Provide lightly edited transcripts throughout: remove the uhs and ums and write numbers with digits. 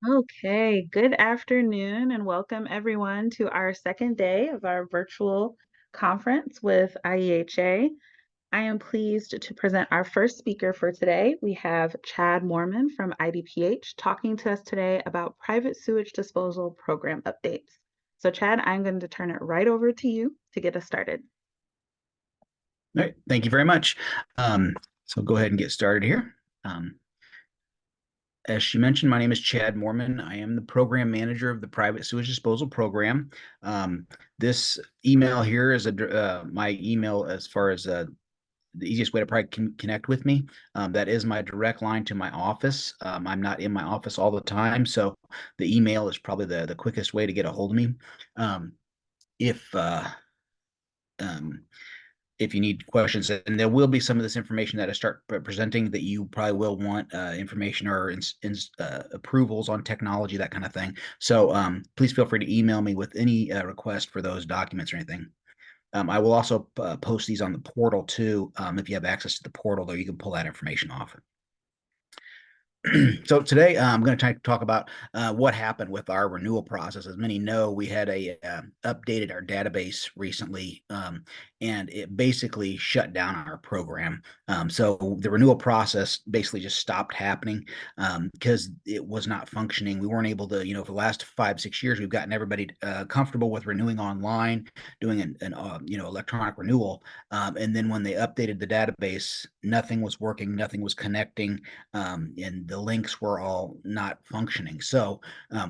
Okay, good afternoon and welcome everyone to our second day of our virtual conference with IEHA. I am pleased to present our first speaker for today. We have Chad Mormon from IDPH talking to us today about private sewage disposal program updates. So, Chad, I'm going to turn it right over to you to get us started. All right, thank you very much. Um, so go ahead and get started here. Um, as she mentioned, my name is Chad Mormon. I am the program manager of the private sewage disposal program. This email here is my email as far as the easiest way to probably connect with me. That is my direct line to my office. I'm not in my office all the time, so the email is probably the quickest way to get a hold of me. Um, if um, if you need questions, and there will be some of this information that I start presenting that you probably will want information or approvals on technology, that kind of thing. So please feel free to email me with any request for those documents or anything. I will also post these on the portal too. If you have access to the portal, there you can pull that information off. So today I'm going to try to talk about what happened with our renewal process. As many know, we had updated our database recently, and it basically shut down our program. So the renewal process basically just stopped happening because it was not functioning. We weren't able to, for the last 5, 6 years, we've gotten everybody comfortable with renewing online, doing an electronic renewal, and then when they updated the database, nothing was working, nothing was connecting, and the links were all not functioning. So,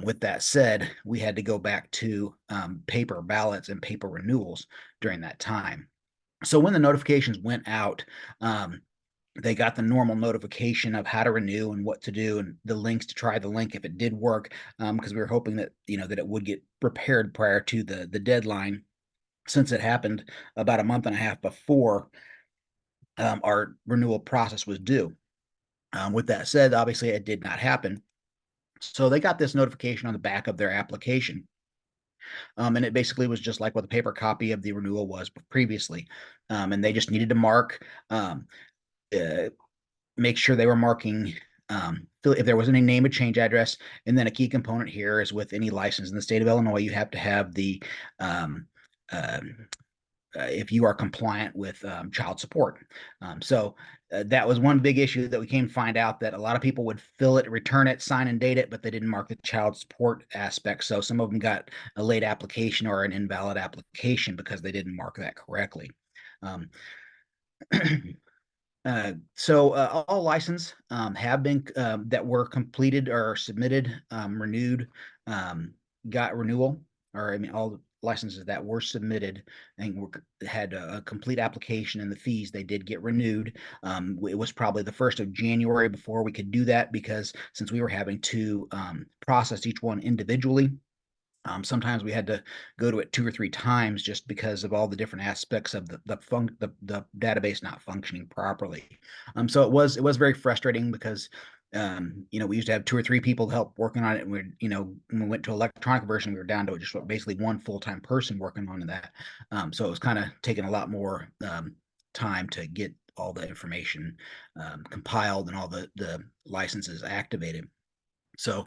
with that said, we had to go back to paper ballots and paper renewals during that time. So, when the notifications went out, they got the normal notification of how to renew and what to do and the links to try the link if it did work, because we were hoping that that it would get repaired prior to the deadline, since it happened about a month and a half before our renewal process was due. With that said, obviously it did not happen. So they got this notification on the back of their application. And it basically was just like what the paper copy of the renewal was previously. And they just needed to uh, make sure they were marking if there was any name and change address. And then a key component here is with any license in the state of Illinois, you have to have the um, uh, if you are compliant with child support. So that was one big issue that we came to find out, that a lot of people would fill it, return it, sign and date it, but they didn't mark the child support aspect. So some of them got a late application or an invalid application because they didn't mark that correctly. Um, all license have been that were completed or submitted, renewed, got renewal, or I mean, all licenses that were submitted and had a complete application and the fees, they did get renewed. It was probably the 1st of January before we could do that, because since we were having to process each one individually, sometimes we had to go to it 2 or 3 times just because of all the different aspects of the database not functioning properly. So it was very frustrating because we used to have 2 or 3 people help working on it, and when we went to electronic version, we were down to just basically one full-time person working on that. So it was kind of taking a lot more time to get all the information compiled and all the licenses activated. So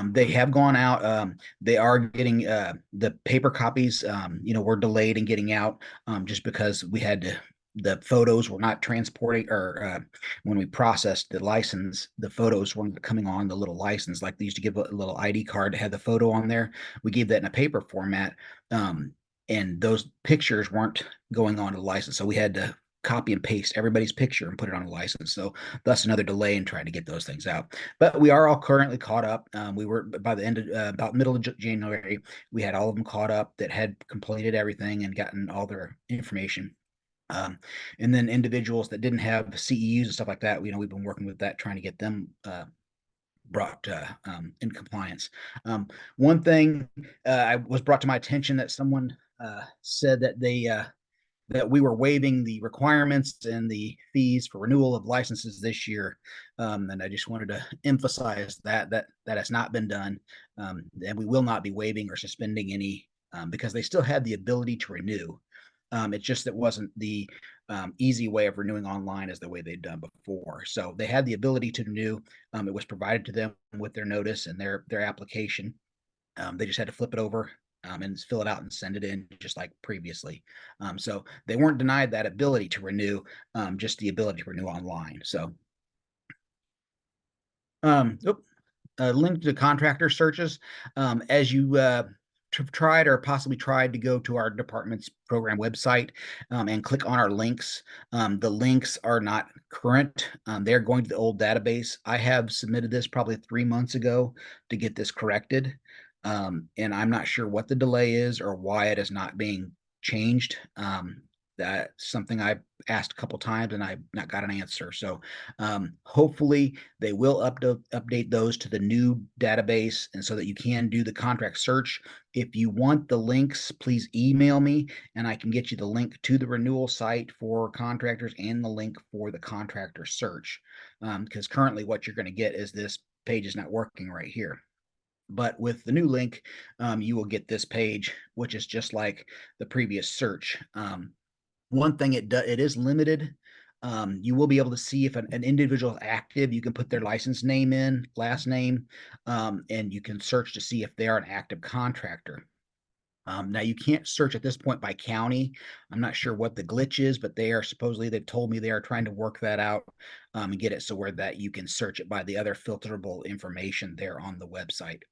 they have gone out. They are getting the paper copies. Were delayed in getting out just because we had to. The photos were not transporting, or when we processed the license, the photos weren't coming on the little license. Like they used to give a little ID card that had the photo on there. We gave that in a paper format, and those pictures weren't going on to the license. So we had to copy and paste everybody's picture and put it on a license. So thus another delay in trying to get those things out. But we are all currently caught up. We were by the end of about middle of January, we had all of them caught up that had completed everything and gotten all their information. Um, and then individuals that didn't have CEUs and stuff like that, we've been working with that, trying to get them brought in compliance. One thing I was brought to my attention that someone said that we were waiving the requirements and the fees for renewal of licenses this year. And I just wanted to emphasize that has not been done. And we will not be waiving or suspending any, because they still had the ability to renew. It's just that wasn't the easy way of renewing online as the way they'd done before. So they had the ability to renew. It was provided to them with their notice and their application. They just had to flip it over and fill it out and send it in just like previously. So they weren't denied that ability to renew, just the ability to renew online. So, oop, link to contractor searches. As you tried or possibly tried to go to our department's program website and click on our links, the links are not current. They're going to the old database. I have submitted this probably 3 months ago to get this corrected. And I'm not sure what the delay is or why it is not being changed. That's something I've asked a couple times and I've not got an answer. So hopefully they will update those to the new database and so that you can do the contract search. If you want the links, please email me and I can get you the link to the renewal site for contractors and the link for the contractor search. Because currently what you're going to get is this page is not working right here. But with the new link, you will get this page, which is just like the previous search. One thing it is limited. You will be able to see if an individual is active. You can put their license name in, last name, and you can search to see if they are an active contractor. Now you can't search at this point by county. I'm not sure what the glitch is, but they are supposedly they've told me they are trying to work that out and get it so where that you can search it by the other filterable information there on the website.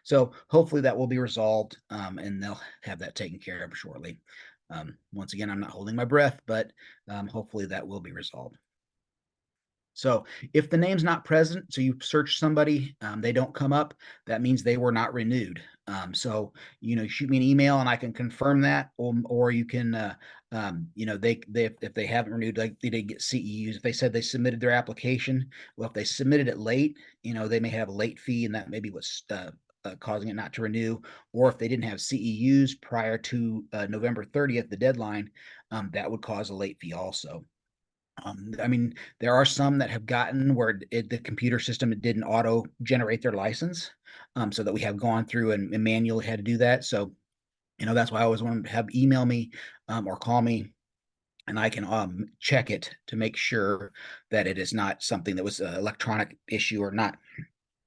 So hopefully that will be resolved and they'll have that taken care of shortly. Once again, I'm not holding my breath, but hopefully that will be resolved. So if the name's not present, so you search somebody, they don't come up, that means they were not renewed. So, shoot me an email and I can confirm that, or you can, they if they haven't renewed, like they did get CEUs, if they said they submitted their application, well, if they submitted it late, they may have a late fee and that may be what's causing it not to renew. Or if they didn't have CEUs prior to November 30th, the deadline, that would cause a late fee also. I mean, there are some that have gotten where the computer system didn't auto generate their license, so that we have gone through and manually had to do that. So, that's why I always want to have email me or call me, and I can check it to make sure that it is not something that was an electronic issue or not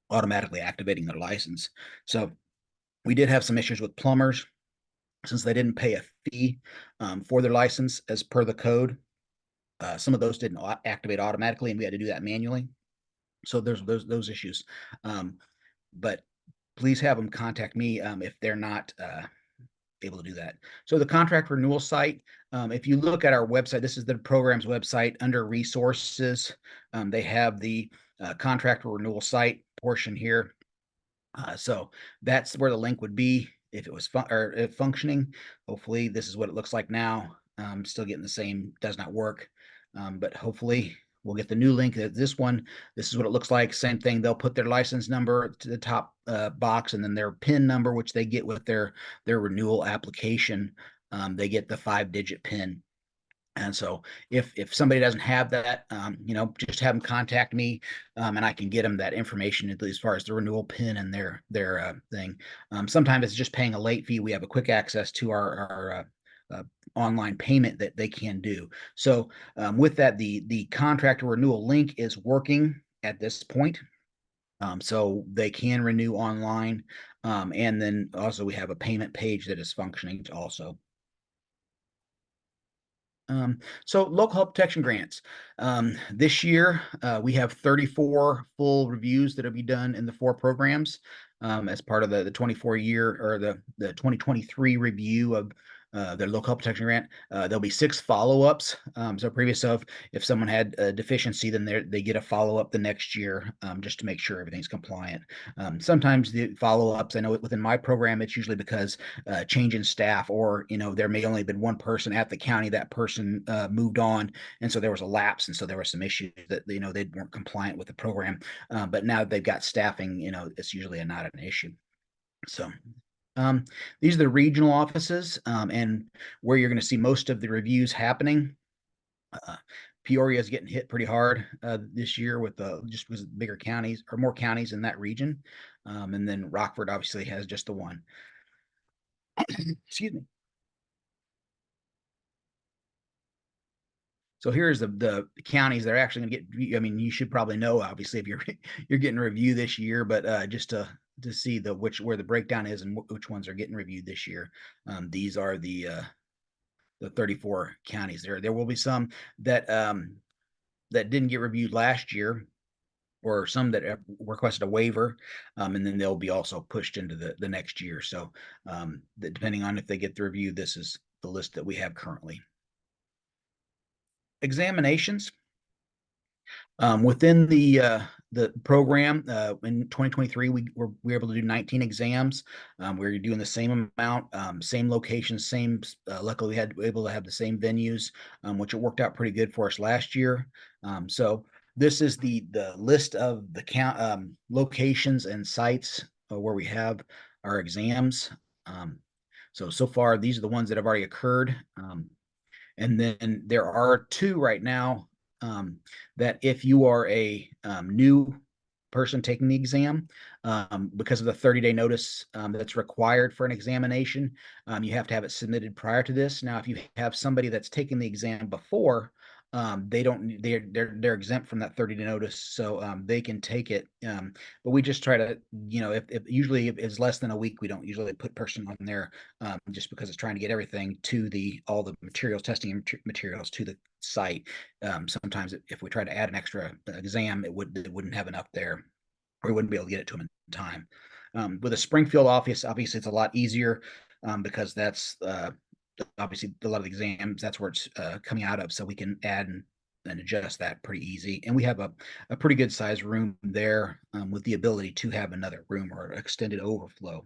automatically activating their license. So, we did have some issues with plumbers since they didn't pay a fee for their license as per the code. Some of those didn't activate automatically, and we had to do that manually. So there's those issues. But please have them contact me if they're not able to do that. So the contract renewal site, if you look at our website, this is the program's website under resources. They have the contract renewal site portion here. So that's where the link would be if it was if functioning. Hopefully this is what it looks like now. Still getting the same, does not work. But hopefully we'll get the new link. This one, this is what it looks like. Same thing. They'll put their license number to the top box and then their PIN number, which they get with their renewal application. They get the 5-digit PIN. And so if somebody doesn't have that, just have them contact me, and I can get them that information as far as the renewal PIN and their thing. Sometimes it's just paying a late fee. We have a quick access to our online payment that they can do. So with that, the contractor renewal link is working at this point. So they can renew online. And then also we have a payment page that is functioning also. So local health protection grants. This year, we have 34 full reviews that will be done in the 4 programs as part of the 24 year or the 2023 review of their local health protection grant. There'll be 6 follow-ups. So previous of if someone had a deficiency, then they get a follow-up the next year just to make sure everything's compliant. Sometimes the follow-ups, I know within my program, it's usually because change in staff or, there may only been one person at the county, that person moved on. And so there was a lapse. And so there were some issues that, they weren't compliant with the program. But now that they've got staffing, it's usually not an issue. So these are the regional offices and where you're going to see most of the reviews happening. Peoria is getting hit pretty hard this year with just with bigger counties or more counties in that region. And then Rockford obviously has just the one. Excuse me. So here's the counties that are actually going to get. I mean, you should probably know, obviously, if you're you're getting a review this year, but just to see the where the breakdown is and which ones are getting reviewed this year. These are the 34 counties. There will be some that that didn't get reviewed last year, or some that requested a waiver, and then they'll be also pushed into the next year. So depending on if they get the review, this is the list that we have currently. Examinations. Within the program in 2023, we were able to do 19 exams. We were doing the same amount, same locations, same. Luckily, we had able to have the same venues, which it worked out pretty good for us last year. So this is the list of the count locations and sites where we have our exams. So far, these are the ones that have already occurred. And then there are two right now that if you are a new person taking the exam, because of the 30-day notice that's required for an examination, you have to have it submitted prior to this. Now, if you have somebody that's taken the exam before, they don't they're exempt from that 30-day notice, so they can take it. But we just try to, if usually if it's less than a week, we don't usually put person on there, just because it's trying to get everything to all the materials, testing materials to the site. Sometimes if we try to add an extra exam, it wouldn't have enough there, or we wouldn't be able to get it to them in time. With a Springfield office, obviously it's a lot easier, because that's obviously a lot of the exams, that's where it's coming out of, so we can add and adjust that pretty easy. And we have a pretty good size room there, with the ability to have another room or extended overflow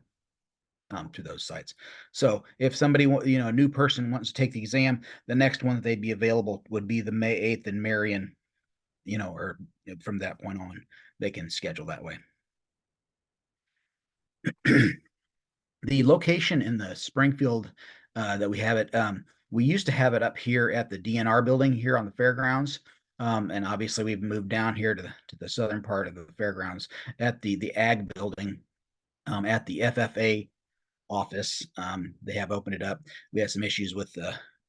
to those sites. So if somebody, a new person wants to take the exam, the next one that they'd be available would be the May 8th in Marion, or from that point on, they can schedule that way. The location in the Springfield that we have it, we used to have it up here at the DNR building here on the fairgrounds. And obviously we've moved down here to the southern part of the fairgrounds at the ag building, at the FFA office. They have opened it up. We had some issues with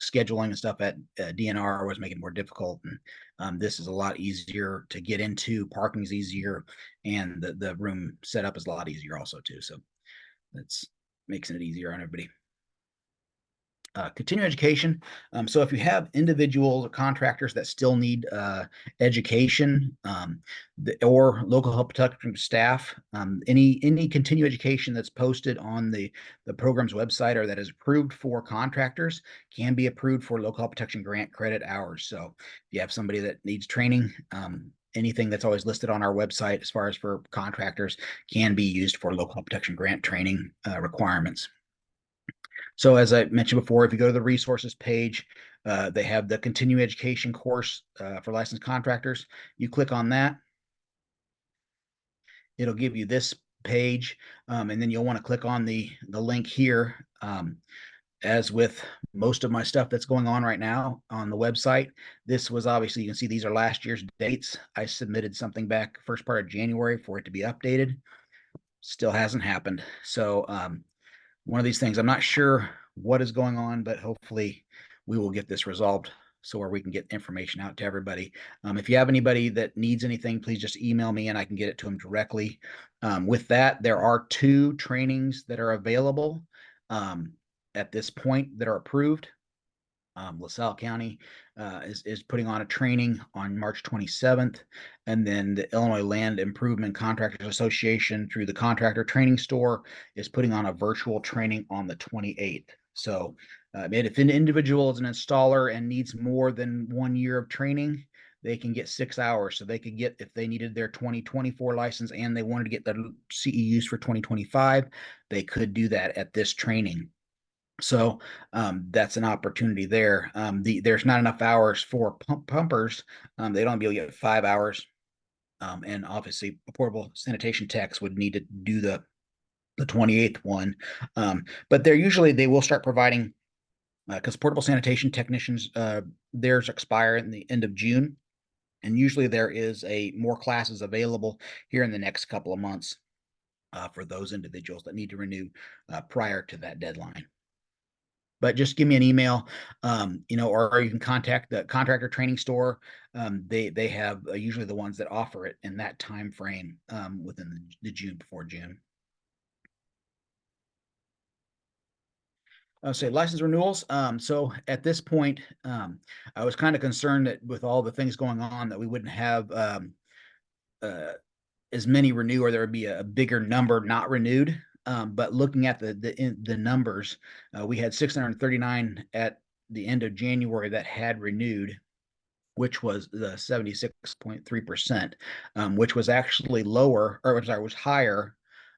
scheduling and stuff at DNR was making it more difficult. And this is a lot easier to get into. Parking is easier, and the room setup is a lot easier also too. So that's makes it easier on everybody. Continuing education. So if you have individuals or contractors that still need education, or local help protection staff, any continuing education that's posted on the program's website or that is approved for contractors can be approved for local help protection grant credit hours. So if you have somebody that needs training, anything that's always listed on our website as far as for contractors can be used for local help protection grant training requirements. So as I mentioned before, if you go to the resources page, they have the continuing education course for licensed contractors. You click on that, it'll give you this page, and then you'll want to click on the link here. As with most of my stuff that's going on right now on the website, this was obviously, you can see these are last year's dates. I submitted something back first part of January for it to be updated. Still hasn't happened. So one of these things, I'm not sure what is going on, but hopefully we will get this resolved so where we can get information out to everybody. If you have anybody that needs anything, please just email me and I can get it to them directly. With that, there are 2 trainings that are available at this point that are approved. LaSalle County is putting on a training on March 27th, and then the Illinois Land Improvement Contractors Association through the Contractor Training Store is putting on a virtual training on the 28th. So if an individual is an installer and needs more than 1 year of training, they can get 6 hours. So they could get, if they needed their 2024 license and they wanted to get their CEUs for 2025, they could do that at this training. So that's an opportunity there. There's not enough hours for pumpers. They don't be able to get 5 hours. And obviously, portable sanitation techs would need to do the 28th one. But they will start providing, because portable sanitation technicians, theirs expire in the end of June. And usually there is more classes available here in the next couple of months for those individuals that need to renew prior to that deadline. But just give me an email, or you can contact the contractor training store. They have usually the ones that offer it in that time frame within the June before June. I'll say license renewals. So at this point, I was kind of concerned that with all the things going on that we wouldn't have uh, as many renew, or there would be a bigger number not renewed. But looking at the numbers, we had 639 at the end of January that had renewed, which was the 76.3%, which was actually lower, or I'm sorry, was higher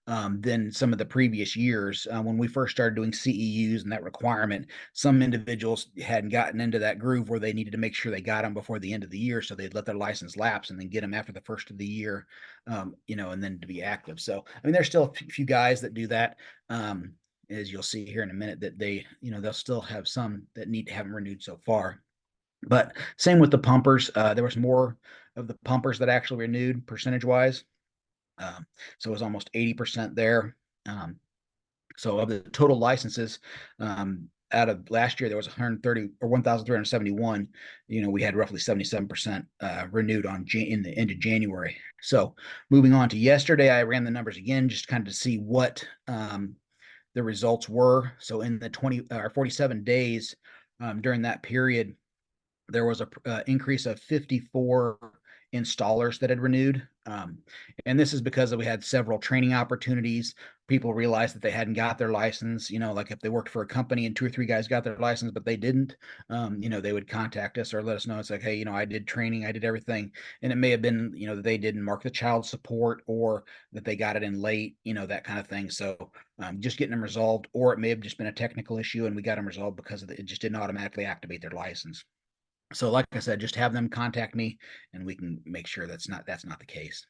than some of the previous years. When we first started doing CEUs and that requirement, some individuals hadn't gotten into that groove where they needed to make sure they got them before the end of the year. So they'd let their license lapse and then get them after the first of the year, and then to be active. So, I mean, there's still a few guys that do that. As you'll see here in a minute, that they'll still have some that need to have them renewed so far. But same with the pumpers. There was more of the pumpers that actually renewed percentage wise. Um, so it was almost 80% there. So of the total licenses, out of last year, there was 130 or 1,371. We had roughly 77% renewed in the end of January. So moving on to yesterday, I ran the numbers again just kind of to see what the results were. So in the 47 days during that period, there was a increase of 54 installers that had renewed. And this is because we had several training opportunities. People realized that they hadn't got their license. Like if they worked for a company and two or three guys got their license, but they didn't, they would contact us or let us know. It's like, hey, I did training, I did everything. And it may have been, that they didn't mark the child support, or that they got it in late, that kind of thing. So just getting them resolved, or it may have just been a technical issue and we got them resolved because it just didn't automatically activate their license. So like I said, just have them contact me and we can make sure that's not the case.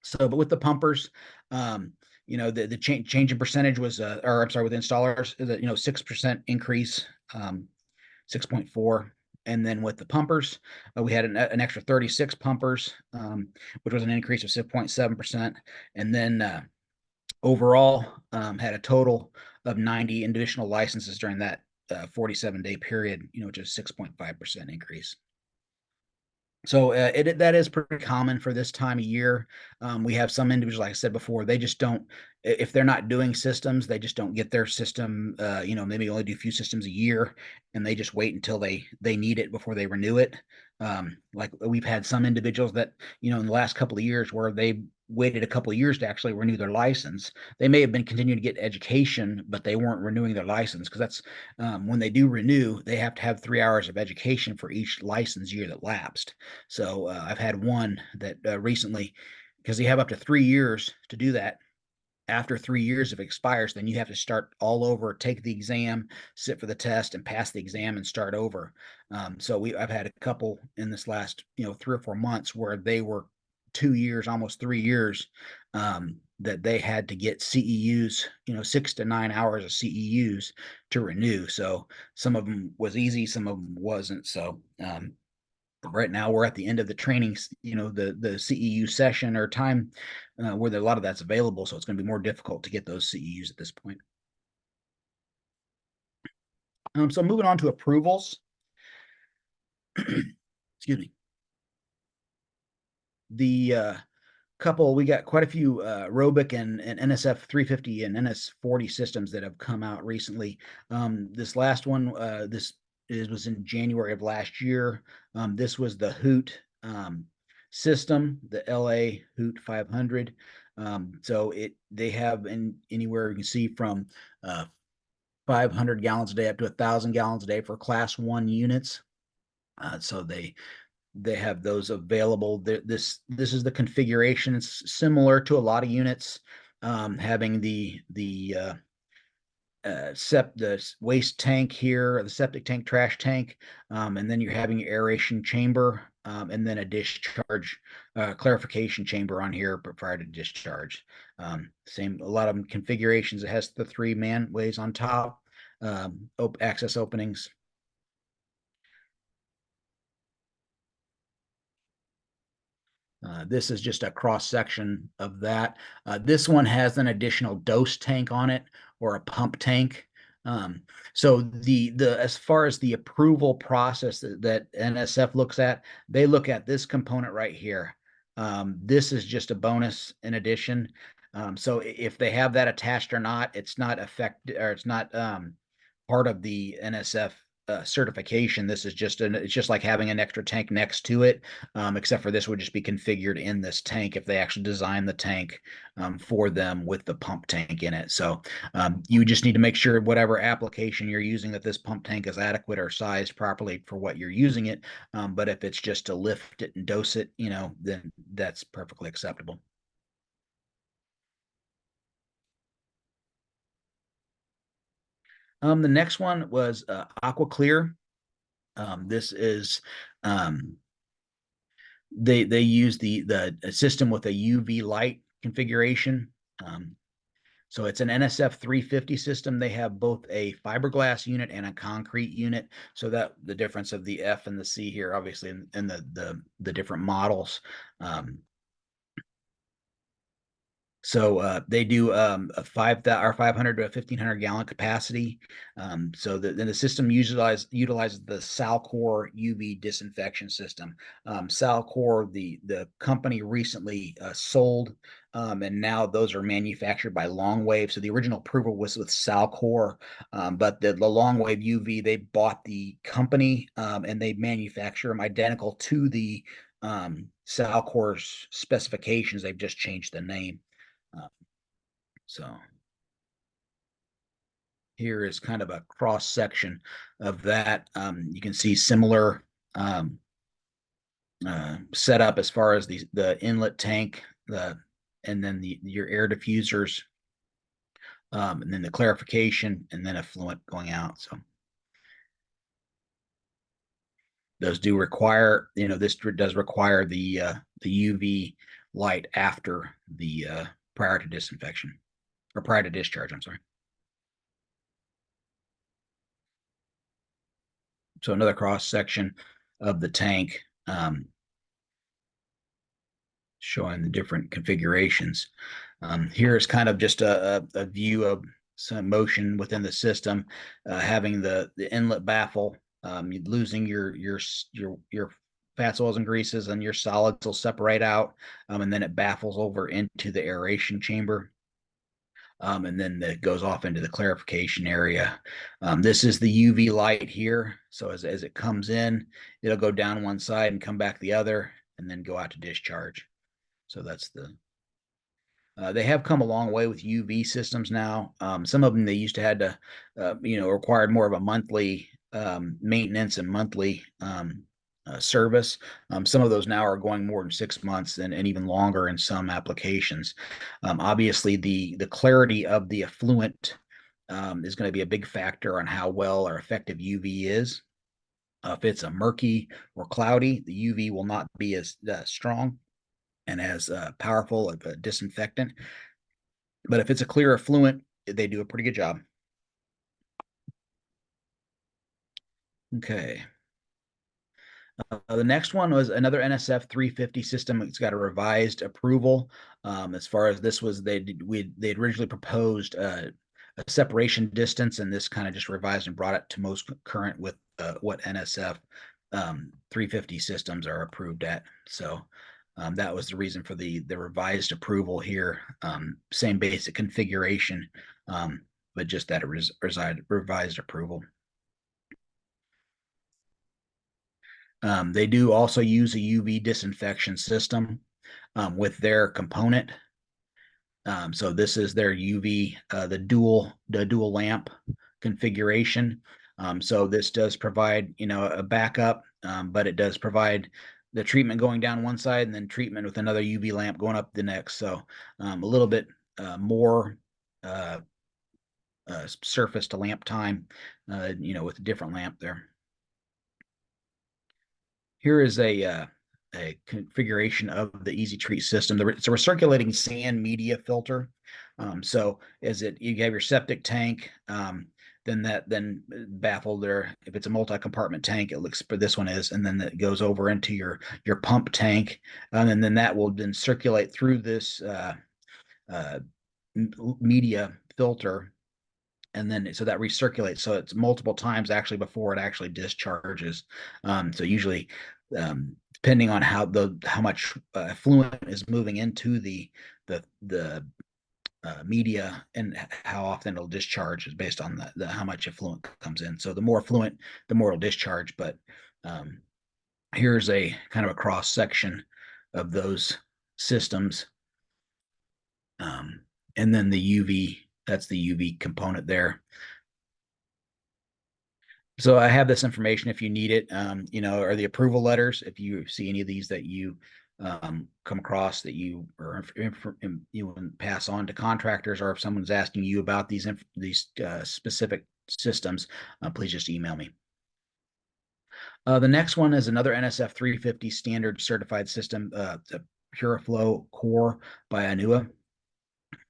So, but with the pumpers, the change in percentage was, or I'm sorry, with installers, 6% increase, 6.4. And then with the pumpers, we had an extra 36 pumpers, which was an increase of 6.7%. And then overall, had a total of 90 additional licenses during that 47-day period, which is 6.5% increase. So that is pretty common for this time of year. We have some individuals, like I said before, they just don't, if they're not doing systems, they just don't get their system. Maybe only do a few systems a year, and they just wait until they need it before they renew it. Like we've had some individuals that in the last couple of years where they waited a couple of years to actually renew their license. They may have been continuing to get education, but they weren't renewing their license, because that's when they do renew, they have to have 3 hours of education for each license year that lapsed. So I've had one that recently, because you have up to 3 years to do that. After 3 years, if it expires, then you have to start all over, take the exam, sit for the test, and pass the exam and start over. So I've had a couple in this last 3 or 4 months where they were 2 years, almost 3 years, that they had to get CEUs, 6 to 9 hours of CEUs to renew. So some of them was easy, some of them wasn't. So right now we're at the end of the training, the CEU session or time where a lot of that's available. So it's going to be more difficult to get those CEUs at this point. So moving on to approvals. Excuse me. The we got quite a few Robic and NSF 350 and NS40 systems that have come out recently. This last one, was in January of last year. This was the Hoot system, the LA Hoot 500. So they have anywhere you can see from 500 gallons a day up to 1,000 gallons a day for class 1 units. So they have those available. This is the configuration. It's similar to a lot of units, having the waste tank here, the septic tank, trash tank, and then you're having your aeration chamber, and then a discharge clarification chamber on here prior to discharge. A lot of them configurations. It has the 3 manways on top, access openings. This is just a cross section of that. This one has an additional dose tank on it, or a pump tank. Um, so the as far as the approval process that NSF looks at, they look at this component right here. This is just a bonus in addition. So if they have that attached or not, it's not it's not part of the NSF certification. This is it's just like having an extra tank next to it, except for this would just be configured in this tank if they actually design the tank for them with the pump tank in it. So you just need to make sure whatever application you're using that this pump tank is adequate or sized properly for what you're using it. But if it's just to lift it and dose it, then that's perfectly acceptable. The next one was Aqua Clear. This is they use the system with a UV light configuration. Um, So it's an NSF 350 system. They have both a fiberglass unit and a concrete unit. So that the difference of the F and the C here, obviously, in the different models. Um, so they do a 500 to a 1,500 gallon capacity. So then the system utilizes the Salcor UV disinfection system. Salcor, the company recently sold, and now those are manufactured by Longwave. So the original approval was with Salcor, but the Longwave UV, they bought the company, and they manufacture them identical to the Salcor's specifications. They've just changed the name. Uh, so here is kind of a cross section of that. You can see similar um, setup as far as the inlet tank, and then your air diffusers, and then the clarification, and then effluent going out. So those do require, this does require the UV light after the prior to disinfection or prior to discharge. I'm sorry. So another cross section of the tank, showing the different configurations. Here's kind of just a view of some motion within the system, having the inlet baffle, losing your fats, oils, and greases, and your solids will separate out, and then it baffles over into the aeration chamber. And then it goes off into the clarification area. This is the UV light here. So as it comes in, it'll go down one side and come back the other, and then go out to discharge. So that's they have come a long way with UV systems now. Some of them they used to had to, required more of a monthly maintenance and monthly service. Some of those now are going more than 6 months and even longer in some applications. Obviously, the clarity of the effluent is going to be a big factor on how well or effective UV is. If it's a murky or cloudy, the UV will not be as strong and as powerful of a disinfectant. But if it's a clear effluent, they do a pretty good job. Okay. The next one was another NSF 350 system. It's got a revised approval. As far as this was, they'd originally proposed a separation distance, and this kind of just revised and brought it to most current with what NSF 350 systems are approved at. So that was the reason for the revised approval here. Same basic configuration, but just that revised approval. They do also use a UV disinfection system with their component. So this is their UV, the dual lamp configuration. So this does provide, a backup, but it does provide the treatment going down one side and then treatment with another UV lamp going up the next. So a little bit more uh, surface to lamp time, with a different lamp there. Here is a configuration of the Easy Treat system. It's a recirculating sand media filter. So as you have your septic tank, then baffle there. If it's a multi-compartment tank, it looks, but this one is, and then it goes over into your pump tank, and then that will then circulate through this uh, media filter and then so that recirculates. So it's multiple times actually before it actually discharges. So usually, depending on how much effluent is moving into the media and how often it'll discharge is based on the how much effluent comes in. So the more effluent, the more it'll discharge. But um, here's a kind of a cross section of those systems. Um, and then the UV, that's the UV component there. So I have this information if you need it, or the approval letters, if you see any of these that you come across that you or you want pass on to contractors, or if someone's asking you about these specific systems, please just email me. The next one is another NSF 350 standard certified system, the PureFlow Core by Anua.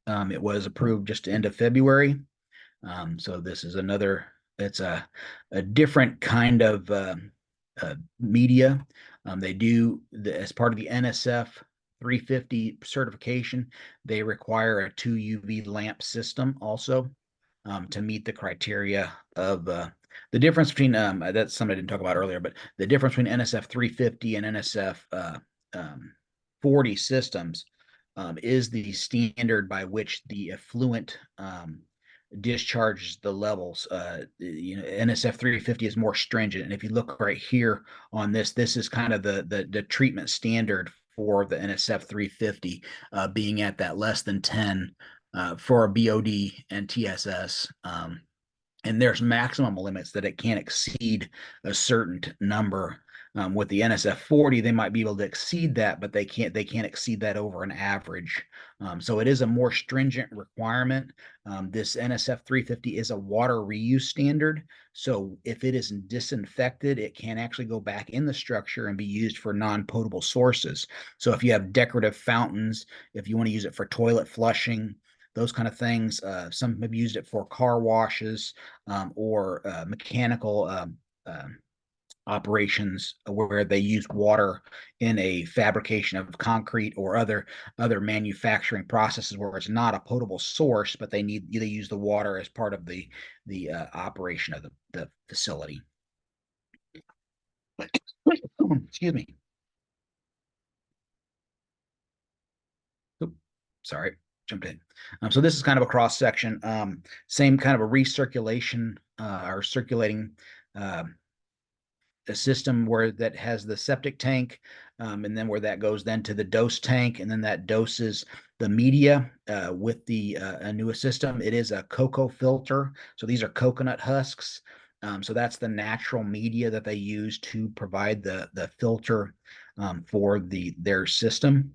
It was approved just end of February. So this is another, it's a different kind of media. They do, as part of the NSF 350 certification, they require a 2 UV lamp system also to meet the criteria of the difference between, that's something I didn't talk about earlier, but the difference between NSF 350 and NSF um, 40 systems is the standard by which the effluent discharges the levels. NSF 350 is more stringent, and if you look right here on this, this is kind of the treatment standard for the NSF 350, being at that less than 10 for a BOD and TSS. And there's maximum limits that it can't exceed a certain number. With the NSF 40, they might be able to exceed that, but they can't exceed that over an average. So it is a more stringent requirement. This NSF 350 is a water reuse standard. So if it is disinfected, it can actually go back in the structure and be used for non-potable sources. So if you have decorative fountains, if you want to use it for toilet flushing, those kind of things. Some have used it for car washes, or mechanical operations where they use water in a fabrication of concrete or other manufacturing processes where it's not a potable source, but they use the water as part of the operation of the facility. Excuse me. Oop, sorry, jumped in. So this is kind of a cross section, same kind of a recirculation or circulating uh, a system where that has the septic tank, and then where that goes then to the dose tank, and then that doses the media with the Anua system. It is a cocoa filter, so these are coconut husks. So that's the natural media that they use to provide the filter for their system.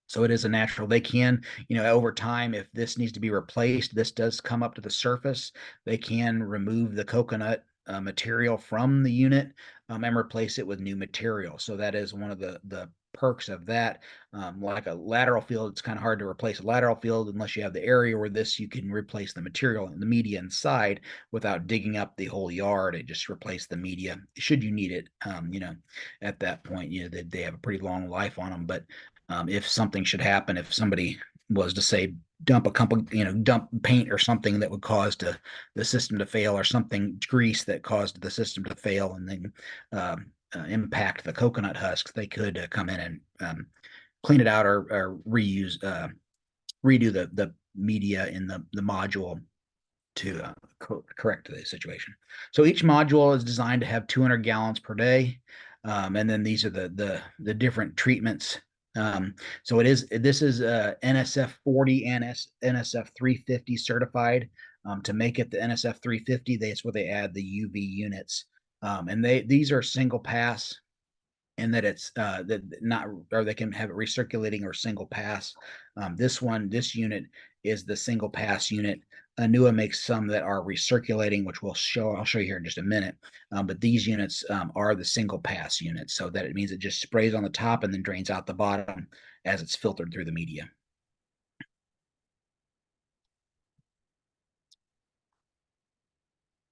So it is a natural. They can, over time, if this needs to be replaced, this does come up to the surface. They can remove the coconut material from the unit and replace it with new material. So that is one of the perks of that. Like a lateral field, it's kind of hard to replace a lateral field unless you have the area where this you can replace the material and the media inside without digging up the whole yard. It just replace the media should you need it. At that point, they have a pretty long life on them, but if something should happen, if somebody was to say dump a couple, dump paint or something that would cause the system to fail, or something grease that caused the system to fail, and then impact the coconut husks, they could come in and clean it out, or redo the media in the module to correct the situation. So each module is designed to have 200 gallons per day. And then these are the different treatments. So this is NSF 40 and NSF 350 certified. To make it the NSF 350, that's where they add the UV units. And these are single pass, and that it's that not, or they can have it recirculating or single pass. This unit is the single pass unit. Anua makes some that are recirculating, which I'll show you here in just a minute. But these units are the single pass units, so that it means it just sprays on the top and then drains out the bottom as it's filtered through the media.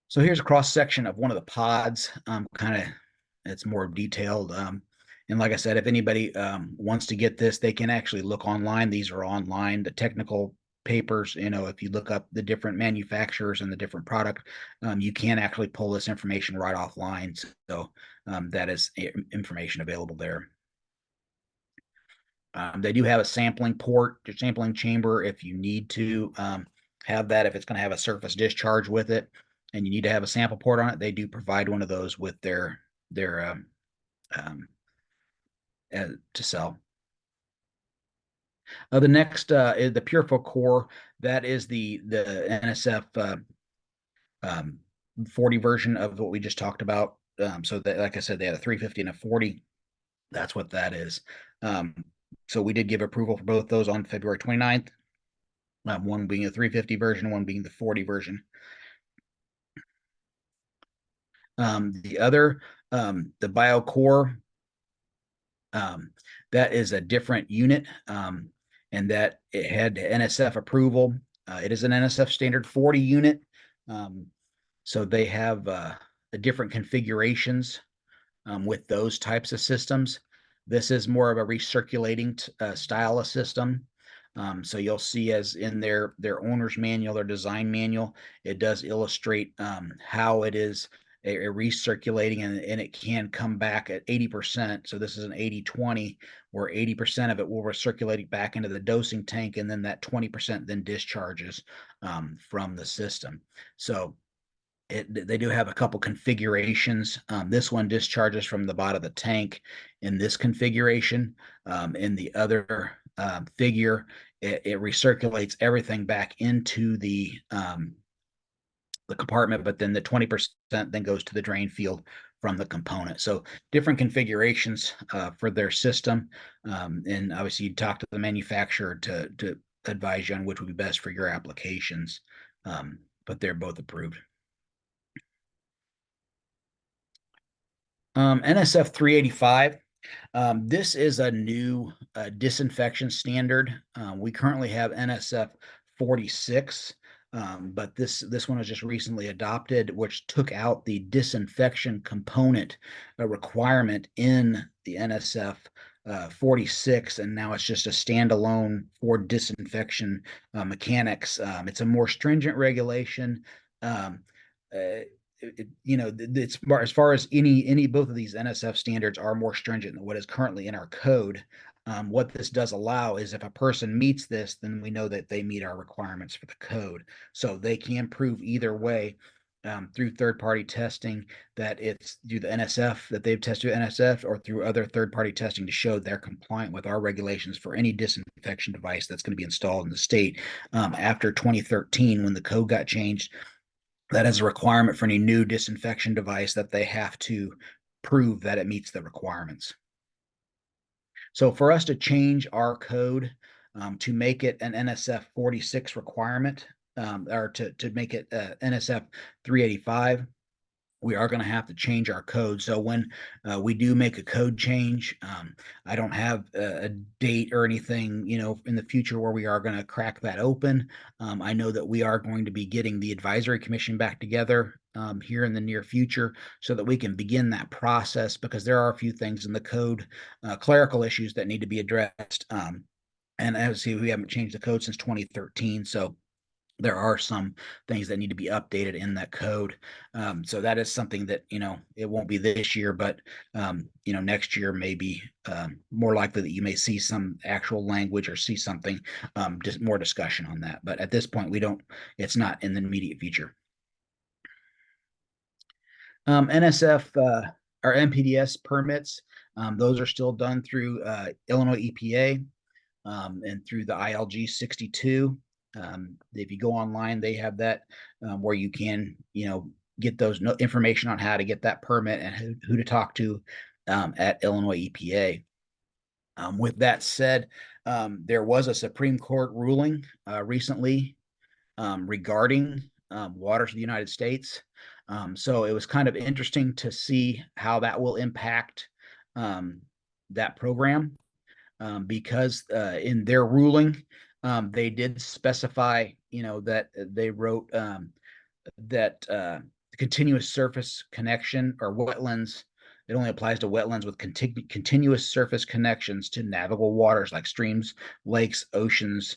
So here's a cross section of one of the pods. Kind of, it's more detailed. And like I said, if anybody wants to get this, they can actually look online. These are online. The technical papers, if you look up the different manufacturers and the different product, you can actually pull this information right offline. So that is information available there. They do have a sampling port, a sampling chamber if you need to have that, if it's going to have a surface discharge with it and you need to have a sample port on it. They do provide one of those with their um, to sell. The next is the Pureflow Core. That is the NSF 40 version of what we just talked about. So that, like I said, they had a 350 and a 40. That's what that is. So we did give approval for both those on February 29th. One being the 350 version, one being the 40 version. The other, the BioCore, that is a different unit, and that it had NSF approval. It is an NSF standard 40 unit. So they have different configurations with those types of systems. This is more of a recirculating style of system. So you'll see, as in their owner's manual, their design manual, it does illustrate how it is a recirculating, and it can come back at 80%. So this is an 80-20, where 80% of it will recirculate back into the dosing tank, and then that 20% then discharges from the system. So they do have a couple configurations. This one discharges from the bottom of the tank in this configuration. In the other figure, it recirculates everything back into the compartment, but then the 20% then goes to the drain field from the component. So different configurations for their system. And obviously you talk to the manufacturer to advise you on which would be best for your applications. But they're both approved. NSF 385. This is a new disinfection standard. We currently have NSF 46, but this one was just recently adopted, which took out the disinfection component requirement in the NSF 46, and now it's just a standalone for disinfection mechanics. It's a more stringent regulation. Um, it's as far as any both of these NSF standards are more stringent than what is currently in our code. What this does allow is, if a person meets this, then we know that they meet our requirements for the code. So they can prove either way through third-party testing that it's through the NSF that they've tested NSF, or through other third-party testing to show they're compliant with our regulations for any disinfection device that's going to be installed in the state. After 2013, when the code got changed, that is a requirement for any new disinfection device, that they have to prove that it meets the requirements. So for us to change our code to make it an NSF 46 requirement, or to make it NSF 385, we are going to have to change our code. So when we do make a code change, I don't have a date or anything, in the future where we are going to crack that open. I know that we are going to be getting the advisory commission back together here in the near future, so that we can begin that process, because there are a few things in the code, clerical issues that need to be addressed. And obviously we haven't changed the code since 2013. So there are some things that need to be updated in that code. So that is something that, it won't be this year, but, next year maybe more likely that you may see some actual language or see something, just more discussion on that. But at this point, it's not in the immediate future. NSF or NPDES permits, those are still done through Illinois EPA and through the ILG 62. If you go online, they have that where you can, get those information on how to get that permit and who to talk to at Illinois EPA. With that said, there was a Supreme Court ruling recently regarding waters of the United States. So it was kind of interesting to see how that will impact that program. Because in their ruling, they did specify, that they wrote that continuous surface connection or wetlands, it only applies to wetlands with continuous surface connections to navigable waters like streams, lakes, oceans,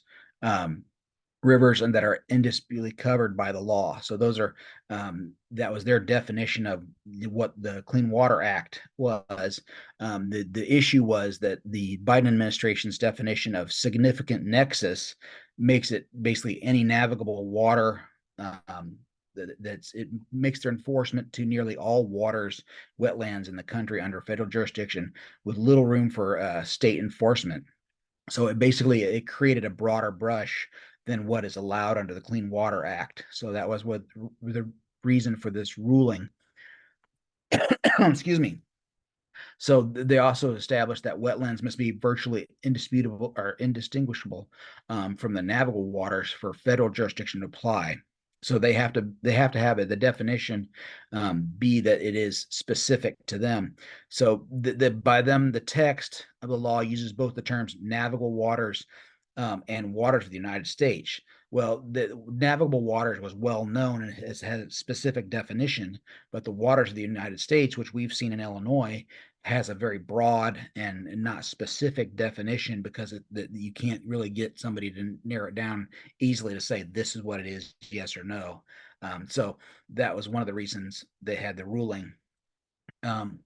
rivers and that are indisputably covered by the law. So those are that was their definition of what the Clean Water Act was. The issue was that the Biden administration's definition of significant nexus makes it basically any navigable water. It makes their enforcement to nearly all waters, wetlands in the country under federal jurisdiction, with little room for state enforcement. So it created a broader brush than what is allowed under the Clean Water Act. So that was what the reason for this ruling. Excuse me. So they also established that wetlands must be virtually indisputable or indistinguishable from the navigable waters for federal jurisdiction to apply. So they have to have it, the definition be that it is specific to them. So by them, the text of the law uses both the terms navigable waters and waters of the United States. Well, the navigable waters was well known and has had a specific definition, but the waters of the United States, which we've seen in Illinois, has a very broad and not specific definition because you can't really get somebody to narrow it down easily to say this is what it is, yes or no. So that was one of the reasons they had the ruling. Um,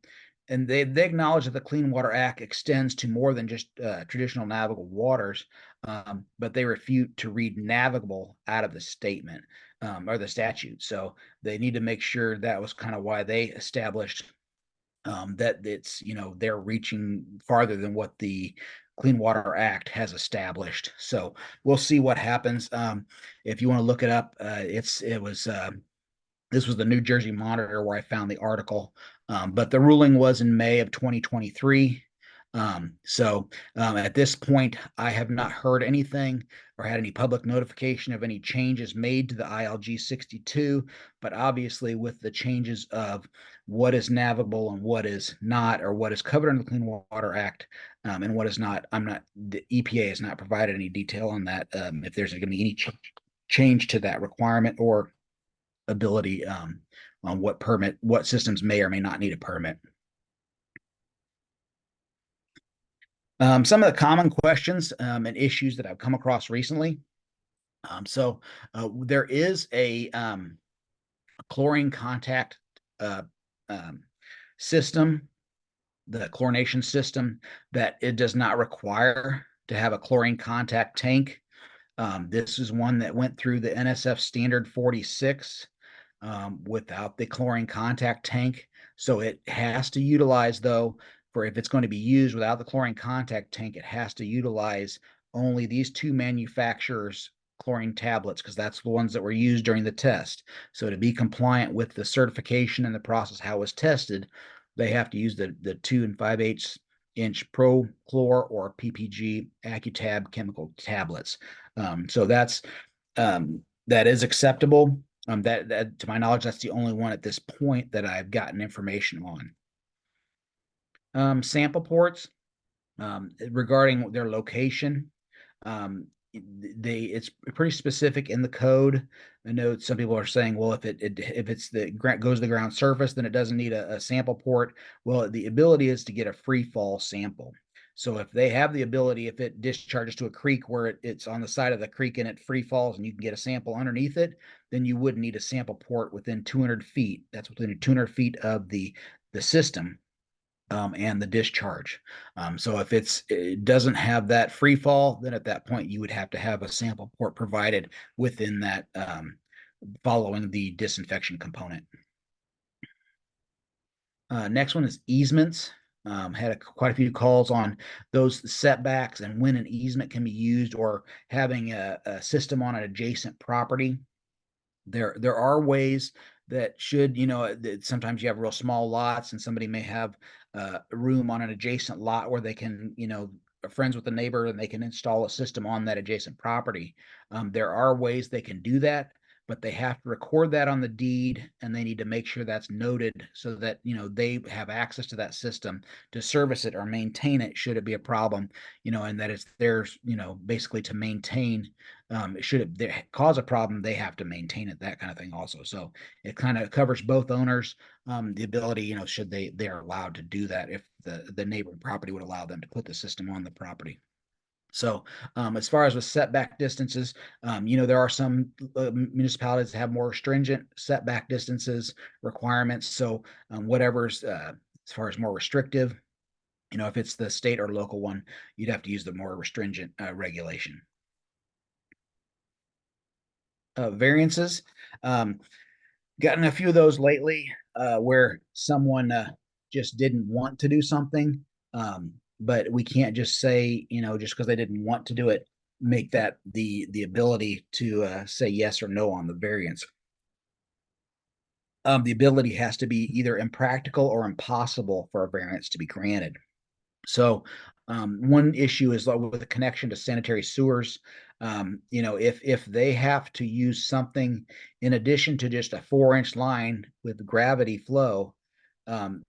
and they acknowledge that the Clean Water Act extends to more than just traditional navigable waters, but they refute to read navigable out of the statement or the statute. So they need to make sure that was kind of why they established that it's they're reaching farther than what the Clean Water Act has established. So we'll see what happens. If you want to look it up, it was this was the New Jersey Monitor where I found the article. But the ruling was in May of 2023. At this point, I have not heard anything or had any public notification of any changes made to the ILG 62. But obviously, with the changes of what is navigable and what is not, or what is covered under the Clean Water Act and what is not, the EPA has not provided any detail on that. If there's going to be any change to that requirement or ability on what systems may or may not need a permit. Some of the common questions and issues that I've come across recently. There is a chlorine contact uh, um, system, the chlorination system, that it does not require to have a chlorine contact tank. This is one that went through the NSF standard 46 without the chlorine contact tank. So it has to utilize, though, for if it's going to be used without the chlorine contact tank, it has to utilize only these two manufacturers' chlorine tablets because that's the ones that were used during the test. So to be compliant with the certification and the process how it was tested, they have to use the 2 5/8 inch Pro Chlor or PPG Accutab chemical tablets. So that is acceptable. That to my knowledge, that's the only one at this point that I've gotten information on. Sample ports regarding their location. Um, it's pretty specific in the code. I know some people are saying, well, if it's goes to the ground surface, then it doesn't need a sample port. Well, the ability is to get a free fall sample. So if they have the ability, if it discharges to a creek where it's on the side of the creek and it free falls and you can get a sample underneath it, then you wouldn't need a sample port within 200 feet. That's within 200 feet of the system and the discharge. So if it doesn't have that free fall, then at that point you would have to have a sample port provided within that following the disinfection component. Next one is easements. Had quite a few calls on those setbacks and when an easement can be used or having a system on an adjacent property. There are ways that should, sometimes you have real small lots and somebody may have room on an adjacent lot where they can, are friends with the neighbor and they can install a system on that adjacent property. There are ways they can do that, but they have to record that on the deed and they need to make sure that's noted so that, they have access to that system to service it or maintain it should it be a problem, and that it's theirs, basically to maintain. Should it cause a problem, they have to maintain it, that kind of thing also. So it kind of covers both owners, the ability, should they are allowed to do that if the neighboring property would allow them to put the system on the property. So, as far as with setback distances, there are some municipalities that have more stringent setback distances requirements. So, whatever's as far as more restrictive, if it's the state or local one, you'd have to use the more restringent regulation. Variances, um, gotten a few of those lately where someone just didn't want to do something. But we can't just say, just because they didn't want to do it, make that the ability to say yes or no on the variance. The ability has to be either impractical or impossible for a variance to be granted. So one issue is with the connection to sanitary sewers. If they have to use something in addition to just a 4-inch line with gravity flow,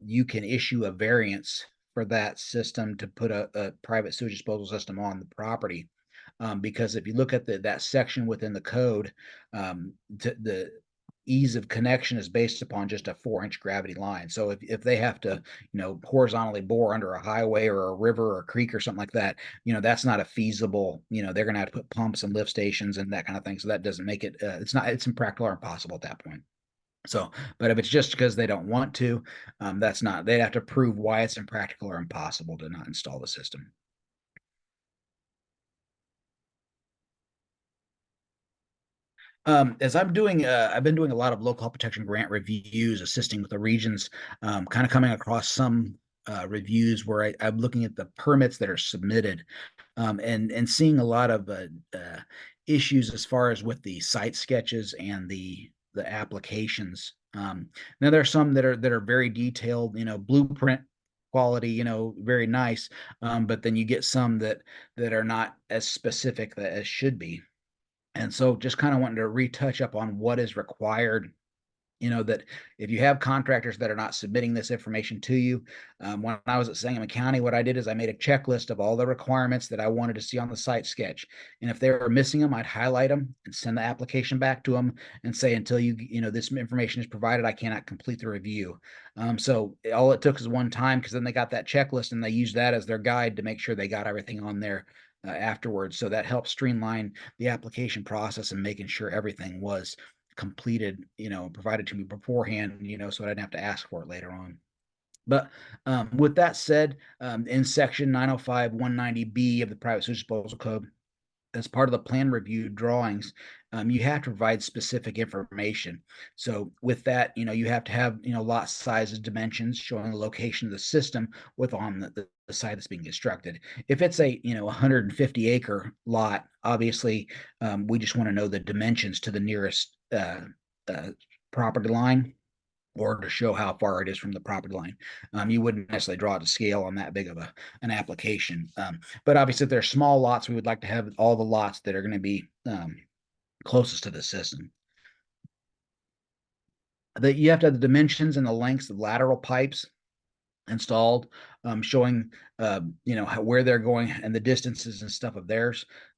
you can issue a variance for that system to put a private sewage disposal system on the property. Because if you look at that section within the code, the ease of connection is based upon just a 4-inch gravity line. So if they have to, horizontally bore under a highway or a river or a creek or something like that, that's not a feasible, they're going to have to put pumps and lift stations and that kind of thing. So that doesn't make it, it's impractical or impossible at that point. So, but if it's just because they don't want to, that's not, they'd have to prove why it's impractical or impossible to not install the system. As I've been doing a lot of local health protection grant reviews, assisting with the regions, kind of coming across some reviews where I'm looking at the permits that are submitted, and seeing a lot of issues as far as with the site sketches and the applications. Now there are some that are very detailed, blueprint quality, very nice, but then you get some that are not as specific as should be. And so just kind of wanting to retouch up on what is required, that if you have contractors that are not submitting this information to you. When I was at Sangamon County, what I did is I made a checklist of all the requirements that I wanted to see on the site sketch. And if they were missing them, I'd highlight them and send the application back to them and say, until this information is provided, I cannot complete the review. So all it took is one time, because then they got that checklist and they used that as their guide to make sure they got everything on there afterwards. So that helps streamline the application process and making sure everything was completed, provided to me beforehand, so I didn't have to ask for it later on. But with that said, in section 905 190B of the Private Sewage Disposal Code, as part of the plan review drawings, you have to provide specific information. So with that, you have to have, lot sizes, dimensions showing the location of the system with on the site that's being constructed. If it's a, 150-acre lot, obviously, we just want to know the dimensions to the nearest uh, property line, or to show how far it is from the property line. You wouldn't necessarily draw it to scale on that big of an application. But obviously, if they're small lots, we would like to have all the lots that are going to be closest to the system. That you have to have the dimensions and the lengths of lateral pipes installed, showing where they're going and the distances and stuff of their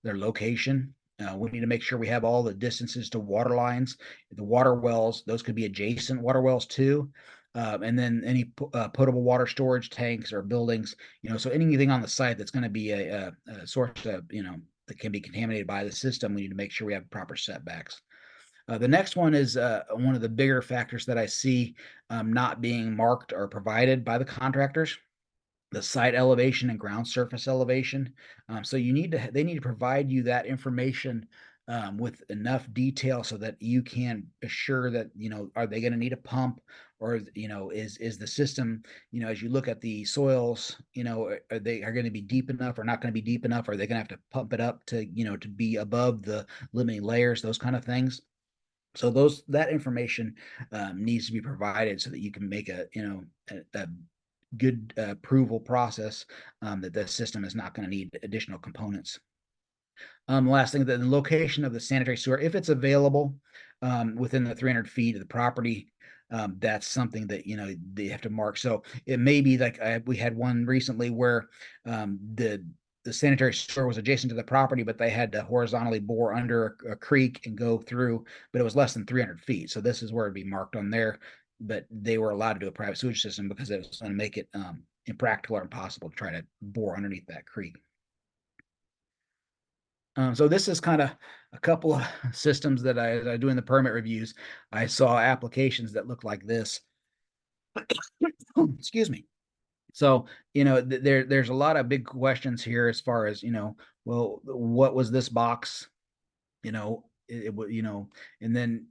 location. We need to make sure we have all the distances to water lines, the water wells. Those could be adjacent water wells too, and then any potable water storage tanks or buildings. So anything on the site that's going to be a source of that can be contaminated by the system, we need to make sure we have proper setbacks. The next one is one of the bigger factors that I see not being marked or provided by the contractors: the site elevation and ground surface elevation. So they need to provide you that information with enough detail so that you can assure that, are they going to need a pump, or, is the system, as you look at the soils, are they going to be deep enough or not going to be deep enough? Are they going to have to pump it up to, to be above the limiting layers, those kind of things? So that information needs to be provided so that you can make a good approval process, that the system is not going to need additional components. Last thing, the location of the sanitary sewer, if it's available within the 300 feet of the property, that's something that they have to mark. So it may be like we had one recently where the sanitary sewer was adjacent to the property, but they had to horizontally bore under a creek and go through, but it was less than 300 feet. So this is where it'd be marked on there, but they were allowed to do a private sewage system because it was going to make it impractical or impossible to try to bore underneath that creek. So this is kind of a couple of systems that I do in the permit reviews. I saw applications that look like this. Excuse me. So, there's a lot of big questions here as far as, well, what was this box? And then,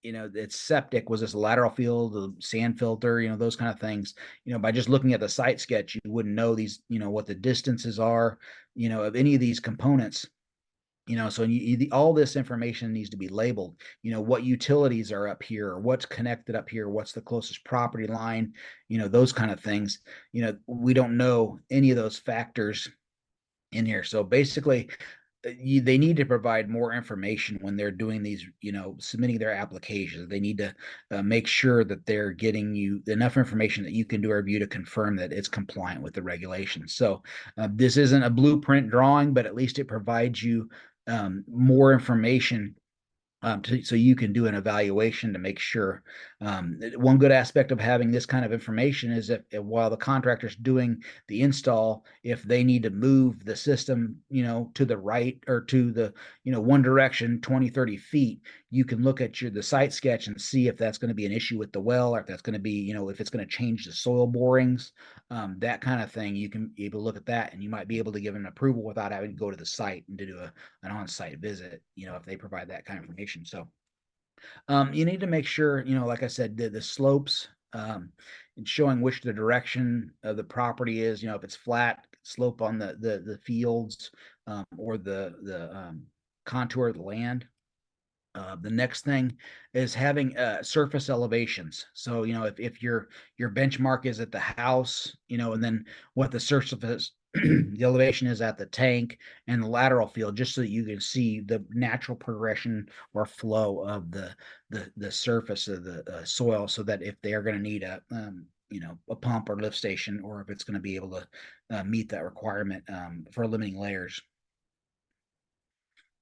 it's septic. Was this a lateral field, a sand filter, those kind of things. By just looking at the site sketch, you wouldn't know these, what the distances are, of any of these components. So all this information needs to be labeled. What utilities are up here, what's connected up here, what's the closest property line, those kind of things. We don't know any of those factors in here. So basically, they need to provide more information when they're doing these, submitting their applications. They need to make sure that they're getting you enough information that you can do a review to confirm that it's compliant with the regulations. So this isn't a blueprint drawing, but at least it provides you more information so you can do an evaluation to make sure. One good aspect of having this kind of information is that while the contractor's doing the install, if they need to move the system, to the right or to the, one direction, 20, 30 feet, you can look at the site sketch and see if that's going to be an issue with the well, or if that's going to be, if it's going to change the soil borings, that kind of thing. You can be able to look at that, and you might be able to give an approval without having to go to the site and to do an on-site visit, if they provide that kind of information. So you need to make sure, like I said, the slopes, and showing which the direction of the property is, if it's flat slope on the fields, or the contour of the land. The next thing is having surface elevations. So, if your benchmark is at the house, and then what the surface the elevation is at the tank and the lateral field, just so that you can see the natural progression or flow of the surface of the soil, so that if they are going to need a pump or lift station, or if it's going to be able to meet that requirement for limiting layers.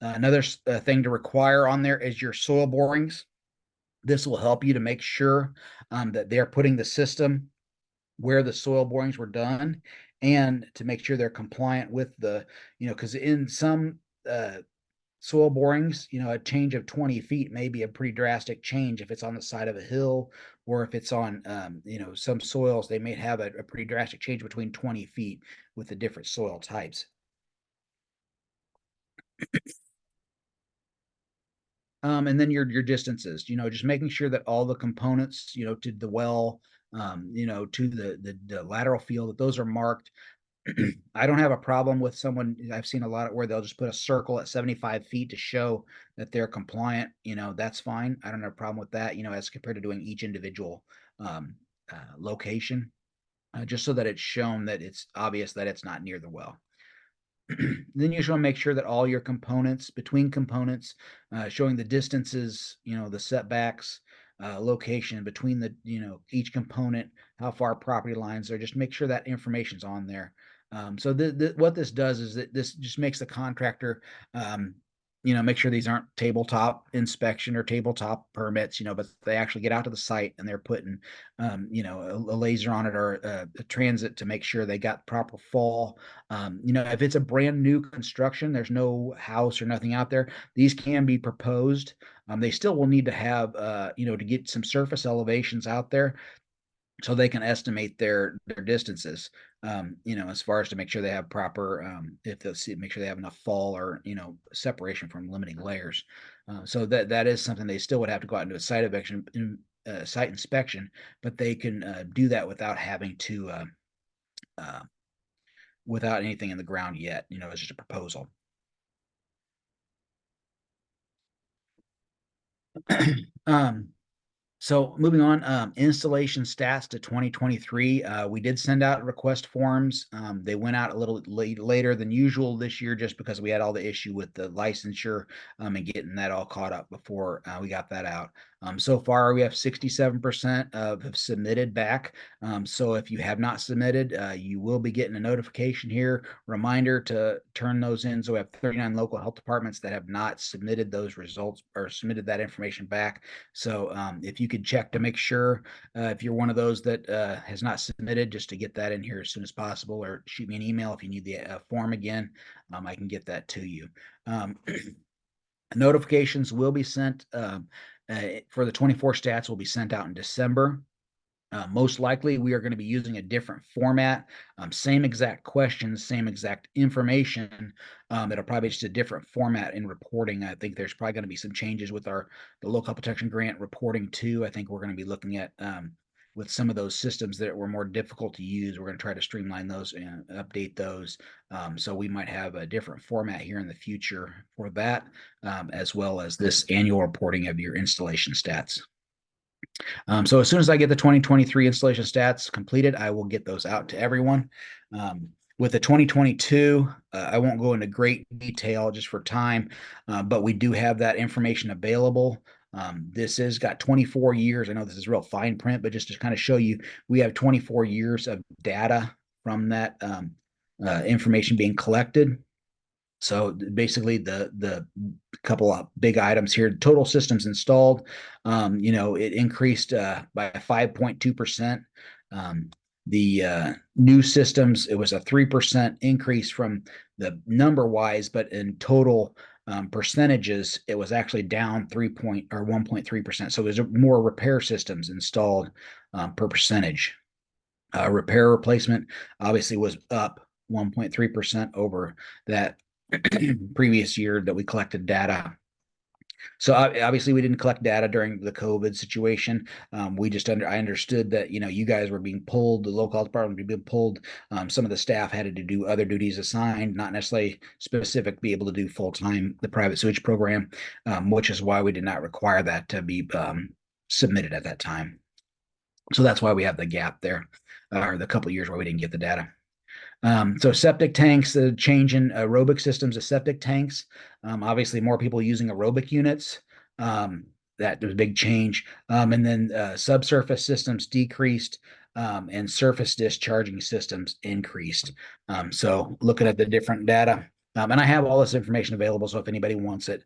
Another thing to require on there is your soil borings. This will help you to make sure that they're putting the system where the soil borings were done, and to make sure they're compliant with because in some soil borings, a change of 20 feet may be a pretty drastic change if it's on the side of a hill, or if it's on, some soils, they may have a pretty drastic change between 20 feet with the different soil types. And then your distances, just making sure that all the components, to the well, to the lateral field, that those are marked. I don't have a problem with someone. I've seen a lot of where they'll just put a circle at 75 feet to show that they're compliant. That's fine. I don't have a problem with that, as compared to doing each individual location, just so that it's shown that it's obvious that it's not near the well. Then you just want to make sure that all your components, between components, showing the distances, the setbacks, location between each component, how far property lines are. Just make sure that information's on there. So what this does is that this just makes the contractor, make sure these aren't tabletop inspection or tabletop permits, but they actually get out to the site and they're putting, a laser on it, or a transit, to make sure they got proper fall. If it's a brand new construction, there's no house or nothing out there, these can be proposed. They still will need to have, to get some surface elevations out there, so they can estimate their distances, as far as to make sure they have proper, if they'll see, make sure they have enough fall, or, separation from limiting layers. So that is something they still would have to go out and do a site inspection, but they can do that without having to, uh, without anything in the ground yet. It's just a proposal. um, So moving on, installation stats to 2023. We did send out request forms. They went out a little later than usual this year, just because we had all the issue with the licensure, and getting that all caught up before we got that out. So far, we have 67% of have submitted back. So if you have not submitted, you will be getting a notification here, reminder to turn those in. So we have 39 local health departments that have not submitted those results or submitted that information back. So if you could check to make sure if you're one of those that has not submitted, just to get that in here as soon as possible, or shoot me an email if you need the form again. I can get that to you. Notifications will be sent for the 24 stats will be sent out in December. Most likely, we are going to be using a different format, same exact questions, same exact information. It'll probably just a different format in reporting. I think there's probably going to be some changes with the local protection grant reporting too. I think we're going to be looking at with some of those systems that were more difficult to use. We're going to try to streamline those and update those. So we might have a different format here in the future for that, as well as this annual reporting of your installation stats. So as soon as I get the 2023 installation stats completed, I will get those out to everyone. With the 2022, I won't go into great detail just for time, but we do have that information available. This has got 24 years. I know this is real fine print, but just to kind of show you, we have 24 years of data from that information being collected. So basically, the couple of big items here: total systems installed. It increased by 5.2%. The new systems, it was a 3% increase from the number wise, but in total percentages, it was actually down 1.3%. So there's more repair systems installed per percentage. Repair replacement obviously was up 1.3% over that previous year that we collected data. So obviously we didn't collect data during the COVID situation. I understood that you guys were being pulled, the local health department would be pulled. Some of the staff had to do other duties assigned, not necessarily specific, be able to do full time the private sewage program, which is why we did not require that to be submitted at that time. So that's why we have the gap there, or the couple of years where we didn't get the data. So septic tanks, the change in aerobic systems of septic tanks. Obviously, more people using aerobic units. That was a big change. And then subsurface systems decreased, and surface discharging systems increased. So looking at the different data, and I have all this information available. So if anybody wants it,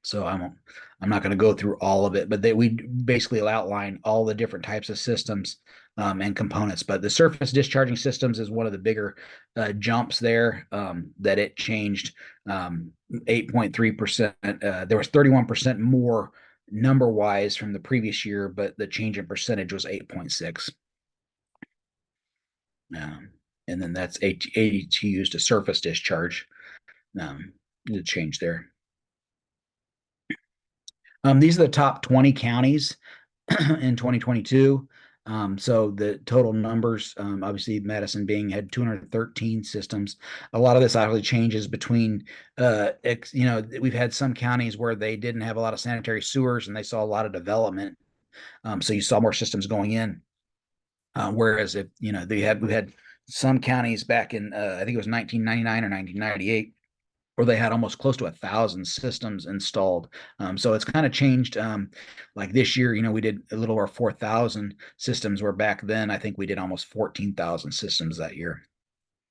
so I'm not going to go through all of it, but we basically outline all the different types of systems and components. But the surface discharging systems is one of the bigger jumps there, that it changed 8.3%. There was 31% more number wise from the previous year, but the change in percentage was 8.6. And then that's ATUs to surface discharge, the change there. These are the top 20 counties in 2022. So the total numbers, obviously Madison had 213 systems. A lot of this actually changes between, we've had some counties where they didn't have a lot of sanitary sewers and they saw a lot of development. So you saw more systems going in. Whereas if, we had some counties back in, I think it was 1999 or 1998, where they had almost close to 1,000 systems installed. So it's kind of changed. Like this year, we did a little over 4,000 systems, where back then I think we did almost 14,000 systems that year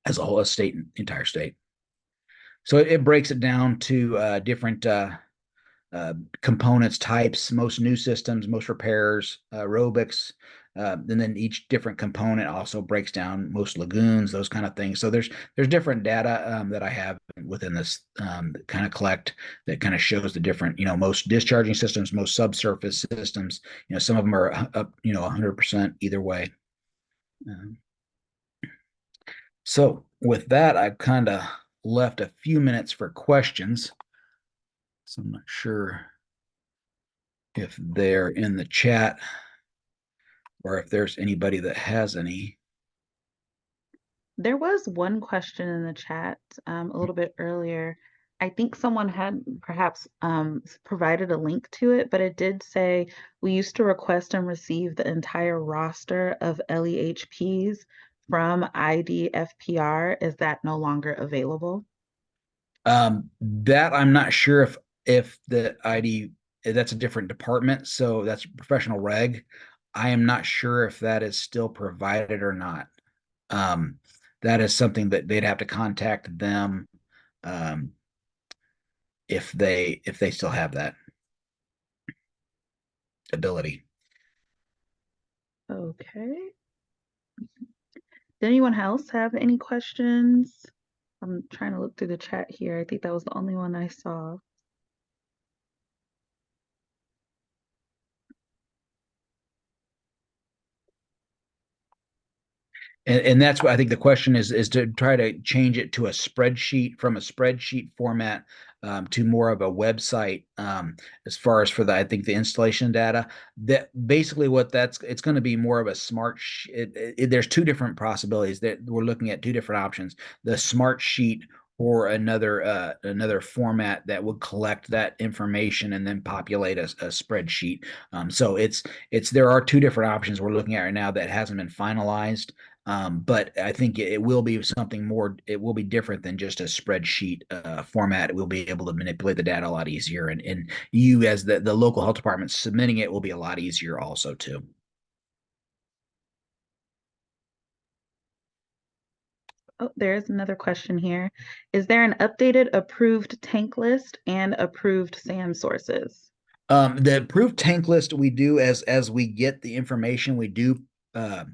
as a whole, entire state. So it breaks it down to different components, types, most new systems, most repairs, aerobics, and then each different component also breaks down most lagoons, those kind of things. So there's different data that I have within this that kind of collect, that kind of shows the different, most discharging systems, most subsurface systems. Some of them are up, 100% either way. So with that, I've kind of left a few minutes for questions. So I'm not sure if they're in the chat or if there's anybody that has any. There was one question in the chat a little bit earlier. I think someone had perhaps provided a link to it, but it did say we used to request and receive the entire roster of LEHPs from IDFPR. Is that no longer available? That I'm not sure if the ID that's a different department, so that's professional reg. I am not sure if that is still provided or not. Um, that is something that they'd have to contact them um, if they still have that ability. Okay. Did anyone else have any questions? I'm trying to look through the chat here. I think that was the only one I saw. And that's what I think the question is to try to change it to a spreadsheet from a spreadsheet format to more of a website as far as for the I think the installation data. That basically what that's it's going to be more of a there's two different possibilities that we're looking at two different options. The smart sheet or another format that would collect that information and then populate a spreadsheet. So it's there are two different options we're looking at right now that hasn't been finalized. But I think it will be something more, it will be different than just a spreadsheet format. We'll be able to manipulate the data a lot easier. And you, as the local health department submitting it, will be a lot easier also, too. Oh, there's another question here. Is there an updated approved tank list and approved sand sources? The approved tank list we do as we get the information, we do uh,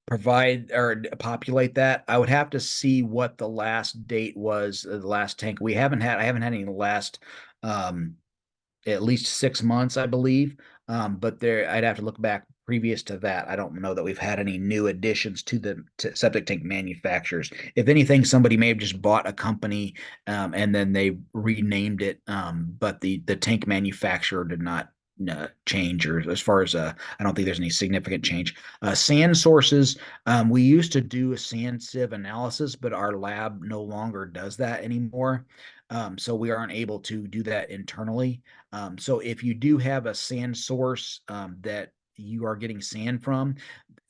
provide or populate that. I would have to see what the last date was, the last tank. I haven't had any last um, at least 6 months, I believe. But there, I'd have to look back previous to that. I don't know that we've had any new additions to the septic tank manufacturers. If anything, somebody may have just bought a company and then they renamed it, but the tank manufacturer did not change, or as far as I don't think there's any significant change. Sand sources, we used to do a sand sieve analysis, but our lab no longer does that anymore. So we aren't able to do that internally. So if you do have a sand source that you are getting sand from,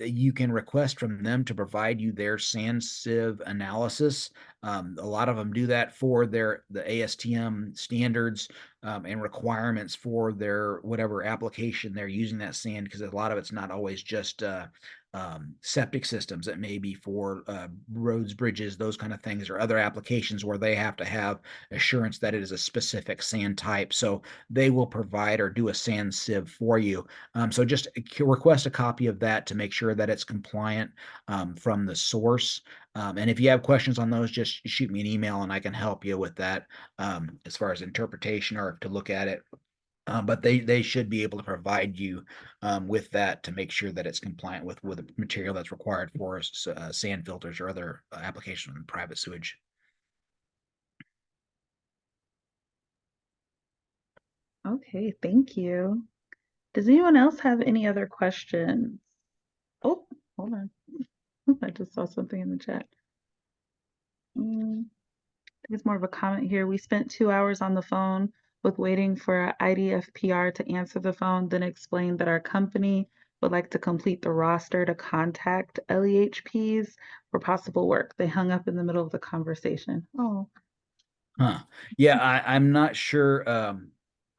you can request from them to provide you their sand sieve analysis. A lot of them do that for the ASTM standards and requirements for their whatever application they're using that sand, because a lot of it's not always just septic systems. It may be for roads, bridges, those kind of things, or other applications where they have to have assurance that it is a specific sand type. So they will provide or do a sand sieve for you. So just request a copy of that to make sure that it's compliant from the source. And if you have questions on those, just shoot me an email and I can help you with that as far as interpretation or to look at it. But they should be able to provide you with that to make sure that it's compliant with the material that's required for sand filters or other applications in private sewage. Okay, thank you. Does anyone else have any other questions? Oh, hold on. I just saw something in the chat. I think it's more of a comment here. We spent 2 hours on the phone with waiting for IDFPR to answer the phone, then explained that our company would like to complete the roster to contact LEHPs for possible work. They hung up in the middle of the conversation. Oh, Huh. Yeah, I'm not sure.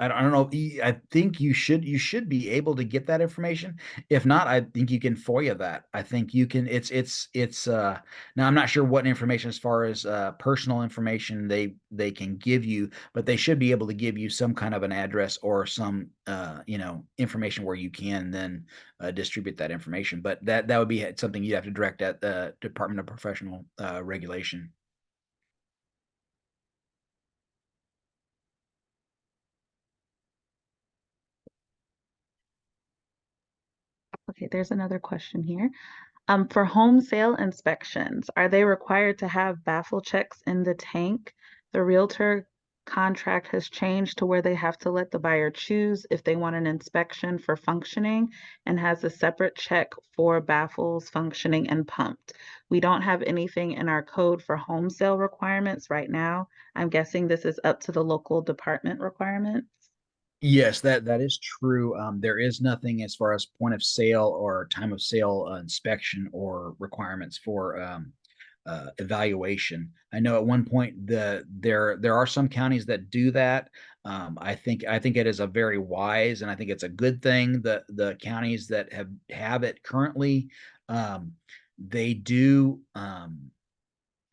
I don't know. I think you should be able to get that information. If not, I think you can FOIA that. I think you can. It's now I'm not sure what information as far as personal information they can give you, but they should be able to give you some kind of an address or some information where you can then distribute that information. But that would be something you have to direct at the Department of Professional Regulation. okay, there's another question here. For home sale inspections, are they required to have baffle checks in the tank? The realtor contract has changed to where they have to let the buyer choose if they want an inspection for functioning and has a separate check for baffles, functioning, and pumped. We don't have anything in our code for home sale requirements right now. I'm guessing this is up to the local department requirements. Yes, that is true. There is nothing as far as point of sale or time of sale inspection or requirements for evaluation. I know at one point there are some counties that do that. I think it is a very wise, and I think it's a good thing that the counties that have it currently, um, they do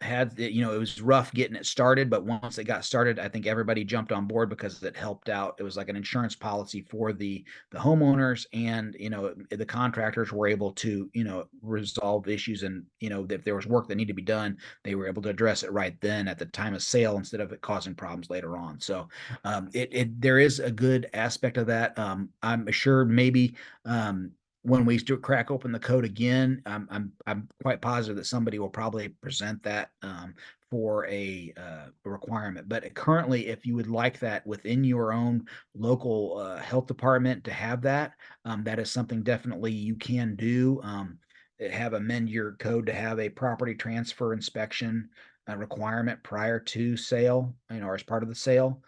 had it was rough getting it started, but once it got started, I think everybody jumped on board because it helped out. It was like an insurance policy for the homeowners, and the contractors were able to resolve issues, and if there was work that needed to be done, they were able to address it right then at the time of sale instead of it causing problems later on. So it there is a good aspect of that. I'm sure maybe when we crack open the code again, I'm quite positive that somebody will probably present that for a requirement. But currently, if you would like that within your own local health department to have that, that is something definitely you can do. Have amend your code to have a property transfer inspection requirement prior to sale, or as part of the sale.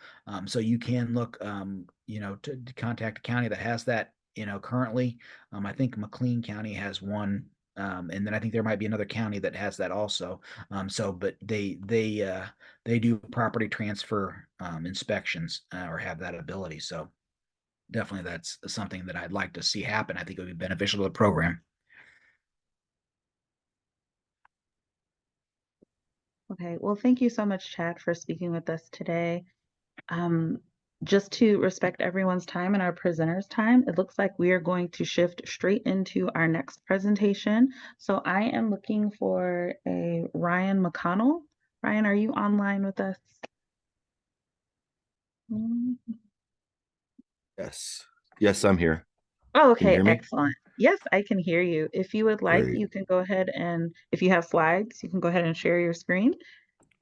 So you can look, to contact a county that has that, currently. I think McLean County has one, and then I think there might be another county that has that also. But they do property transfer inspections, or have that ability. So definitely that's something that I'd like to see happen. I think it would be beneficial to the program. Okay, well, thank you so much, Chad, for speaking with us today. Um, just to respect everyone's time and our presenters' time, it looks like we are going to shift straight into our next presentation. So I am looking for a Ryan McConnell. Ryan, are you online with us? Mm. Yes. Yes, I'm here. Oh, Can you okay, hear me? excellent. Yes, I can hear you. If you would like, Great. you can go ahead and, if you have slides, you can go ahead and share your screen,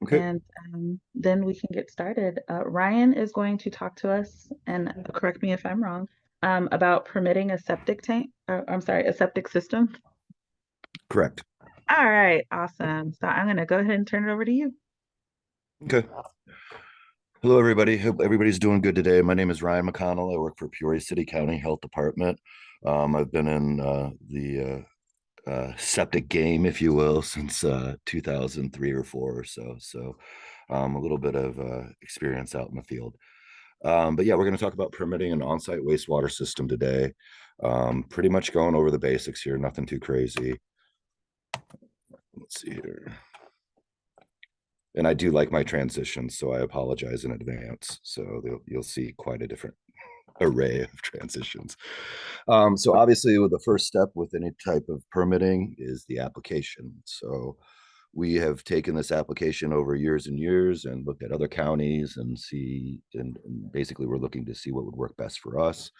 Okay. and then we can get started. Ryan is going to talk to us, and correct me if I'm wrong, about permitting a septic tank, or I'm sorry, a septic system. Correct. All right, awesome. So I'm going to go ahead and turn it over to you. Okay. Hello, everybody. Hope everybody's doing good today. My name is Ryan McConnell. I work for Peoria City County Health Department. I've been in the septic game, if you will, since 2003 or four or so. So a little bit of experience out in the field. But yeah, we're going to talk about permitting an on-site wastewater system today. Pretty much going over the basics here, nothing too crazy. Let's see here. And I do like my transitions, so I apologize in advance. So you'll see quite a different array of transitions. So obviously, with the first step with any type of permitting is the application. So we have taken this application over years and years and looked at other counties and and basically we're looking to see what would work best for us.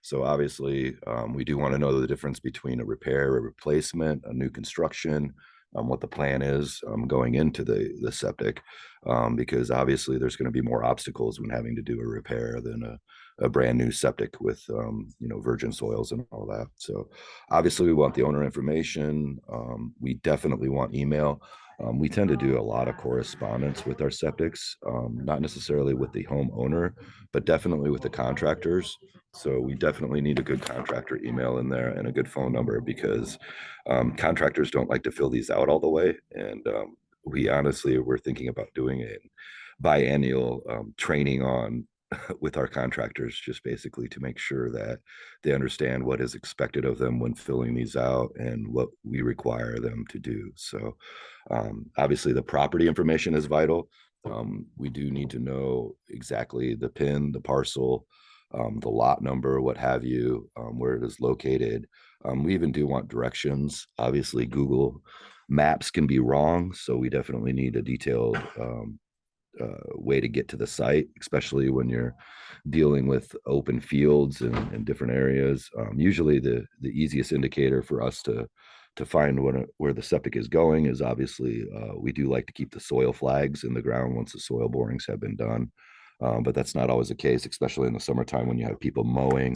So obviously, we do want to know the difference between a repair, a replacement, a new construction, what the plan is going into the septic, because obviously there's going to be more obstacles when having to do a repair than a brand new septic with virgin soils and all that. So obviously we want the owner information. We definitely want email. We tend to do a lot of correspondence with our septics, not necessarily with the homeowner, but definitely with the contractors. So we definitely need a good contractor email in there and a good phone number because contractors don't like to fill these out all the way. And we honestly we're thinking about doing a biannual training on with our contractors, just basically to make sure that they understand what is expected of them when filling these out and what we require them to do. So obviously the property information is vital. We do need to know exactly the PIN, the parcel, the lot number, what have you, where it is located. We even do want directions. Obviously, Google Maps can be wrong, so we definitely need a detailed way to get to the site, especially when you're dealing with open fields and different areas. Usually, the easiest indicator for us to find where the septic is going is obviously we do like to keep the soil flags in the ground once the soil borings have been done. But that's not always the case, especially in the summertime when you have people mowing,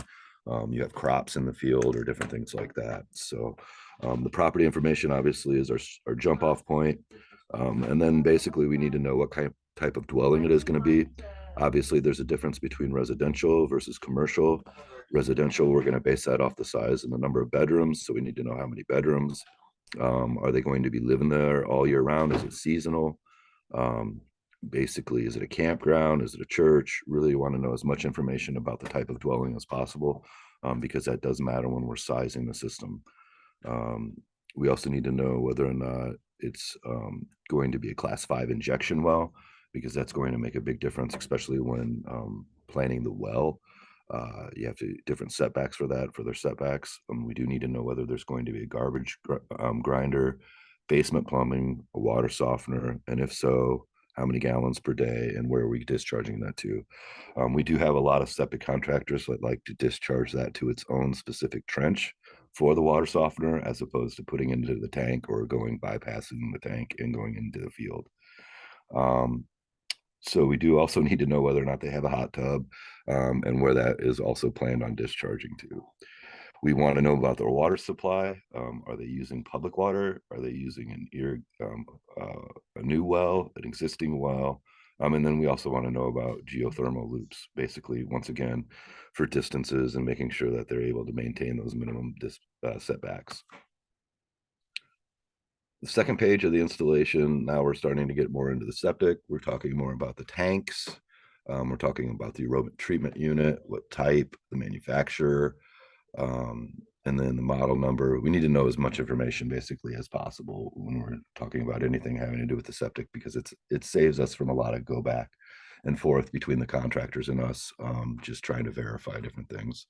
you have crops in the field or different things like that. So the property information obviously is our jump off point. And then basically we need to know what type of dwelling it is going to be. Obviously, there's a difference between residential versus commercial. Residential, we're going to base that off the size and the number of bedrooms. So we need to know how many bedrooms. Are they going to be living there all year round? Is it seasonal? Um, Basically, is it a campground? Is it a church? Really want to know as much information about the type of dwelling as possible, because that does matter when we're sizing the system. Um, we also need to know whether or not it's going to be a class 5 injection well, because that's going to make a big difference, especially when planning the well. You have to different setbacks for that, for their setbacks. We do need to know whether there's going to be a garbage grinder, basement plumbing, a water softener, and if so, how many gallons per day, and where are we discharging that to? We do have a lot of septic contractors that like to discharge that to its own specific trench for the water softener, as opposed to putting into the tank or going bypassing the tank and going into the field. Um, so we do also need to know whether or not they have a hot tub, and where that is also planned on discharging to. We want to know about their water supply. Are they using public water? Are they using a new well, an existing well? And then we also want to know about geothermal loops, basically, once again, for distances and making sure that they're able to maintain those minimum setbacks. The second page of the installation, now we're starting to get more into the septic. We're talking more about the tanks. We're talking about the aerobic treatment unit, what type, the manufacturer, um, and then the model number. We need to know as much information basically as possible when we're talking about anything having to do with the septic, because it saves us from a lot of go back and forth between the contractors and us, just trying to verify different things.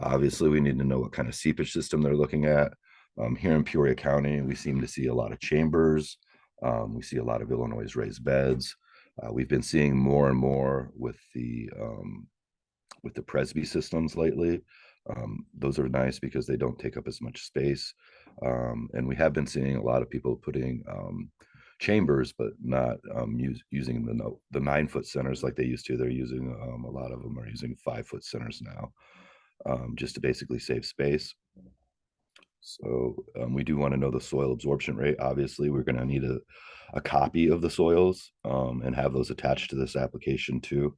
Obviously, we need to know what kind of seepage system they're looking at. Here in Peoria County, we seem to see a lot of chambers. We see a lot of Illinois raised beds. We've been seeing more and more with the Presby systems lately. Those are nice because they don't take up as much space. And we have been seeing a lot of people putting chambers, but not using the 9-foot centers like they used to. They're using a lot of them are using 5-foot centers now, just to basically save space. So we do want to know the soil absorption rate. Obviously, we're going to need a copy of the soils, and have those attached to this application too.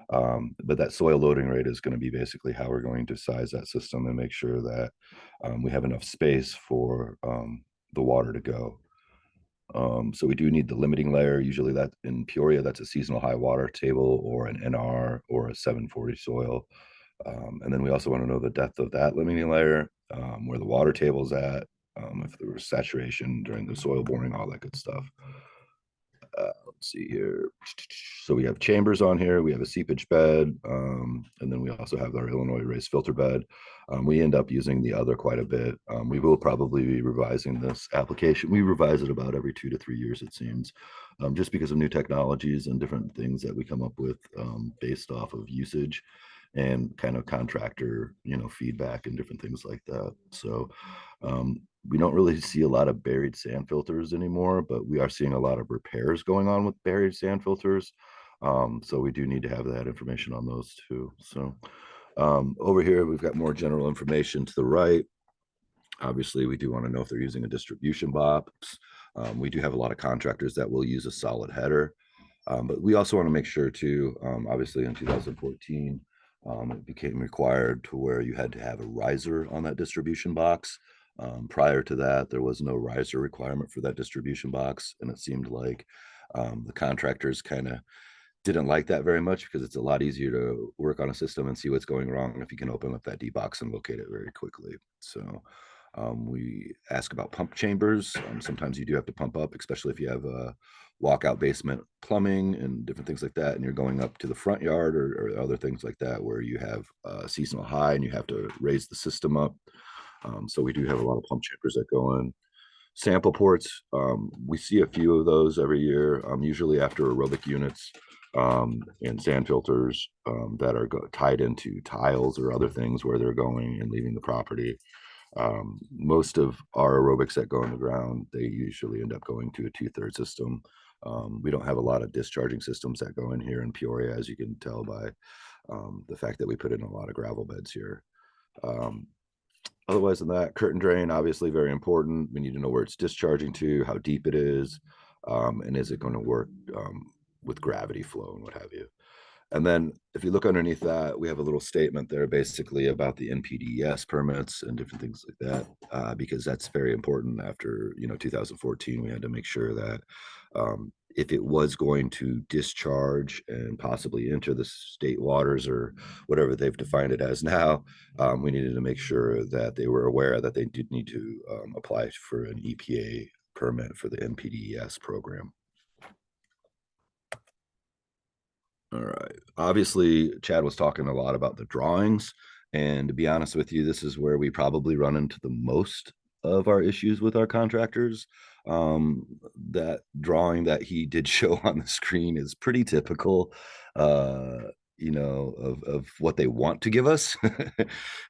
But that soil loading rate is going to be basically how we're going to size that system and make sure that we have enough space for the water to go. So we do need the limiting layer. Usually that in Peoria, that's a seasonal high water table or an NR or a 740 soil. And then we also want to know the depth of that limiting layer, where the water table is at, if there was saturation during the soil boring, all that good stuff. Let's see here. So we have chambers on here. We have a seepage bed, and then we also have our Illinois raised filter bed. We end up using the other quite a bit. We will probably be revising this application. We revise it about every 2 to 3 years, it seems, just because of new technologies and different things that we come up with, based off of usage and kind of contractor, feedback and different things like that. So we don't really see a lot of buried sand filters anymore, but we are seeing a lot of repairs going on with buried sand filters. So we do need to have that information on those too. So over here, we've got more general information to the right. Obviously, we do want to know if they're using a distribution box. We do have a lot of contractors that will use a solid header. But we also want to make sure too, obviously in 2014, it became required to where you had to have a riser on that distribution box. Prior to that, there was no riser requirement for that distribution box. And it seemed like the contractors kind of didn't like that very much, because it's a lot easier to work on a system and see what's going wrong if you can open up that D box and locate it very quickly. So we ask about pump chambers. Sometimes you do have to pump up, especially if you have a walkout basement plumbing and different things like that, and you're going up to the front yard or other things like that where you have a seasonal high and you have to raise the system up. So we do have a lot of pump chambers that go in. Sample ports, we see a few of those every year, usually after aerobic units, and sand filters that are tied into tiles or other things where they're going and leaving the property. Most of our aerobics that go on the ground, they usually end up going to a 2/3 system. We don't have a lot of discharging systems that go in here in Peoria, as you can tell by the fact that we put in a lot of gravel beds here. Otherwise than that, curtain drain, obviously very important. We need to know where it's discharging to, how deep it is, and is it going to work with gravity flow and what have you. And then if you look underneath that, we have a little statement there basically about the NPDES permits and different things like that, because that's very important. After 2014, we had to make sure that if it was going to discharge and possibly enter the state waters or whatever they've defined it as now, we needed to make sure that they were aware that they did need to apply for an EPA permit for the NPDES program. All right. Obviously, Chad was talking a lot about the drawings. And to be honest with you, this is where we probably run into the most of our issues with our contractors. That drawing that he did show on the screen is pretty typical, of what they want to give us.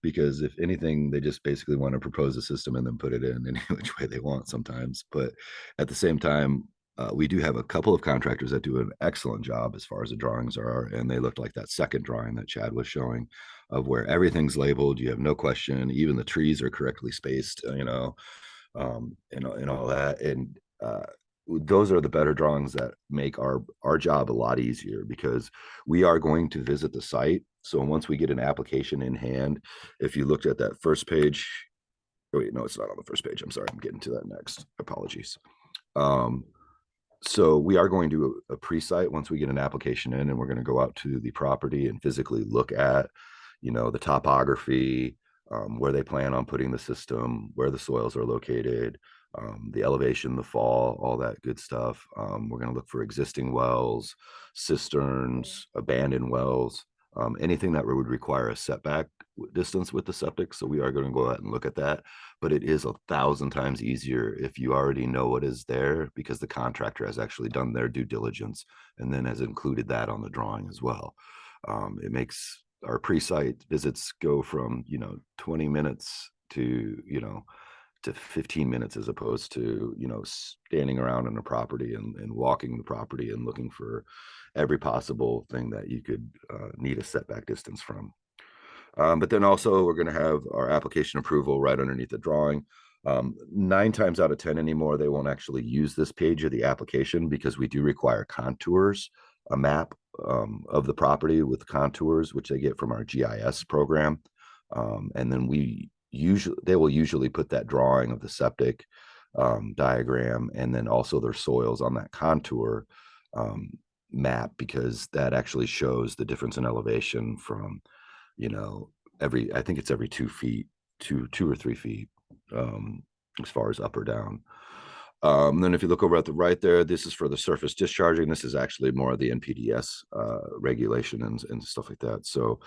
Because if anything, they just basically want to propose a system and then put it in any which way they want sometimes. But at the same time, we do have a couple of contractors that do an excellent job as far as the drawings are, and they looked like that second drawing that Chad was showing, of where everything's labeled. You have no question. Even the trees are correctly spaced, and all that. And those are the better drawings that make our job a lot easier, because we are going to visit the site. So once we get an application in hand, if you looked at that first page, oh wait, no, it's not on the first page. I'm sorry, I'm getting to that next. Apologies. So we are going to do a pre-site once we get an application in, and we're going to go out to the property and physically look at, the topography, where they plan on putting the system, where the soils are located, the elevation, the fall, all that good stuff. We're going to look for existing wells, cisterns, abandoned wells, anything that would require a setback distance with the septic. So we are going to go out and look at that. But it is 1,000 times easier if you already know what is there, because the contractor has actually done their due diligence and then has included that on the drawing as well. It makes our pre-site visits go from 20 minutes to 15 minutes, as opposed to standing around on a property and walking the property and looking for every possible thing that you could need a setback distance from. But then also we're going to have our application approval right underneath the drawing. 9 times out of 10 anymore, they won't actually use this page of the application, because we do require contours, a map of the property with contours, which they get from our GIS program. And then they will usually put that drawing of the septic diagram and then also their soils on that contour map, because that actually shows the difference in elevation from I think it's every 2 feet, 2 or 3 feet, as far as up or down. Then if you look over at the right there, this is for the surface discharging. This is actually more of the NPDES regulation and stuff like that. So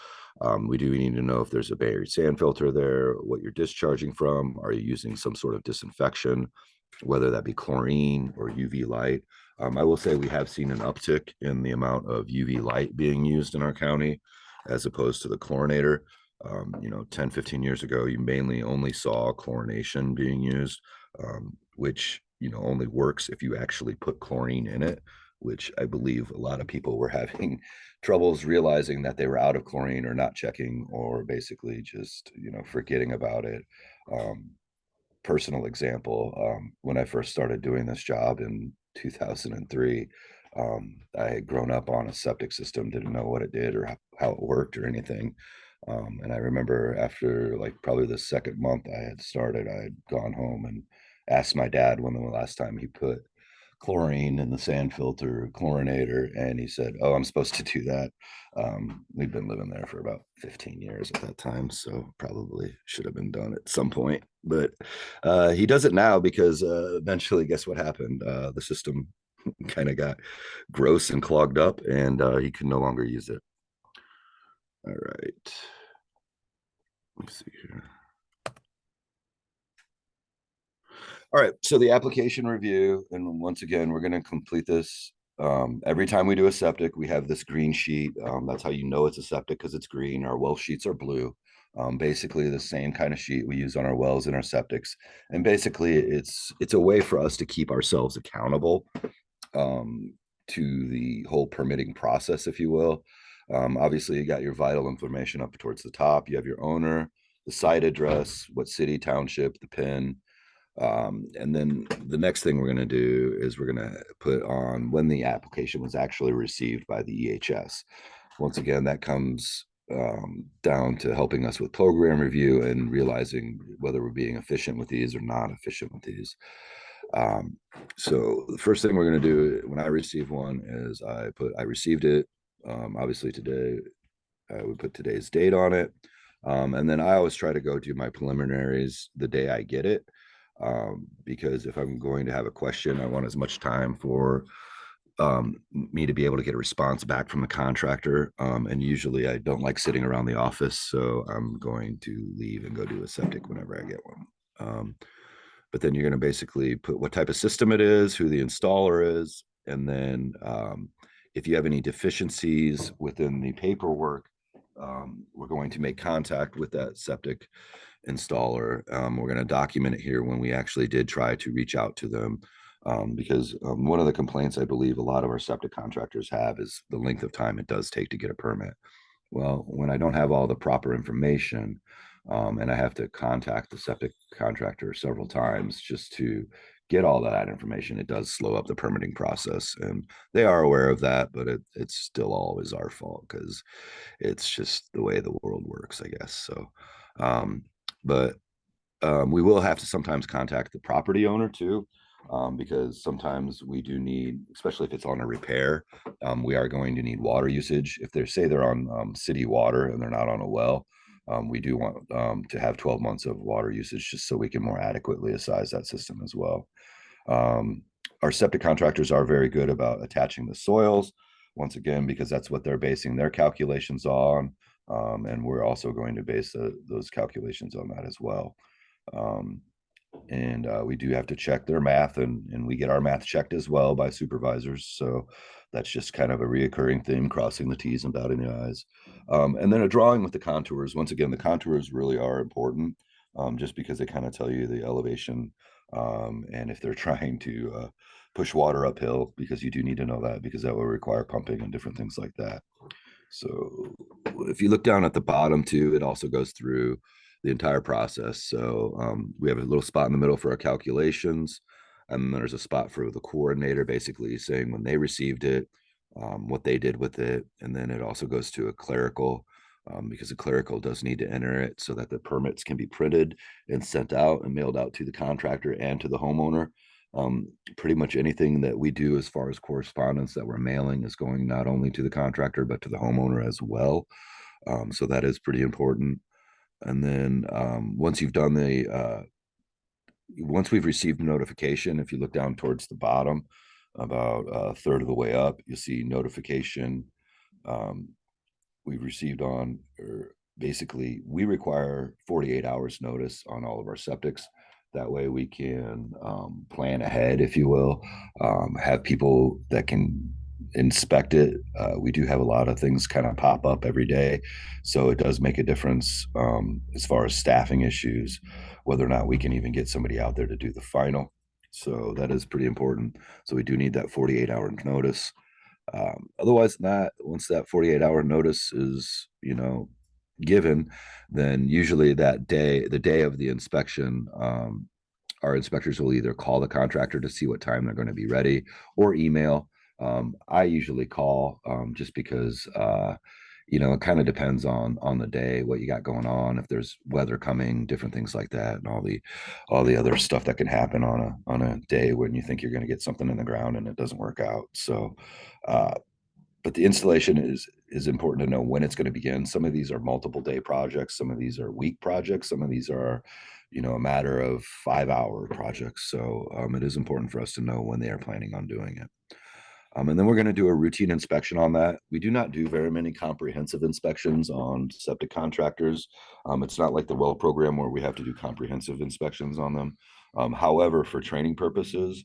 we do need to know if there's a buried sand filter there, what you're discharging from. Are you using some sort of disinfection, whether that be chlorine or UV light? I will say we have seen an uptick in the amount of UV light being used in our county, as opposed to the chlorinator. 10, 15 years ago, you mainly only saw chlorination being used, which, only works if you actually put chlorine in it, which I believe a lot of people were having troubles realizing that they were out of chlorine, or not checking, or basically just, forgetting about it. Personal example, when I first started doing this job in 2003, I had grown up on a septic system, didn't know what it did or how it worked or anything. And I remember after like probably the second month I had started, I had gone home and asked my dad when the last time he put chlorine in the sand filter chlorinator, and he said, "Oh, I'm supposed to do that." We've been living there for about 15 years at that time, so probably should have been done at some point. But he does it now, because eventually, guess what happened? The system kind of got gross and clogged up, and he could no longer use it. All right. Let me see here. All right, so the application review, and once again, we're going to complete this. Every time we do a septic, we have this green sheet. That's how you know it's a septic, because it's green. Our well sheets are blue. Basically the same kind of sheet we use on our wells and our septics. And basically it's a way for us to keep ourselves accountable to the whole permitting process, if you will. Obviously, you got your vital information up towards the top. You have your owner, the site address, what city, township, the PIN. And then the next thing we're going to do is we're going to put on when the application was actually received by the EHS. once again, that comes down to helping us with program review and realizing whether we're being efficient with these or not efficient with these. So the first thing we're going to do when I receive one is I received it, obviously today. I would put today's date on it. And then I always try to go do my preliminaries the day I get it. Because if I'm going to have a question, I want as much time for me to be able to get a response back from the contractor. And usually I don't like sitting around the office, so I'm going to leave and go do a septic whenever I get one. But then you're going to basically put what type of system it is, who the installer is, and then if you have any deficiencies within the paperwork, we're going to make contact with that septic installer. We're going to document it here when we actually did try to reach out to them. Because one of the complaints I believe a lot of our septic contractors have is the length of time it does take to get a permit. Well, when I don't have all the proper information, and I have to contact the septic contractor several times just to get all that information, it does slow up the permitting process. And they are aware of that, but it's still always our fault because it's just the way the world works, I guess. So, but we will have to sometimes contact the property owner too, because sometimes we do need, especially if it's on a repair, we are going to need water usage. If they're on city water and they're not on a well, we do want to have 12 months of water usage just so we can more adequately size that system as well. Our septic contractors are very good about attaching the soils, once again, because that's what they're basing their calculations on. And we're also going to base those calculations on that as well. And we do have to check their math, and we get our math checked as well by supervisors. So that's just kind of a reoccurring theme, crossing the T's and dotting the I's. And then a drawing with the contours. Once again, the contours really are important, just because they kind of tell you the elevation, and if they're trying to push water uphill, because you do need to know that, because that will require pumping and different things like that. So if you look down at the bottom too, it also goes through the entire process. So we have a little spot in the middle for our calculations, and there's a spot for the coordinator, basically saying when they received it, what they did with it. And then it also goes to a clerical, because a clerical does need to enter it so that the permits can be printed and sent out and mailed out to the contractor and to the homeowner. Pretty much anything that we do as far as correspondence that we're mailing is going not only to the contractor but to the homeowner as well. So that is pretty important. And then once you've done once we've received notification, if you look down towards the bottom, about a third of the way up, you'll see notification we've received on, or basically we require 48 hours notice on all of our septics. That way we can plan ahead, if you will, have people that can inspect it. We do have a lot of things kind of pop up every day. So it does make a difference as far as staffing issues, whether or not we can even get somebody out there to do the final. So that is pretty important. So we do need that 48-hour notice. Otherwise, not once that 48-hour notice is, given, then usually that day, the day of the inspection, our inspectors will either call the contractor to see what time they're going to be ready or email. I usually call just because, it kind of depends on the day, what you got going on, if there's weather coming, different things like that, and all the other stuff that can happen on a day when you think you're going to get something in the ground and it doesn't work out. So, but the installation is important to know when it's going to begin. Some of these are multiple day projects. Some of these are week projects. Some of these are, a matter of 5-hour projects. So it is important for us to know when they are planning on doing it. And then we're going to do a routine inspection on that. We do not do very many comprehensive inspections on septic contractors. It's not like the well program where we have to do comprehensive inspections on them. However, for training purposes,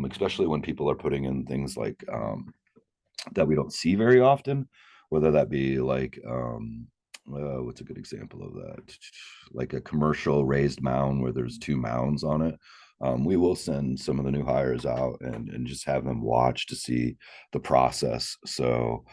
especially when people are putting in things like that we don't see very often, whether that be like what's a good example of that, like a commercial raised mound where there's 2 mounds on it. We will send some of the new hires out and just have them watch to see the process. So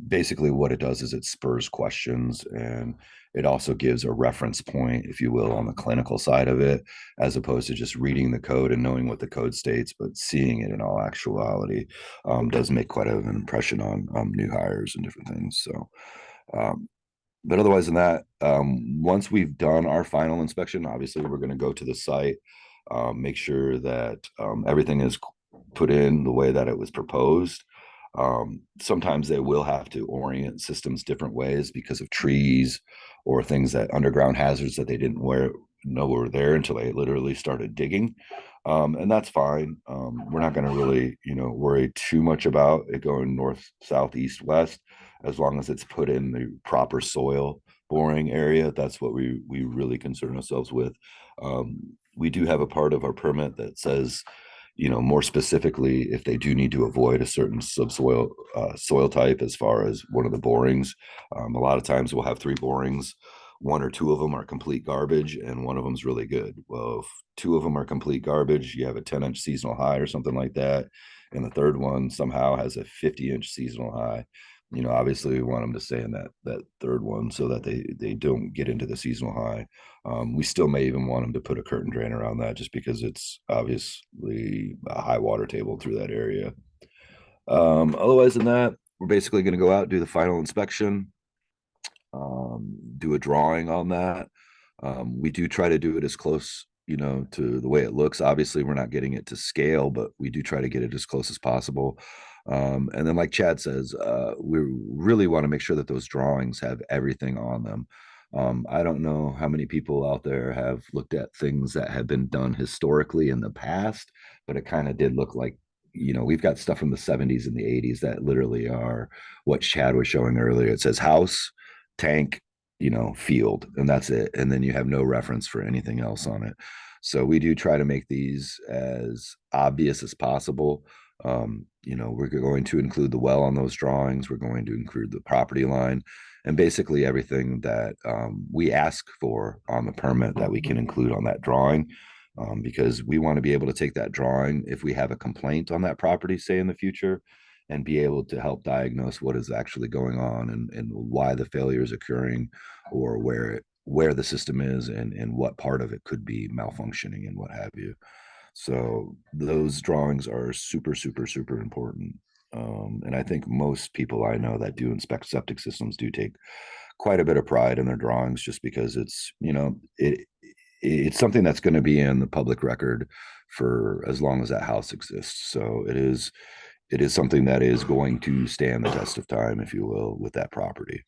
Basically what it does is it spurs questions, and it also gives a reference point, if you will, on the clinical side of it, as opposed to just reading the code and knowing what the code states, but seeing it in all actuality does make quite an impression on new hires and different things. So but otherwise than that, once we've done our final inspection, obviously we're going to go to the site, make sure that everything is put in the way that it was proposed. Sometimes they will have to orient systems different ways because of trees or things, that underground hazards that they didn't know were there until they literally started digging. And that's fine. We're not going to really, worry too much about it going north, south, east, west, as long as it's put in the proper soil boring area. That's what we really concern ourselves with. We do have a part of our permit that says, more specifically, if they do need to avoid a certain subsoil soil type, as far as one of the borings. A lot of times we'll have 3 borings. 1 or 2 of them are complete garbage, and 1 of them is really good. Well, if 2 of them are complete garbage, you have a 10-inch seasonal high or something like that, and the third one somehow has a 50-inch seasonal high. Obviously we want them to stay in that third one so that they don't get into the seasonal high. We still may even want them to put a curtain drain around that, just because it's obviously a high water table through that area. Otherwise than that, we're basically going to go out, do the final inspection, do a drawing on that. We do try to do it as close, to the way it looks. Obviously, we're not getting it to scale, but we do try to get it as close as possible. And then, like Chad says, we really want to make sure that those drawings have everything on them. I don't know how many people out there have looked at things that have been done historically in the past, but it kind of did look like, we've got stuff from the 70s and the 80s that literally are what Chad was showing earlier. It says house, tank, field, and that's it. And then you have no reference for anything else on it. So we do try to make these as obvious as possible. We're going to include the well on those drawings. We're going to include the property line, and basically everything that we ask for on the permit that we can include on that drawing. Because we want to be able to take that drawing if we have a complaint on that property, say in the future, and be able to help diagnose what is actually going on, and why the failure is occurring, or where the system is, and what part of it could be malfunctioning and what have you. So those drawings are super, super, super important. And I think most people I know that do inspect septic systems do take quite a bit of pride in their drawings, just because it's something that's going to be in the public record for as long as that house exists. So it is something that is going to stand the test of time, if you will, with that property.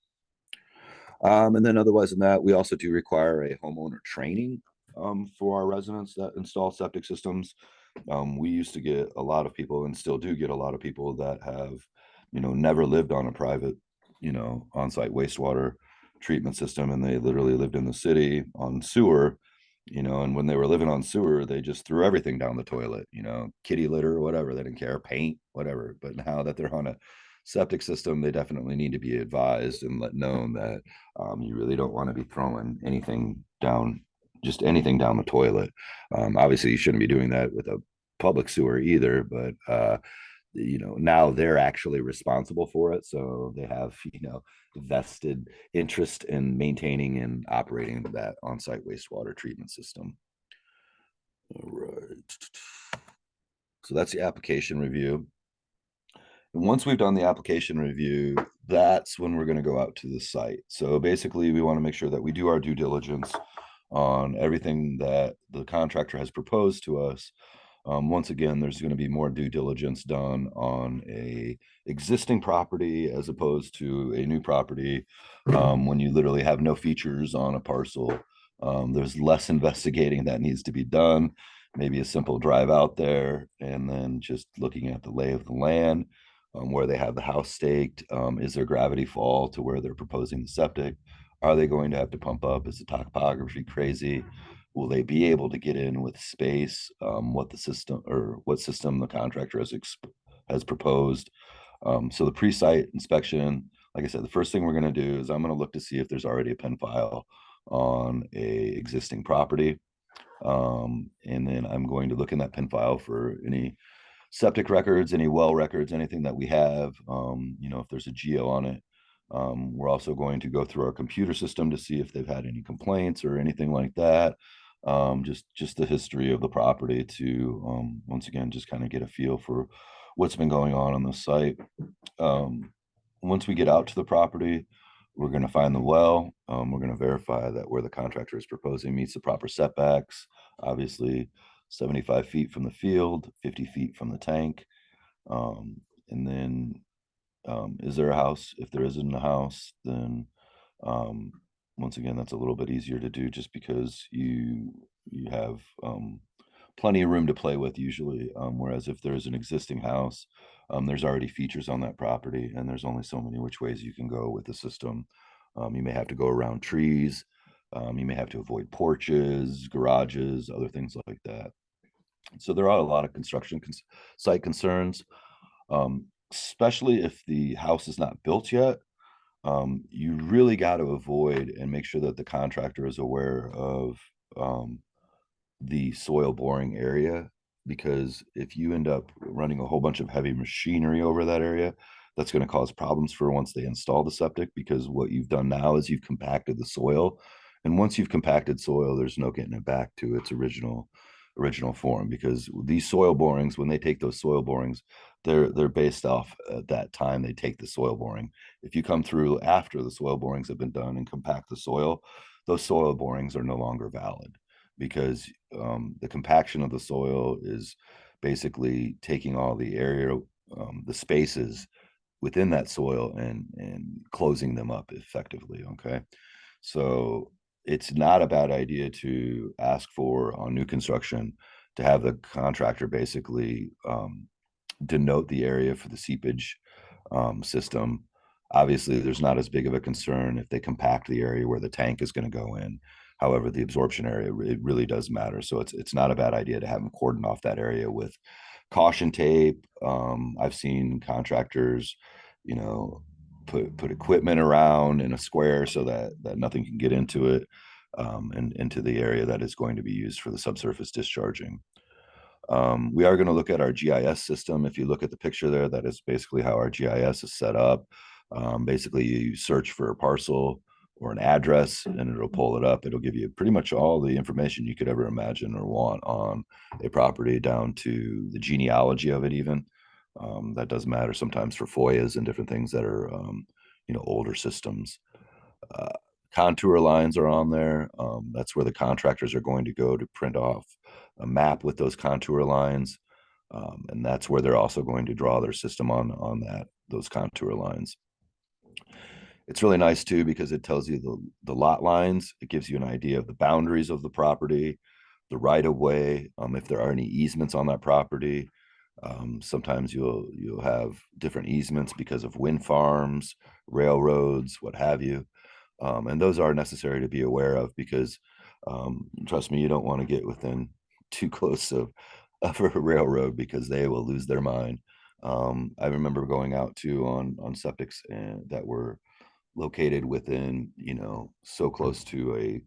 And then otherwise than that, we also do require a homeowner training for our residents that install septic systems. We used to get a lot of people, and still do get a lot of people, that have, never lived on a private, on-site wastewater treatment system, and they literally lived in the city on sewer. And when they were living on sewer, they just threw everything down the toilet, kitty litter or whatever. They didn't care, paint, whatever. But now that they're on a septic system, they definitely need to be advised and let known that you really don't want to be throwing anything down, just anything down the toilet. Obviously, you shouldn't be doing that with a public sewer either, but now they're actually responsible for it, so they have vested interest in maintaining and operating that on-site wastewater treatment system. All right, so that's the application review. And once we've done the application review, that's when we're going to go out to the site. So basically, we want to make sure that we do our due diligence on everything that the contractor has proposed to us. Once again, there's going to be more due diligence done on a existing property as opposed to a new property. When you literally have no features on a parcel, there's less investigating that needs to be done. Maybe a simple drive out there and then just looking at the lay of the land, where they have the house staked. Is there gravity fall to where they're proposing the septic? Are they going to have to pump up? Is the topography crazy? Will they be able to get in with space? What system the contractor has proposed? So the pre-site inspection, like I said, the first thing we're going to do is I'm going to look to see if there's already a pen file on a existing property. And then I'm going to look in that pen file for any septic records, any well records, anything that we have, if there's a geo on it. We're also going to go through our computer system to see if they've had any complaints or anything like that. Just the history of the property to, once again, just kind of get a feel for what's been going on the site. Once we get out to the property, we're going to find the well. We're going to verify that where the contractor is proposing meets the proper setbacks. Obviously, 75 feet from the field, 50 feet from the tank. And then, is there a house? If there isn't a house, then once again, that's a little bit easier to do just because you have plenty of room to play with usually. Whereas if there's an existing house, there's already features on that property, and there's only so many which ways you can go with the system. You may have to go around trees. You may have to avoid porches, garages, other things like that. So there are a lot of construction site concerns, especially if the house is not built yet. You really got to avoid and make sure that the contractor is aware of the soil boring area, because if you end up running a whole bunch of heavy machinery over that area, that's going to cause problems for once they install the septic, because what you've done now is you've compacted the soil, and once you've compacted soil, there's no getting it back to its original form, because these soil borings, when they take those soil borings, they're based off at that time they take the soil boring. If you come through after the soil borings have been done and compact the soil, those soil borings are no longer valid, because the compaction of the soil is basically taking all the area, the spaces within that soil, and closing them up effectively. Okay, so it's not a bad idea to ask for on new construction to have the contractor basically denote the area for the seepage system. Obviously, there's not as big of a concern if they compact the area where the tank is going to go in. However, the absorption area, it really does matter. So it's not a bad idea to have them cordon off that area with caution tape. I've seen contractors, you know, put equipment around in a square so that nothing can get into it, and into the area that is going to be used for the subsurface discharging. We are going to look at our GIS system. If you look at the picture there, that is basically how our GIS is set up. Basically, you search for a parcel or an address, and it'll pull it up. It'll give you pretty much all the information you could ever imagine or want on a property, down to the genealogy of it even. That does matter sometimes for FOIAs and different things that are, older systems. Uh, Contour lines are on there. That's where the contractors are going to go to print off a map with those contour lines. And that's where they're also going to draw their system on those contour lines. It's really nice too, because it tells you the lot lines. It gives you an idea of the boundaries of the property, the right of way, if there are any easements on that property. Sometimes you'll have different easements because of wind farms, railroads, what have you. And those are necessary to be aware of, because trust me, you don't want to get within too close of a railroad, because they will lose their mind. I remember going out to on septics that were located within, so close to a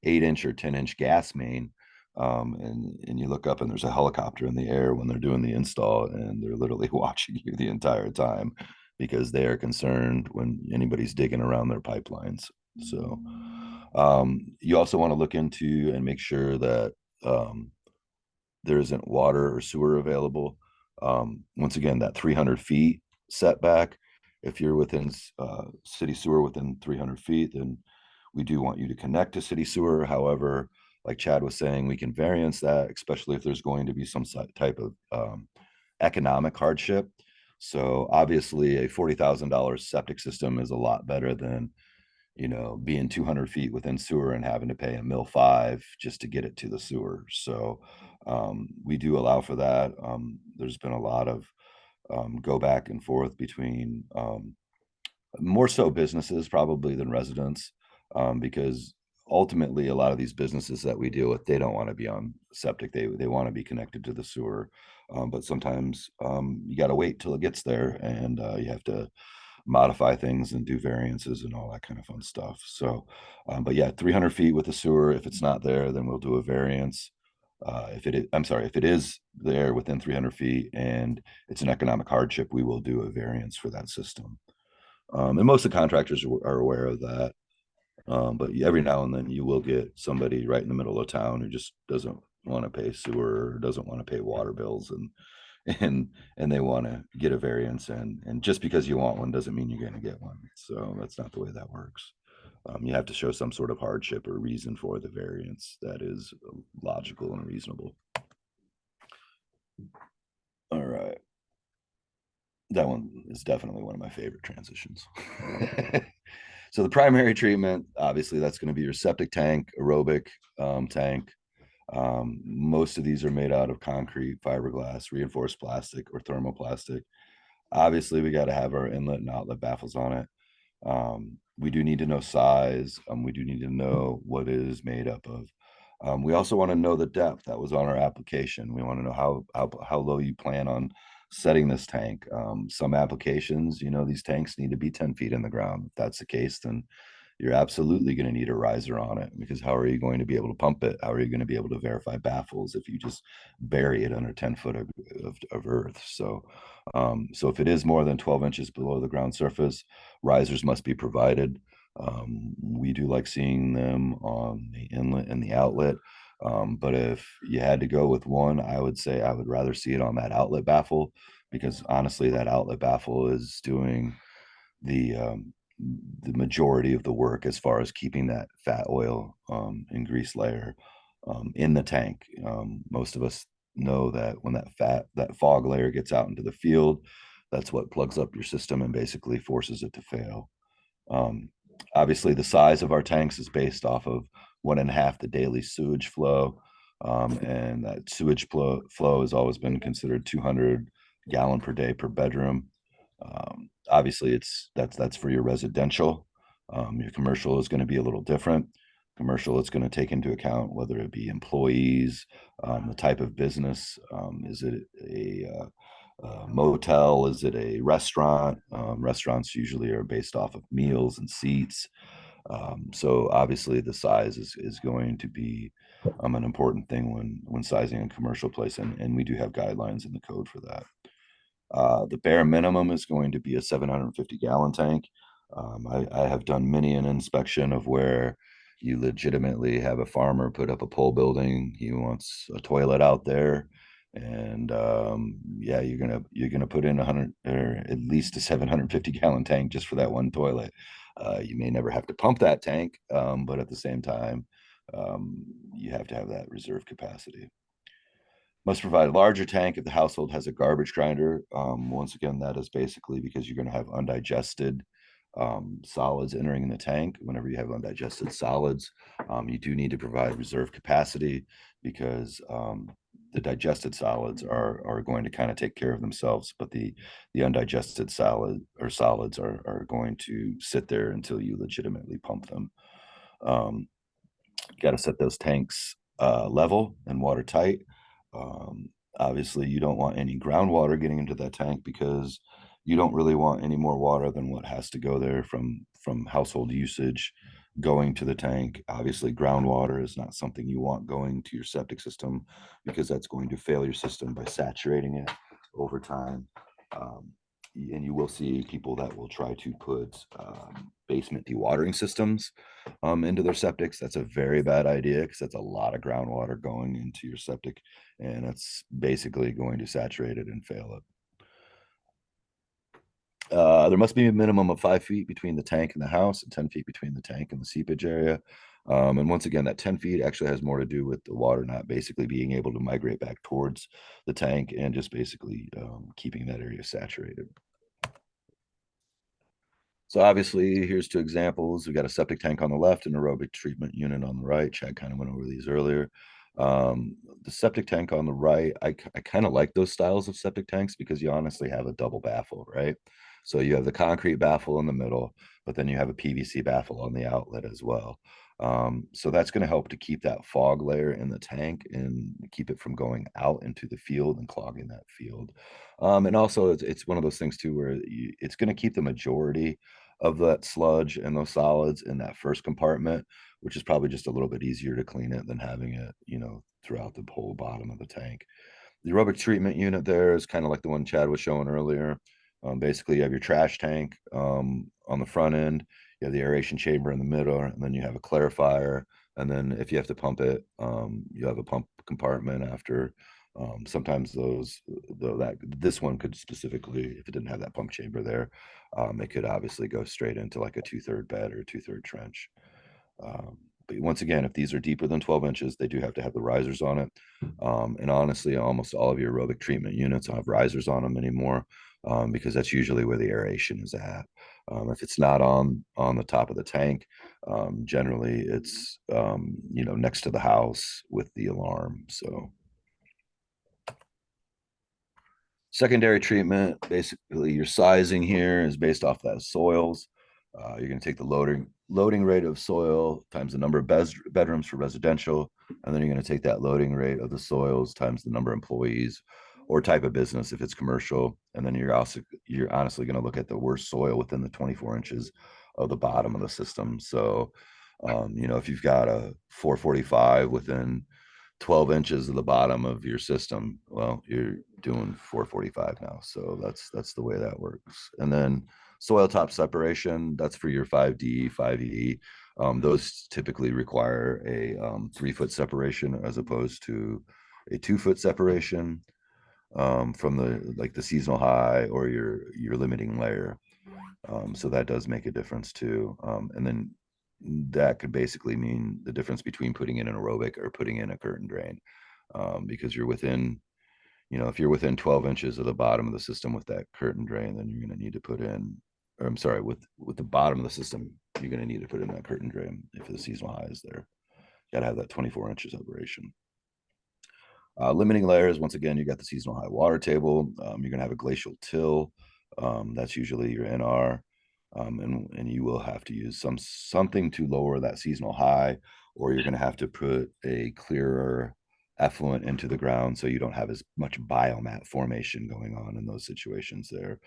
8-inch or 10-inch gas main. And you look up and there's a helicopter in the air when they're doing the install, and they're literally watching you the entire time, because they are concerned when anybody's digging around their pipelines. So you also want to look into and make sure that there isn't water or sewer available. Once again, that 300 feet setback, if you're within city sewer within 300 feet, then we do want you to connect to city sewer. However, like Chad was saying, we can variance that, especially if there's going to be some type of economic hardship. So obviously a $40,000 septic system is a lot better than, being 200 feet within sewer and having to pay $1.5 million just to get it to the sewer. So we do allow for that. There's been a lot of go back and forth between more so businesses probably than residents, because ultimately a lot of these businesses that we deal with, they don't want to be on septic. They want to be connected to the sewer. But sometimes you got to wait till it gets there, and you have to modify things and do variances and all that kind of fun stuff. So, but yeah, 300 feet with the sewer. If it's not there, then we'll do a variance. if it is there within 300 feet and it's an economic hardship, we will do a variance for that system. And most of the contractors are aware of that. But every now and then you will get somebody right in the middle of town who just doesn't want to pay sewer, or doesn't want to pay water bills, and they want to get a variance, and just because you want one doesn't mean you're going to get one. So that's not the way that works. You have to show some sort of hardship or reason for the variance that is logical and reasonable. All right. That one is definitely one of my favorite transitions. So the primary treatment, obviously, that's going to be your septic tank, aerobic tank. Most of these are made out of concrete, fiberglass, reinforced plastic, or thermoplastic. Obviously, we got to have our inlet and outlet baffles on it. We do need to know size. We do need to know what it is made up of. We also want to know the depth that was on our application. We want to know how low you plan on setting this tank. Some applications, these tanks need to be 10 feet in the ground. If that's the case, then you're absolutely going to need a riser on it, because how are you going to be able to pump it? How are you going to be able to verify baffles if you just bury it under 10 foot of earth? So if it is more than 12 inches below the ground surface, risers must be provided. We do like seeing them on the inlet and the outlet. But if you had to go with one, I would say I would rather see it on that outlet baffle, because honestly, that outlet baffle is doing the majority of the work as far as keeping that fat, oil, and grease layer in the tank. Most of us know that when that fog layer gets out into the field, that's what plugs up your system and basically forces it to fail. Obviously, the size of our tanks is based off of 1.5 the daily sewage flow. And that sewage flow has always been considered 200 gallon per day per bedroom. Obviously, that's for your residential. Your commercial is going to be a little different. Commercial, it's going to take into account whether it be employees, the type of business. Is it a motel? Is it a restaurant? Restaurants usually are based off of meals and seats. So obviously the size is going to be an important thing when sizing a commercial place, and we do have guidelines in the code for that. The bare minimum is going to be a 750 gallon tank. I have done many an inspection of where you legitimately have a farmer put up a pole building. He wants a toilet out there, and yeah, you're gonna put in 100 or at least a 750 gallon tank just for that one toilet. You may never have to pump that tank, but at the same time, you have to have that reserve capacity. Must provide a larger tank if the household has a garbage grinder. Once again, that is basically because you're going to have undigested solids entering in the tank. Whenever you have undigested solids, you do need to provide reserve capacity, because the digested solids are going to kind of take care of themselves, but the undigested solids are going to sit there until you legitimately pump them. Got to set those tanks level and watertight. Obviously, you don't want any groundwater getting into that tank, because you don't really want any more water than what has to go there from household usage going to the tank. Obviously, groundwater is not something you want going to your septic system, because that's going to fail your system by saturating it over time. And you will see people that will try to put basement dewatering systems into their septics. That's a very bad idea, because that's a lot of groundwater going into your septic, and that's basically going to saturate it and fail it. There must be a minimum of 5 feet between the tank and the house, and 10 feet between the tank and the seepage area. And once again, that 10 feet actually has more to do with the water not basically being able to migrate back towards the tank, and just basically keeping that area saturated. So obviously, here's two examples. We got a septic tank on the left and aerobic treatment unit on the right. Chad kind of went over these earlier. The septic tank on the right, I kind of like those styles of septic tanks, because you honestly have a double baffle, right? So you have the concrete baffle in the middle, but then you have a PVC baffle on the outlet as well. So that's going to help to keep that fog layer in the tank and keep it from going out into the field and clogging that field. And also, it's one of those things too where it's going to keep the majority of that sludge and those solids in that first compartment, which is probably just a little bit easier to clean it than having it, throughout the whole bottom of the tank. The aerobic treatment unit there is kind of like the one Chad was showing earlier. Basically, you have your trash tank on the front end, you have the aeration chamber in the middle, and then you have a clarifier. And then if you have to pump it, you have a pump compartment after. Sometimes this one could specifically, if it didn't have that pump chamber there, it could obviously go straight into like a 2/3 bed or a 2/3 trench. But once again, if these are deeper than 12 inches, they do have to have the risers on it. And honestly, almost all of your aerobic treatment units don't have risers on them anymore, because that's usually where the aeration is at. If it's not on the top of the tank, generally it's next to the house with the alarm. So secondary treatment, basically your sizing here is based off that soils. You're going to take the loading rate of soil times the number of bedrooms for residential, and then you're going to take that loading rate of the soils times the number of employees or type of business if it's commercial, and then you're honestly going to look at the worst soil within the 24 inches of the bottom of the system. So, if you've got a 445 within 12 inches of the bottom of your system, well, you're doing 445 now. So that's the way that works. And then soil top separation, that's for your 5D, 5E. Those typically require a 3-foot separation as opposed to a 2-foot separation from the seasonal high or your limiting layer. So that does make a difference too. And then that could basically mean the difference between putting in an aerobic or putting in a curtain drain, because you're within, if you're within 12 inches of the bottom of the system with that curtain drain, then you're going to need to put in, or I'm sorry, with the bottom of the system, you're going to need to put in that curtain drain if the seasonal high is there. You got to have that 24 inches separation. Limiting layers, once again, you got the seasonal high water table. You're going to have a glacial till. That's usually your NR. And you will have to use something to lower that seasonal high, or you're going to have to put a clearer effluent into the ground so you don't have as much biomat formation going on in those situations there.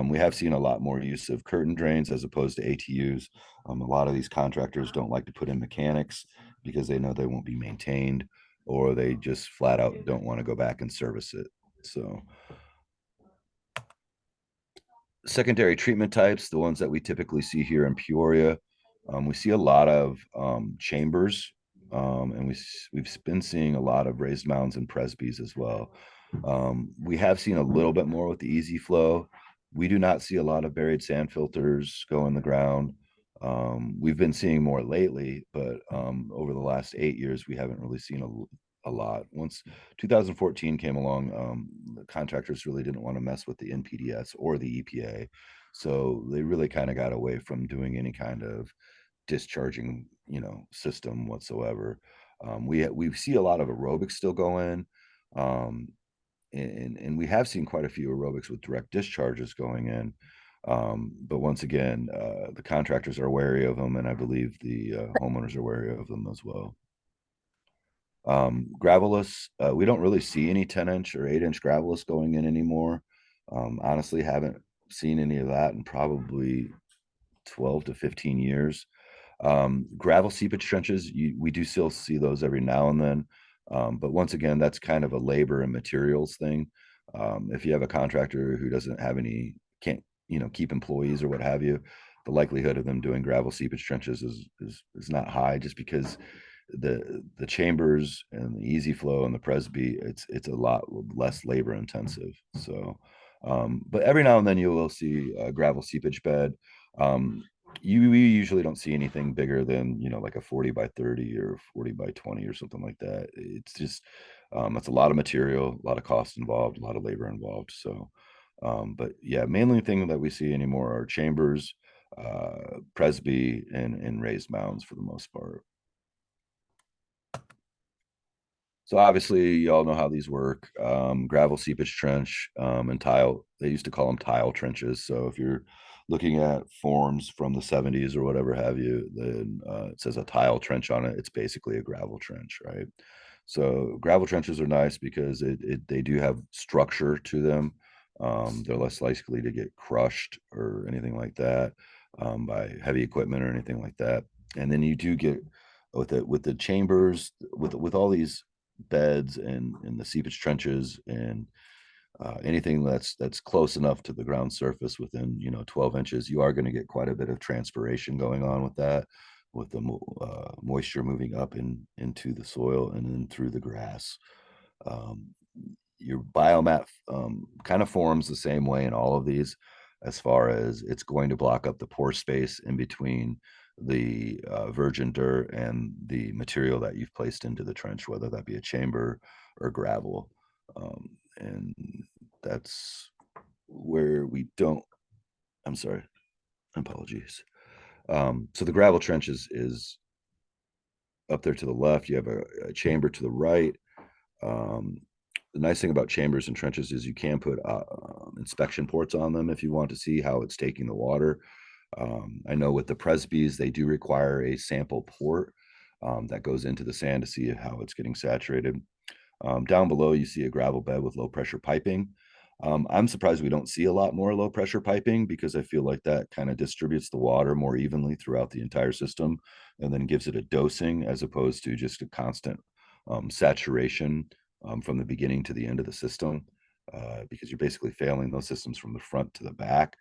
We have seen a lot more use of curtain drains as opposed to ATUs. A lot of these contractors don't like to put in mechanics because they know they won't be maintained, or they just flat out don't want to go back and service it. So secondary treatment types, the ones that we typically see here in Peoria, we see a lot of chambers, and we've been seeing a lot of raised mounds and presbys as well. We have seen a little bit more with the easy flow. We do not see a lot of buried sand filters go in the ground. We've been seeing more lately, but over the last 8 years, we haven't really seen a lot. Once 2014 came along, the contractors really didn't want to mess with the NPDES or the EPA. So they really kind of got away from doing any kind of discharging, system whatsoever. We see a lot of aerobics still go in. And we have seen quite a few aerobics with direct discharges going in. But once again, the contractors are wary of them, and I believe the homeowners are wary of them as well. Gravelless, we don't really see any 10-inch or 8-inch gravelless going in anymore. Honestly, haven't seen any of that in probably 12 to 15 years. Gravel seepage trenches, we do still see those every now and then. But once again, that's kind of a labor and materials thing. If you have a contractor who can't keep employees or what have you, the likelihood of them doing gravel seepage trenches is not high, just because the chambers and the easy flow and the presby, it's a lot less labor intensive. So but every now and then you will see a gravel seepage bed. We usually don't see anything bigger than like a 40 by 30 or 40 by 20 or something like that. It's just that's a lot of material, a lot of cost involved, a lot of labor involved. So but yeah, mainly thing that we see anymore are chambers, presby, and raised mounds for the most part. So obviously, you all know how these work. Gravel seepage trench and tile. They used to call them tile trenches. So if you're looking at forms from the 70s or whatever have you, then it says a tile trench on it. It's basically a gravel trench, right? So gravel trenches are nice because they do have structure to them. They're less likely to get crushed or anything like that. by heavy equipment or anything like that. And then you do get with the chambers, with all these beds and the seepage trenches and anything that's close enough to the ground surface within 12 inches, you are going to get quite a bit of transpiration going on with that, with the moisture moving up into the soil and then through the grass. um, your biomat kind of forms the same way in all of these, as far as it's going to block up the pore space in between the virgin dirt and the material that you've placed into the trench, whether that be a chamber or gravel. And that's where we don't, I'm sorry, apologies. So the gravel trench is up there to the left. You have a chamber to the right. um, the nice thing about chambers and trenches is you can put inspection ports on them if you want to see how it's taking the water. I know with the Presbys, they do require a sample port that goes into the sand to see how it's getting saturated. Down below, you see a gravel bed with low pressure piping. I'm surprised we don't see a lot more low pressure piping, because I feel like that kind of distributes the water more evenly throughout the entire system and then gives it a dosing, as opposed to just a constant saturation from the beginning to the end of the system, because you're basically failing those systems from the front to the back.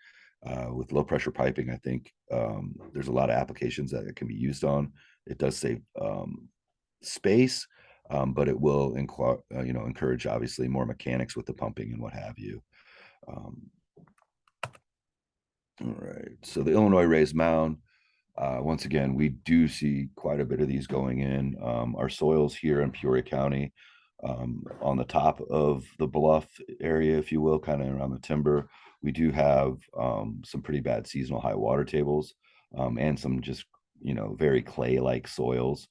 With low pressure piping, I think there's a lot of applications that it can be used on. It does save space, but it will encourage obviously more mechanics with the pumping and what have you. Um, all right, so the Illinois raised mound. Once again, we do see quite a bit of these going in. Our soils here in Peoria County, on the top of the bluff area, if you will, kind of around the timber, we do have some pretty bad seasonal high water tables, and some just, very clay-like soils.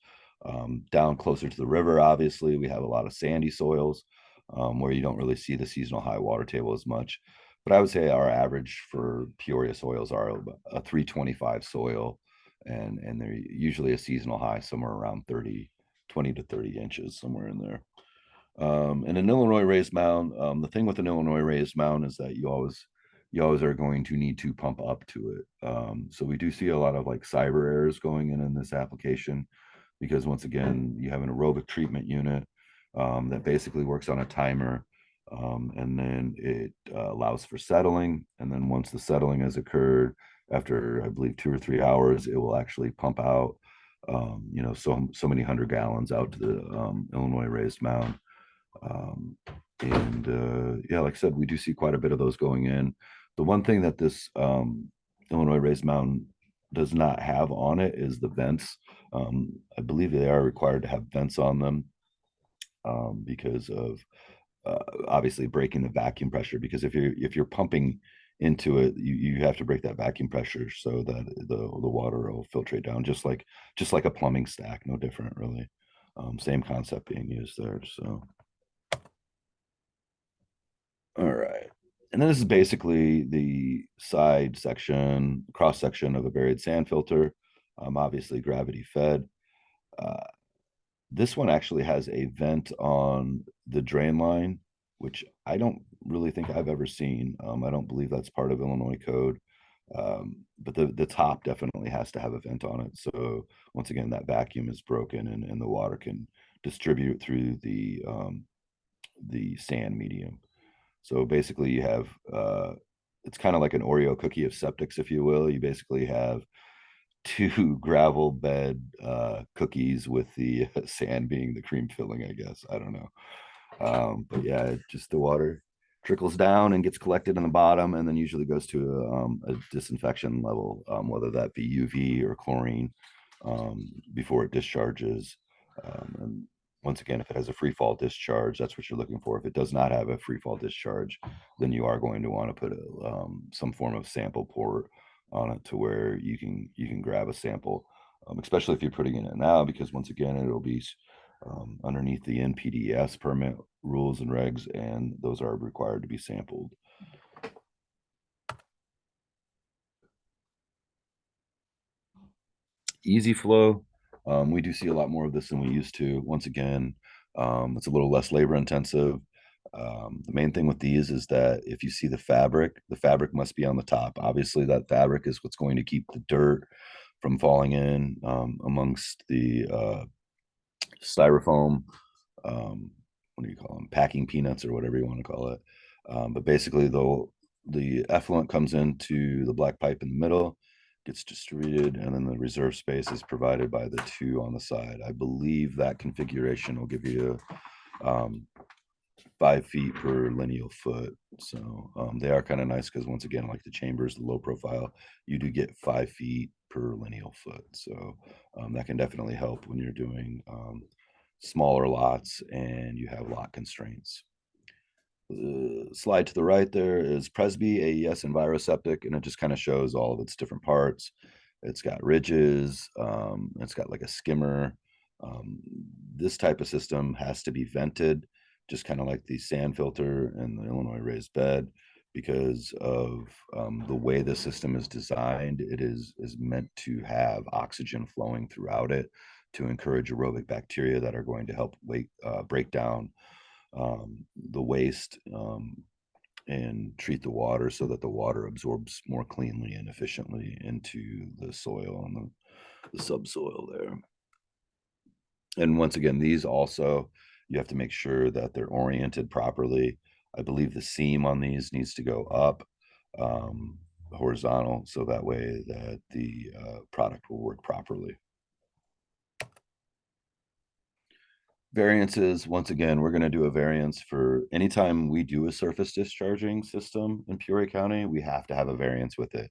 Down closer to the river, obviously, we have a lot of sandy soils, where you don't really see the seasonal high water table as much. But I would say our average for Peoria soils are a 325 soil, and they're usually a seasonal high somewhere around 20 to 30 inches, somewhere in there. And an Illinois raised mound, the thing with an Illinois raised mound is that you always are going to need to pump up to it. So we do see a lot of like cyber errors going in this application, because once again, you have an aerobic treatment unit that basically works on a timer, and then it allows for settling. And then once the settling has occurred, after I believe 2 or 3 hours, it will actually pump out, so many 100 gallons out to the Illinois raised mound. Um, and yeah, like I said, we do see quite a bit of those going in. The one thing that this Illinois raised mound does not have on it is the vents. I believe they are required to have vents on them, because of obviously breaking the vacuum pressure. Because if you're pumping into it, you have to break that vacuum pressure so that the water will filtrate down, just like a plumbing stack, no different really. Same concept being used there. So all right. And then this is basically the side section, cross section of a buried sand filter, obviously gravity fed. Uh, this one actually has a vent on the drain line, which I don't really think I've ever seen. I don't believe that's part of Illinois code. But the top definitely has to have a vent on it. So once again, that vacuum is broken, and the water can distribute through the sand medium. So basically, you have it's kind of like an Oreo cookie of septics, if you will. You basically have two gravel bed cookies with the sand being the cream filling, I guess. I don't know. But yeah, just the water trickles down and gets collected in the bottom, and then usually goes to a disinfection level, whether that be UV or chlorine, before it discharges. And once again, if it has a free fall discharge, that's what you're looking for. If it does not have a free fall discharge, then you are going to want to put some form of sample port on it to where you can grab a sample, especially if you're putting it in now, because once again, it'll be underneath the NPDES permit rules and regs, and those are required to be sampled. Easy flow. We do see a lot more of this than we used to. Once again, it's a little less labor intensive. The main thing with these is that if you see the fabric must be on the top. Obviously, that fabric is what's going to keep the dirt from falling in amongst the styrofoam. What do you call them? Packing peanuts or whatever you want to call it. But basically, the effluent comes into the black pipe in the middle, gets distributed, and then the reserve space is provided by the two on the side. I believe that configuration will give you 5 feet per lineal foot. So they are kind of nice because once again, like the chambers, the low profile, you do get 5 feet per lineal foot. So that can definitely help when you're doing smaller lots and you have lot constraints. The slide to the right there is Presby AES Enviroseptic, and it just kind of shows all of its different parts. It's got ridges, it's got like a skimmer. This type of system has to be vented, just kind of like the sand filter and the Illinois raised bed, because of the way the system is designed. It is meant to have oxygen flowing throughout it to encourage aerobic bacteria that are going to help break down the waste and treat the water so that the water absorbs more cleanly and efficiently into the soil and the subsoil there. And once again, these also, you have to make sure that they're oriented properly. I believe the seam on these needs to go up horizontal, so that way that the product will work properly. Variances, once again, we're going to do a variance for anytime we do a surface discharging system in Peoria County, we have to have a variance with it,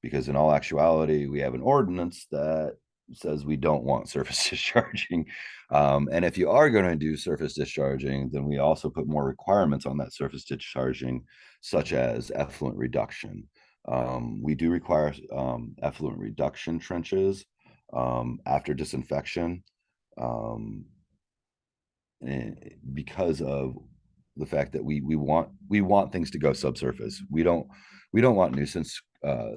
because in all actuality, we have an ordinance that says we don't want surface discharging. And if you are going to do surface discharging, then we also put more requirements on that surface discharging, such as effluent reduction. We do require effluent reduction trenches after disinfection. Because of the fact that we want things to go subsurface. We don't want nuisance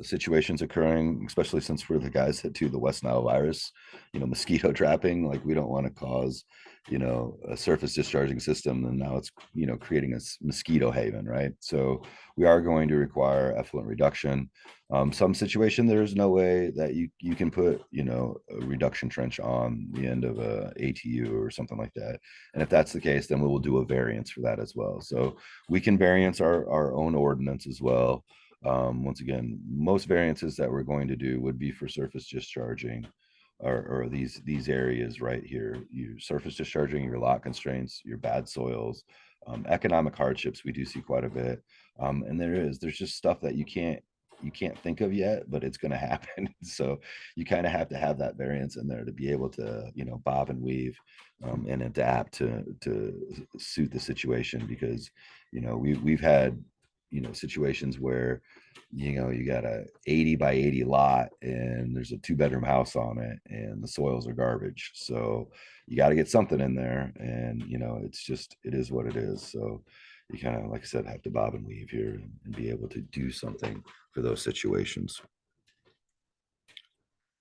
situations occurring, especially since we're the guys that do the West Nile virus, mosquito trapping. Like, we don't want to cause, a surface discharging system, and now it's, creating a mosquito haven, right? So we are going to require effluent reduction. Some situation, there's no way that you can put, a reduction trench on the end of a ATU or something like that. And if that's the case, then we will do a variance for that as well. So we can variance our own ordinance as well. Once again, most variances that we're going to do would be for surface discharging, or these areas right here. You surface discharging, your lot constraints, your bad soils, economic hardships. We do see quite a bit, and there's just stuff that you can't think of yet, but it's going to happen. So you kind of have to have that variance in there to be able to, bob and weave and adapt to suit the situation, because, we've had, situations where, you got a 80 by 80 lot and there's a 2-bedroom house on it and the soils are garbage. So you got to get something in there, and, it is what it is. So you kind of, like I said, have to bob and weave here and be able to do something for those situations.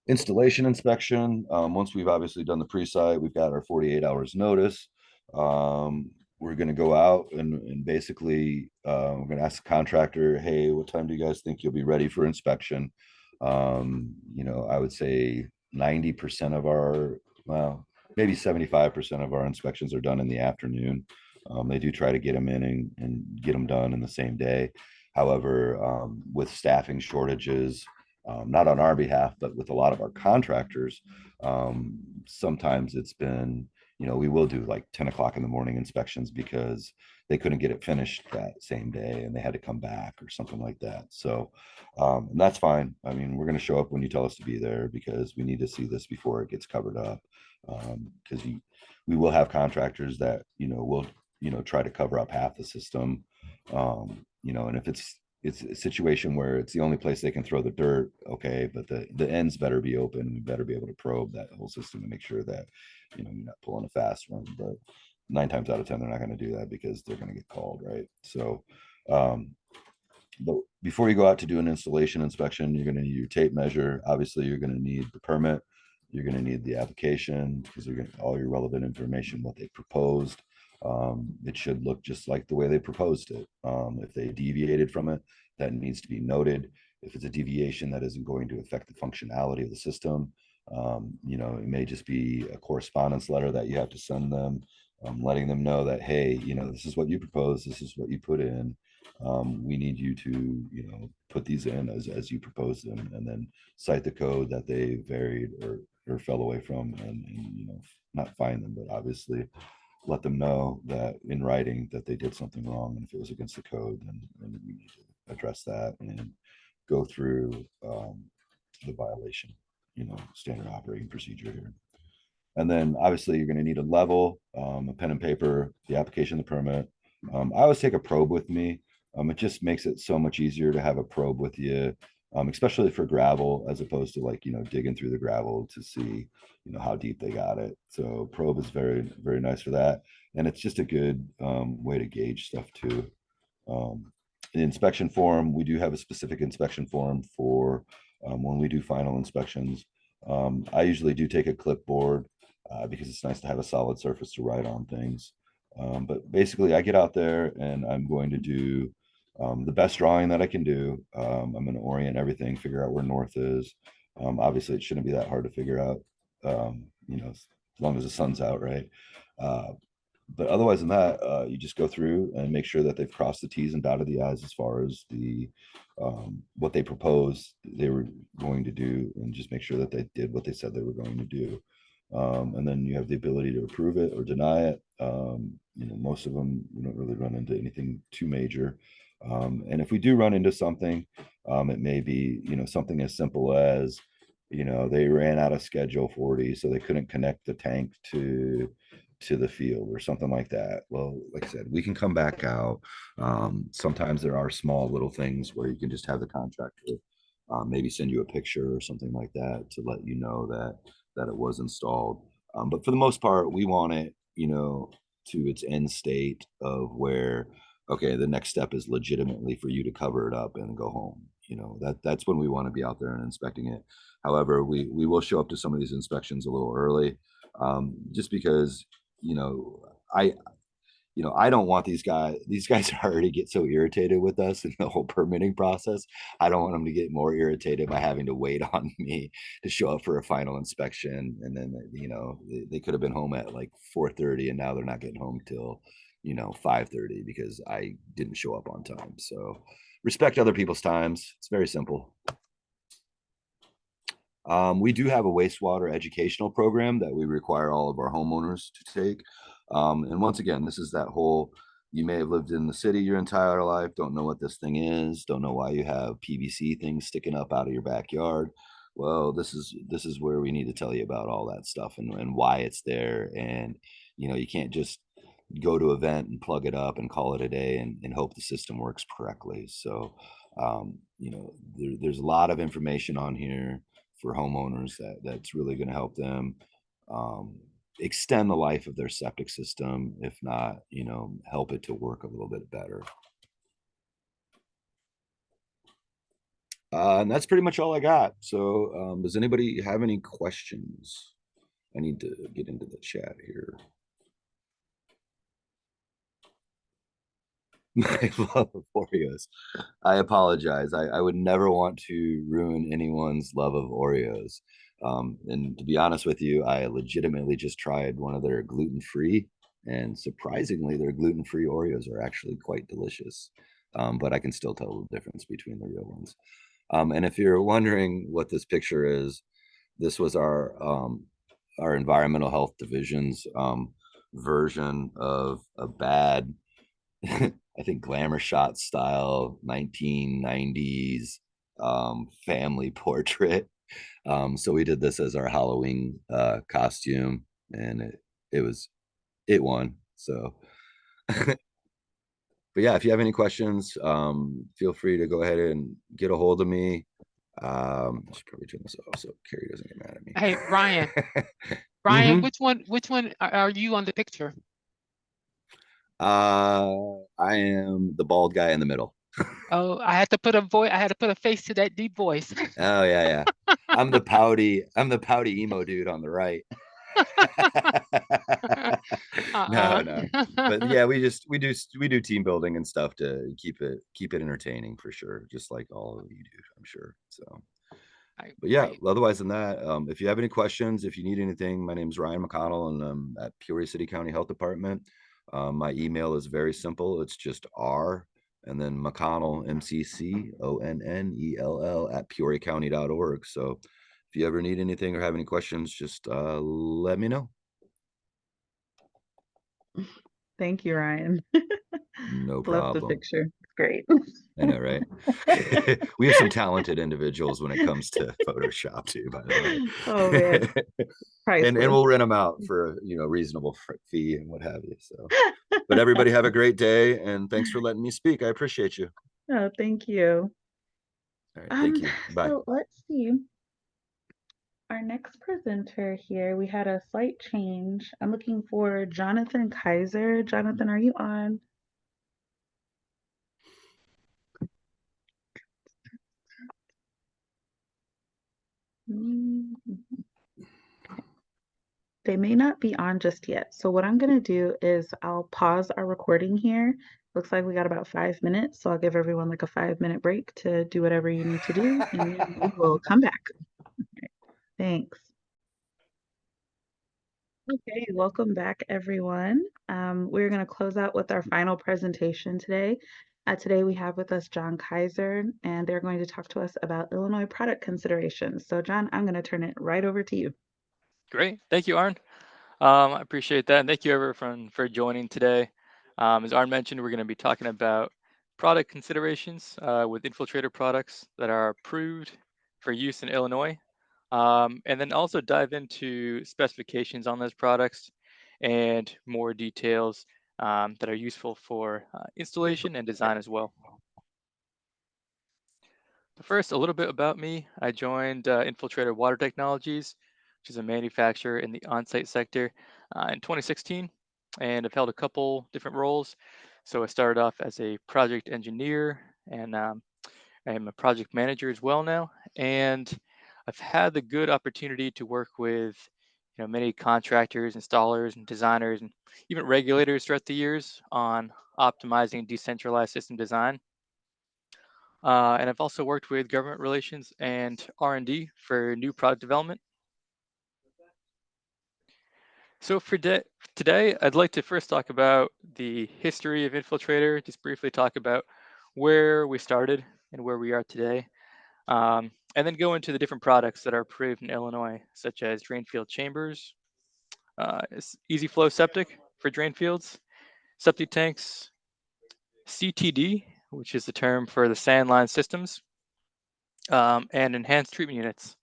Installation inspection. Once we've obviously done the pre-site, we've got our 48 hours notice. We're going to go out and basically we're going to ask the contractor, hey, what time do you guys think you'll be ready for inspection? I would say 90% of our, well, maybe 75% of our inspections are done in the afternoon. They do try to get them in and get them done in the same day. However, with staffing shortages, not on our behalf, but with a lot of our contractors, sometimes it's been, we will do like 10 o'clock in the morning inspections because they couldn't get it finished that same day and they had to come back or something like that. So, and that's fine. I mean, we're going to show up when you tell us to be there, because we need to see this before it gets covered up. Because we will have contractors that, will, try to cover up half the system. And if it's a situation where it's the only place they can throw the dirt, okay, but the ends better be open. We better be able to probe that whole system to make sure that, you're not pulling a fast one. But 9 times out of 10, they're not going to do that because they're going to get called, right? So, but before you go out to do an installation inspection, you're going to need your tape measure. Obviously, you're going to need the permit. You're going to need the application, because you're going to all your relevant information, what they proposed. it should look just like the way they proposed it. If they deviated from it, that needs to be noted. If it's a deviation that isn't going to affect the functionality of the system, it may just be a correspondence letter that you have to send them, letting them know that, hey, this is what you propose, this is what you put in. We need you to, put these in as you propose them, and then cite the code that they varied or fell away from, and not fine them, but obviously let them know that in writing that they did something wrong. And if it was against the code, then we need to address that and go through the violation, standard operating procedure here. And then obviously you're going to need a level, a pen and paper, the application, the permit. I always take a probe with me. It just makes it so much easier to have a probe with you, especially for gravel, as opposed to digging through the gravel to see, how deep they got it. So probe is very, very nice for that. And it's just a good way to gauge stuff too. The inspection form, we do have a specific inspection form for when we do final inspections. I usually do take a clipboard because it's nice to have a solid surface to write on things. But basically, I get out there and I'm going to do the best drawing that I can do. I'm going to orient everything, figure out where north is. Obviously, it shouldn't be that hard to figure out, as long as the sun's out, right? But otherwise than that, you just go through and make sure that they've crossed the T's and dotted the I's as far as the what they proposed they were going to do, and just make sure that they did what they said they were going to do. And then you have the ability to approve it or deny it. Most of them, we don't really run into anything too major. And if we do run into something, it may be, something as simple as, they ran out of schedule 40, so they couldn't connect the tank to the field or something like that. Well, like I said, we can come back out. Sometimes there are small little things where you can just have the contractor maybe send you a picture or something like that to let you know that it was installed. But for the most part, we want it, to its end state of where, okay, the next step is legitimately for you to cover it up and go home. That's when we want to be out there and inspecting it. However, we will show up to some of these inspections a little early, just because, I I don't want these guys already get so irritated with us in the whole permitting process. I don't want them to get more irritated by having to wait on me to show up for a final inspection. And then, they could have been home at like 4:30 and now they're not getting home till, 5:30 because I didn't show up on time. So respect other people's times. It's very simple. We do have a wastewater educational program that we require all of our homeowners to take. And once again, this is that whole, you may have lived in the city your entire life, don't know what this thing is, don't know why you have PVC things sticking up out of your backyard. Well, this is where we need to tell you about all that stuff and why it's there. And, you can't just go to an event and plug it up and call it a day and hope the system works correctly. So, there's a lot of information on here for homeowners that's really going to help them extend the life of their septic system, if not, help it to work a little bit better. And that's pretty much all I got. So does anybody have any questions? I need to get into the chat here. My love of Oreos. I apologize. I would never want to ruin anyone's love of Oreos. And to be honest with you, I legitimately just tried one of their gluten-free, and surprisingly, their gluten-free Oreos are actually quite delicious. But I can still tell the difference between the real ones. And if you're wondering what this picture is, this was our environmental health division's version of a bad I think glamour shot style 1990s family portrait. So we did this as our Halloween costume, and it won. So but yeah, if you have any questions, feel free to go ahead and get a hold of me. I should probably turn this off so Carrie doesn't get mad at me. Hey, Ryan. Ryan, which one are you on the picture? I am the bald guy in the middle. Oh, I had to put a face to that deep voice. Oh yeah. I'm the pouty emo dude on the right. No. But yeah, we do team building and stuff to keep it entertaining for sure, just like all of you do, I'm sure. So, but yeah, Right. otherwise than that, if you have any questions, if you need anything, my name's Ryan McConnell, and I'm at Peoria City County Health Department. My email is very simple. It's just R and then McConnell, MCCONNELL at PeoriaCounty.org. So if you ever need anything or have any questions, just let me know. Thank you, Ryan. No Love the problem. picture. It's great. I know, right? We have some talented individuals when it comes to Photoshop too, by the way. Oh man, and priceless. we'll rent them out for a reasonable fee and what have you. So, but everybody have a great day, and thanks for letting me speak. I appreciate you. Oh, thank you. All right, thank you. Bye. So let's see. Our next presenter here, we had a slight change. I'm looking for Jonathan Kaiser. Jonathan, are you on? Mm, They may not be on just yet. So what I'm going to do is I'll pause our recording here. Looks like we got about 5 minutes, so I'll give everyone like a 5-minute break to do whatever you need to do, and then we will come back. Thanks. Okay, welcome back, everyone. We're going to close out with our final presentation today. Today we have with us John Kaiser, and they're going to talk to us about Illinois product considerations. So John, I'm going to turn it right over to you. Great. Thank you, Arn. I appreciate that. And thank you, everyone, for joining today. As Arn mentioned, we're going to be talking about product considerations with infiltrator products that are approved for use in Illinois. And then also dive into specifications on those products and more details that are useful for installation and design as well. But first, a little bit about me. I joined Infiltrator Water Technologies, which is a manufacturer in the on-site sector, in 2016, and I've held a couple different roles. So I started off as a project engineer, and I am a project manager as well now. And I've had the good opportunity to work with many contractors, installers, and designers, and even regulators throughout the years on optimizing decentralized system design. And I've also worked with government relations and R&D for new product development. So for today, I'd like to first talk about the history of Infiltrator, just briefly talk about where we started and where we are today, and then go into the different products that are approved in Illinois, such as drain field chambers, easy flow septic for drain fields, septic tanks, CTD, which is the term for the sand line systems, and enhanced treatment units.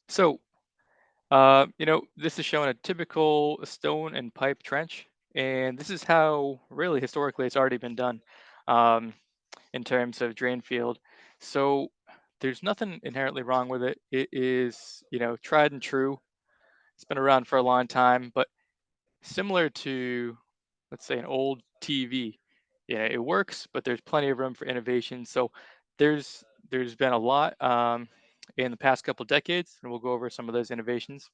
So, this is showing a typical stone and pipe trench, and this is how really historically it's already been done in terms of drain field. So there's nothing inherently wrong with it. It is, tried and true. It's been around for a long time, but similar to, let's say, an old TV. Yeah, it works, but there's plenty of room for innovation. So there's been a lot in the past couple decades, and we'll go over some of those innovations.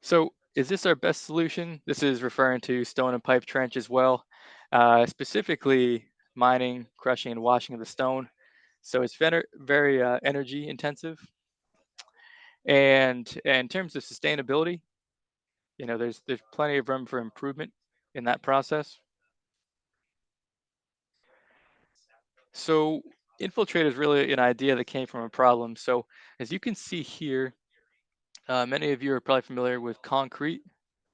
So is this our best solution? This is referring to stone and pipe trench as well, specifically mining, crushing, and washing of the stone. So it's very energy intensive. And in terms of sustainability, there's plenty of room for improvement in that process. So infiltrate is really an idea that came from a problem. So as you can see here, many of you are probably familiar with concrete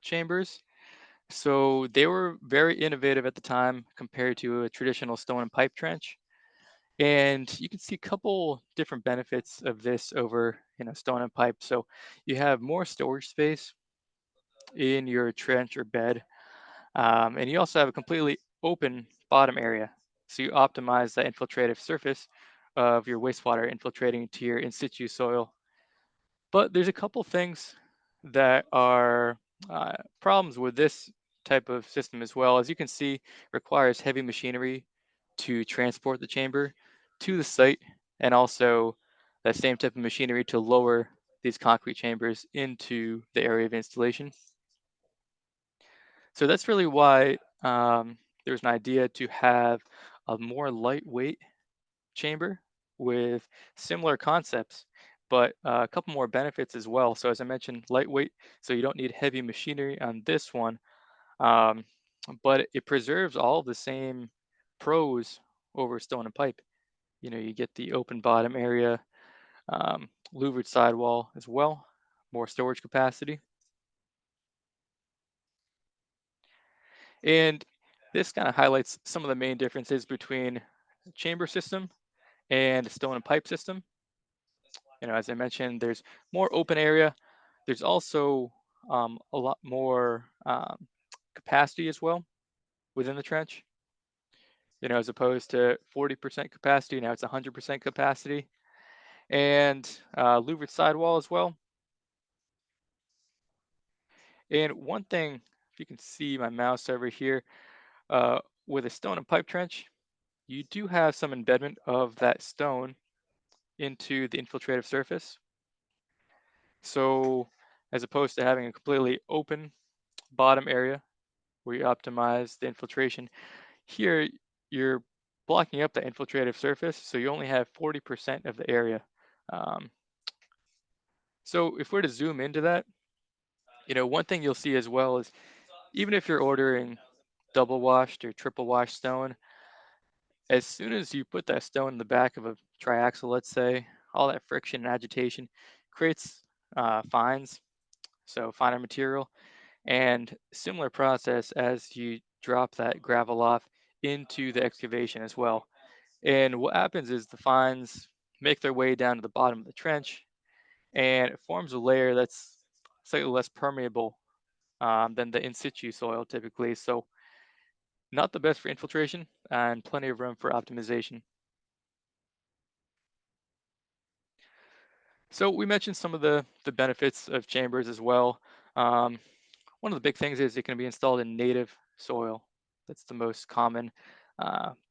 chambers. So they were very innovative at the time compared to a traditional stone and pipe trench. And you can see a couple different benefits of this over, stone and pipe. So you have more storage space in your trench or bed. And you also have a completely open bottom area. So you optimize the infiltrative surface of your wastewater infiltrating to your in situ soil. But there's a couple things that are problems with this type of system as well. As you can see, requires heavy machinery to transport the chamber to the site, and also that same type of machinery to lower these concrete chambers into the area of installation. So that's really why there's an idea to have a more lightweight chamber with similar concepts, but a couple more benefits as well. So as I mentioned, lightweight, so you don't need heavy machinery on this one, um, but it preserves all the same pros over stone and pipe. You get the open bottom area, louvered sidewall as well, more storage capacity. And this kind of highlights some of the main differences between chamber system and stone and pipe system. As I mentioned, there's more open area. There's also a lot more capacity as well within the trench. As opposed to 40% capacity, now it's 100% capacity. And louvered sidewall as well. And one thing, if you can see my mouse over here, with a stone and pipe trench, you do have some embedment of that stone into the infiltrative surface. So as opposed to having a completely open bottom area where you optimize the infiltration, here you're blocking up the infiltrative surface, so you only have 40% of the area. Um, so if we're to zoom into that, one thing you'll see as well is even if you're ordering double washed or triple washed stone, as soon as you put that stone in the back of a triaxle, let's say, all that friction and agitation creates fines, so finer material, and similar process as you drop that gravel off into the excavation as well. And what happens is the fines make their way down to the bottom of the trench, and it forms a layer that's slightly less permeable than the in situ soil typically. So not the best for infiltration and plenty of room for optimization. So we mentioned some of the benefits of chambers as well. Um, One of the big things is it can be installed in native soil. That's the most common.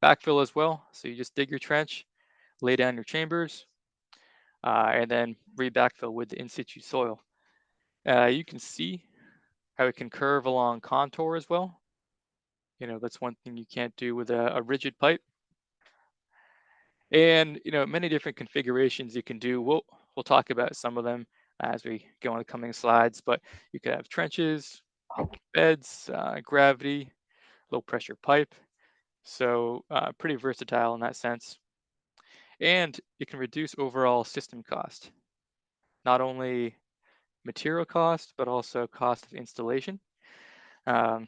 Backfill as well. So you just dig your trench, lay down your chambers, and then re-backfill with the in situ soil. You can see how it can curve along contour as well. That's one thing you can't do with a rigid pipe. And many different configurations you can do. We'll talk about some of them as we go on the coming slides. But you could have trenches, beds, gravity, low pressure pipe. So pretty versatile in that sense. And it can reduce overall system cost, not only material cost, but also cost of installation. Um,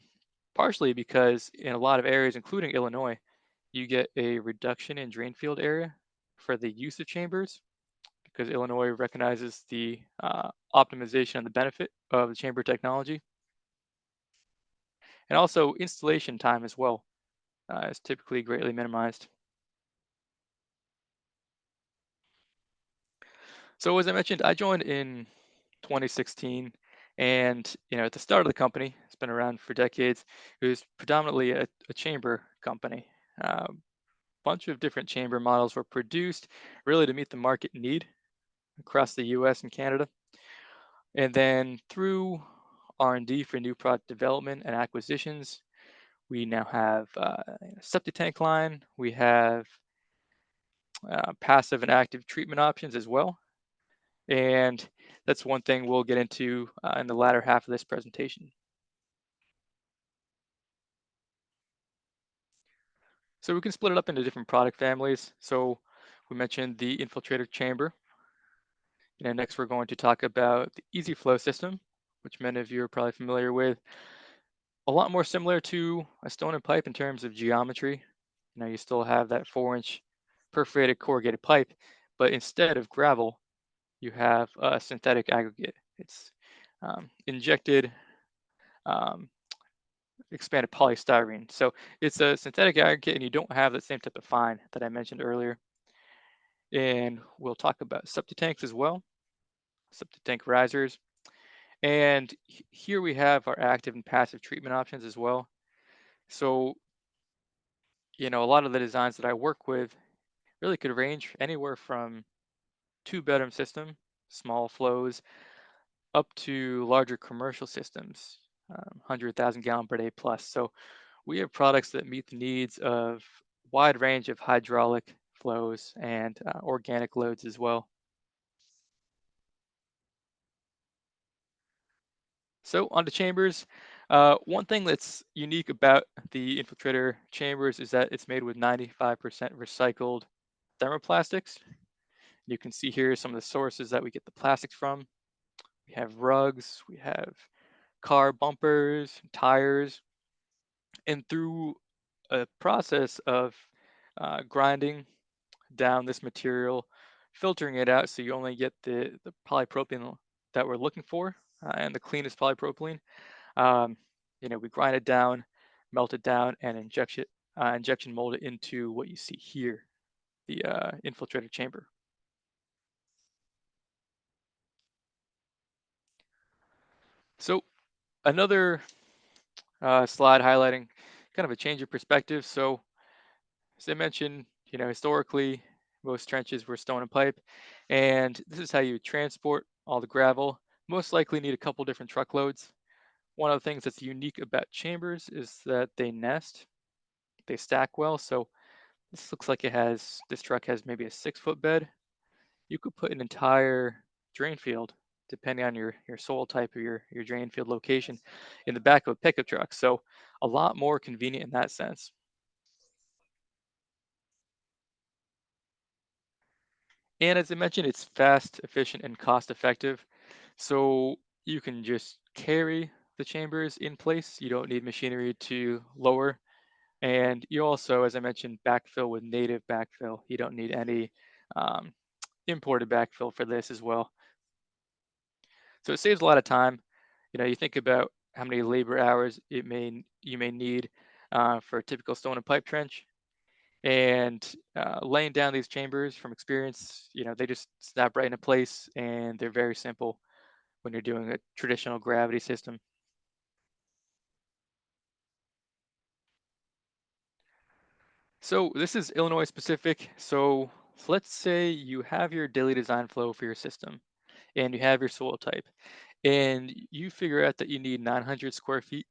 Partially because in a lot of areas, including Illinois, you get a reduction in drain field area for the use of chambers because Illinois recognizes the optimization and the benefit of the chamber technology. And also installation time as well is typically greatly minimized. So as I mentioned, I joined in 2016, and at the start of the company, it's been around for decades. It was predominantly a chamber company. A bunch of different chamber models were produced really to meet the market need across the US and Canada. And then through R&D for new product development and acquisitions, we now have a septic tank line. We have passive and active treatment options as well. And that's one thing we'll get into in the latter half of this presentation. So we can split it up into different product families. So we mentioned the infiltrator chamber. And next we're going to talk about the easy flow system, which many of you are probably familiar with. A lot more similar to a stone and pipe in terms of geometry. You still have that 4-inch perforated corrugated pipe, but instead of gravel, you have a synthetic aggregate. It's injected um, expanded polystyrene. So it's a synthetic aggregate and you don't have the same type of fine that I mentioned earlier. And we'll talk about septic tanks as well, septic tank risers. And here we have our active and passive treatment options as well. So, a lot of the designs that I work with really could range anywhere from two-bedroom system, small flows, up to larger commercial systems, 100,000 gallon per day plus. So we have products that meet the needs of wide range of hydraulic flows and organic loads as well. So on to chambers. One thing that's unique about the Infiltrator chambers is that it's made with 95% recycled thermoplastics. You can see here some of the sources that we get the plastics from. We have rugs, we have car bumpers, tires, and through a process of grinding down this material, filtering it out so you only get the polypropylene that we're looking for and the cleanest polypropylene. We grind it down, melt it down, and injection mold it into what you see here, the infiltrator chamber. So another slide highlighting kind of a change of perspective. So as I mentioned, historically, most trenches were stone and pipe, and this is how you transport all the gravel. Most likely need a couple different truckloads. One of the things that's unique about chambers is that they nest, they stack well. So this looks like this truck has maybe a 6-foot bed. You could put an entire drain field, depending on your soil type or your drain field location, in the back of a pickup truck. So a lot more convenient in that sense. And as I mentioned, it's fast, efficient, and cost effective. So you can just carry the chambers in place. You don't need machinery to lower. And you also, as I mentioned, backfill with native backfill. You don't need any um, imported backfill for this as well. So it saves a lot of time. You think about how many labor hours you may need for a typical stone and pipe trench, and laying down these chambers from experience, they just snap right into place, and they're very simple when you're doing a traditional gravity system. So this is Illinois specific. So let's say you have your daily design flow for your system and you have your soil type, and you figure out that you need 900 square feet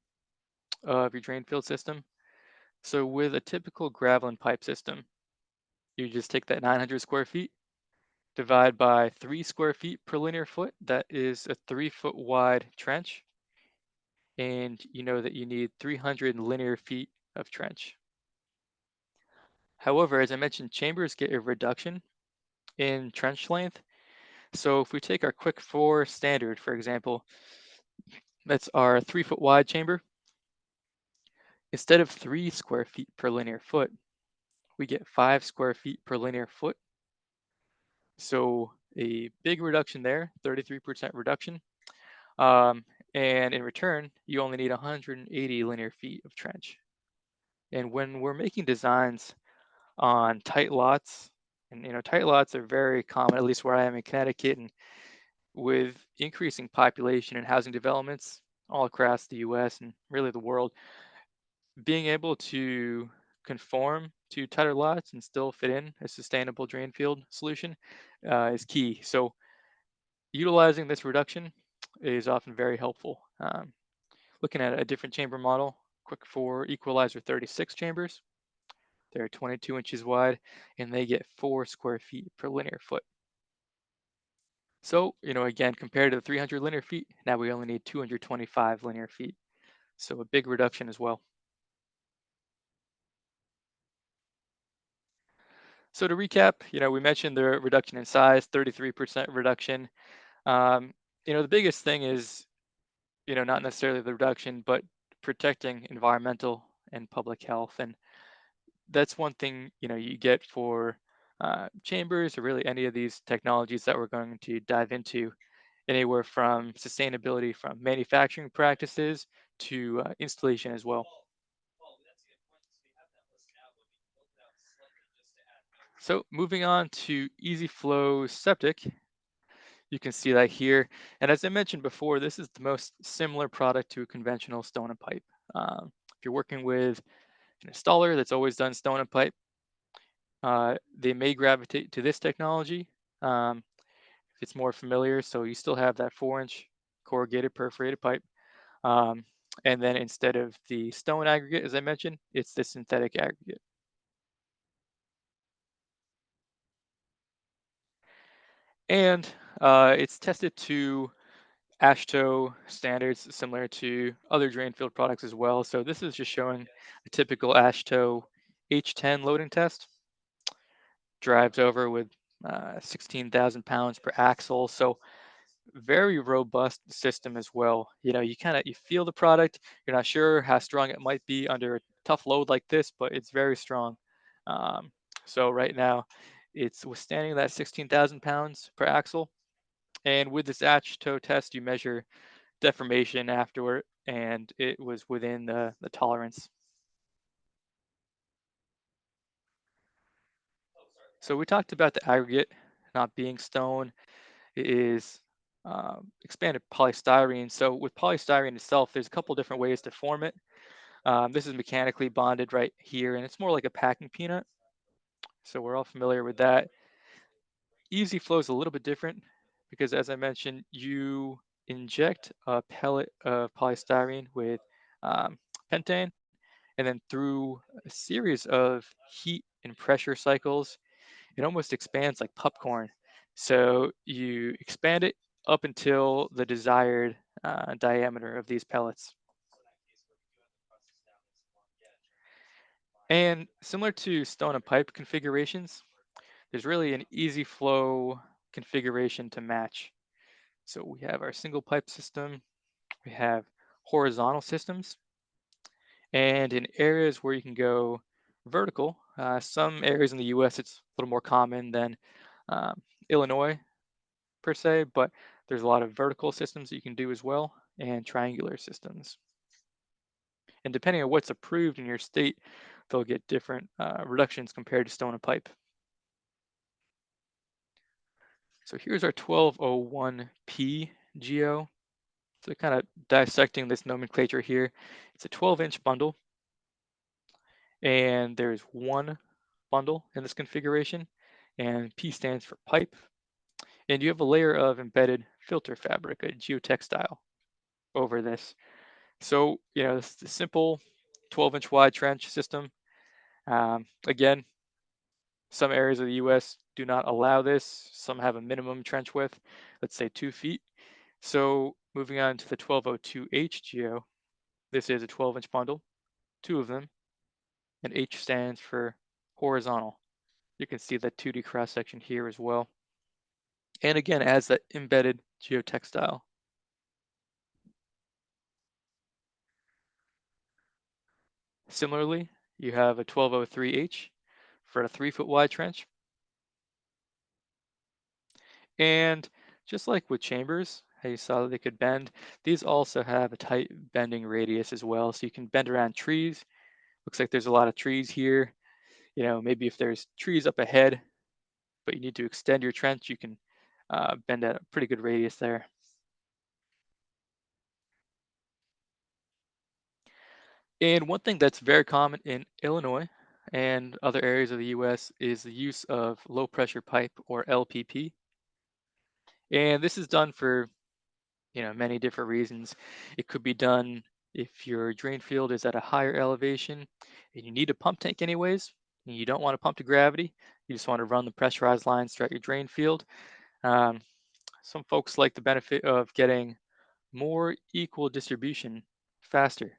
of your drain field system. So with a typical gravel and pipe system, you just take that 900 square feet, divide by 3 square feet per linear foot. That is a 3-foot wide trench. And you know that you need 300 linear feet of trench. However, as I mentioned, chambers get a reduction in trench length. So if we take our quick 4 standard, for example, that's our 3-foot wide chamber. Instead of 3 square feet per linear foot, we get 5 square feet per linear foot. So a big reduction there, 33% reduction. And in return, you only need 180 linear feet of trench. And when we're making designs on tight lots, and tight lots are very common, at least where I am in Connecticut, and with increasing population and housing developments all across the US and really the world, being able to conform to tighter lots and still fit in a sustainable drain field solution is key. So utilizing this reduction is often very helpful. Looking at a different chamber model, quick 4 equalizer 36 chambers. They're 22 inches wide and they get 4 square feet per linear foot. So, again, compared to the 300 linear feet, now we only need 225 linear feet. So a big reduction as well. So to recap, we mentioned the reduction in size, 33% reduction. The biggest thing is, not necessarily the reduction, but protecting environmental and public health. And that's one thing, you get for chambers or really any of these technologies that we're going to dive into, anywhere from sustainability from manufacturing practices to installation as well. So moving on to easy flow septic, you can see that here. And as I mentioned before, this is the most similar product to a conventional stone and pipe. If you're working with an installer that's always done stone and pipe, they may gravitate to this technology. it's more familiar. So you still have that 4-inch corrugated perforated pipe. Um, and then instead of the stone aggregate, as I mentioned, it's the synthetic aggregate. And it's tested to AASHTO standards similar to other drain field products as well. So this is just showing a typical AASHTO H10 loading test. Drives over with 16,000 pounds per axle. So very robust system as well. You feel the product. You're not sure how strong it might be under a tough load like this, but it's very strong. Um, so right now, it's withstanding that 16,000 pounds per axle. And with this AASHTO test, you measure deformation afterward, and it was within the tolerance. So we talked about the aggregate not being stone. It is expanded polystyrene. So with polystyrene itself, there's a couple different ways to form it. This is mechanically bonded right here, and it's more like a packing peanut. So we're all familiar with that. Easy flow is a little bit different because, as I mentioned, you inject a pellet of polystyrene with pentane, and then through a series of heat and pressure cycles, it almost expands like popcorn. So you expand it up until the desired diameter of these pellets. And similar to stone and pipe configurations, there's really an easy flow configuration to match. So we have our single pipe system, we have horizontal systems, and in areas where you can go vertical, some areas in the US it's a little more common than um, Illinois per se, but there's a lot of vertical systems that you can do as well and triangular systems. And depending on what's approved in your state, they'll get different reductions compared to stone and pipe. So here's our 1201P GO. So kind of dissecting this nomenclature here, it's a 12-inch bundle, and there's one bundle in this configuration, and P stands for pipe. And you have a layer of embedded filter fabric, a geotextile, over this. So, this is a simple 12-inch wide trench system. Again, some areas of the US do not allow this. Some have a minimum trench width, let's say 2 feet. So moving on to the 1202H GO, this is a 12-inch bundle, two of them, and H stands for horizontal. You can see that 2D cross section here as well. And again, as that embedded geotextile. Similarly, you have a 1203H for a 3-foot wide trench. And just like with chambers, how you saw that they could bend, these also have a tight bending radius as well. So you can bend around trees. Looks like there's a lot of trees here. Maybe if there's trees up ahead, but you need to extend your trench, you can bend at a pretty good radius there. And one thing that's very common in Illinois and other areas of the US is the use of low pressure pipe, or LPP. And this is done for many different reasons. It could be done if your drain field is at a higher elevation and you need a pump tank anyways, and you don't want to pump to gravity. You just want to run the pressurized lines throughout your drain field. Um, some folks like the benefit of getting more equal distribution faster.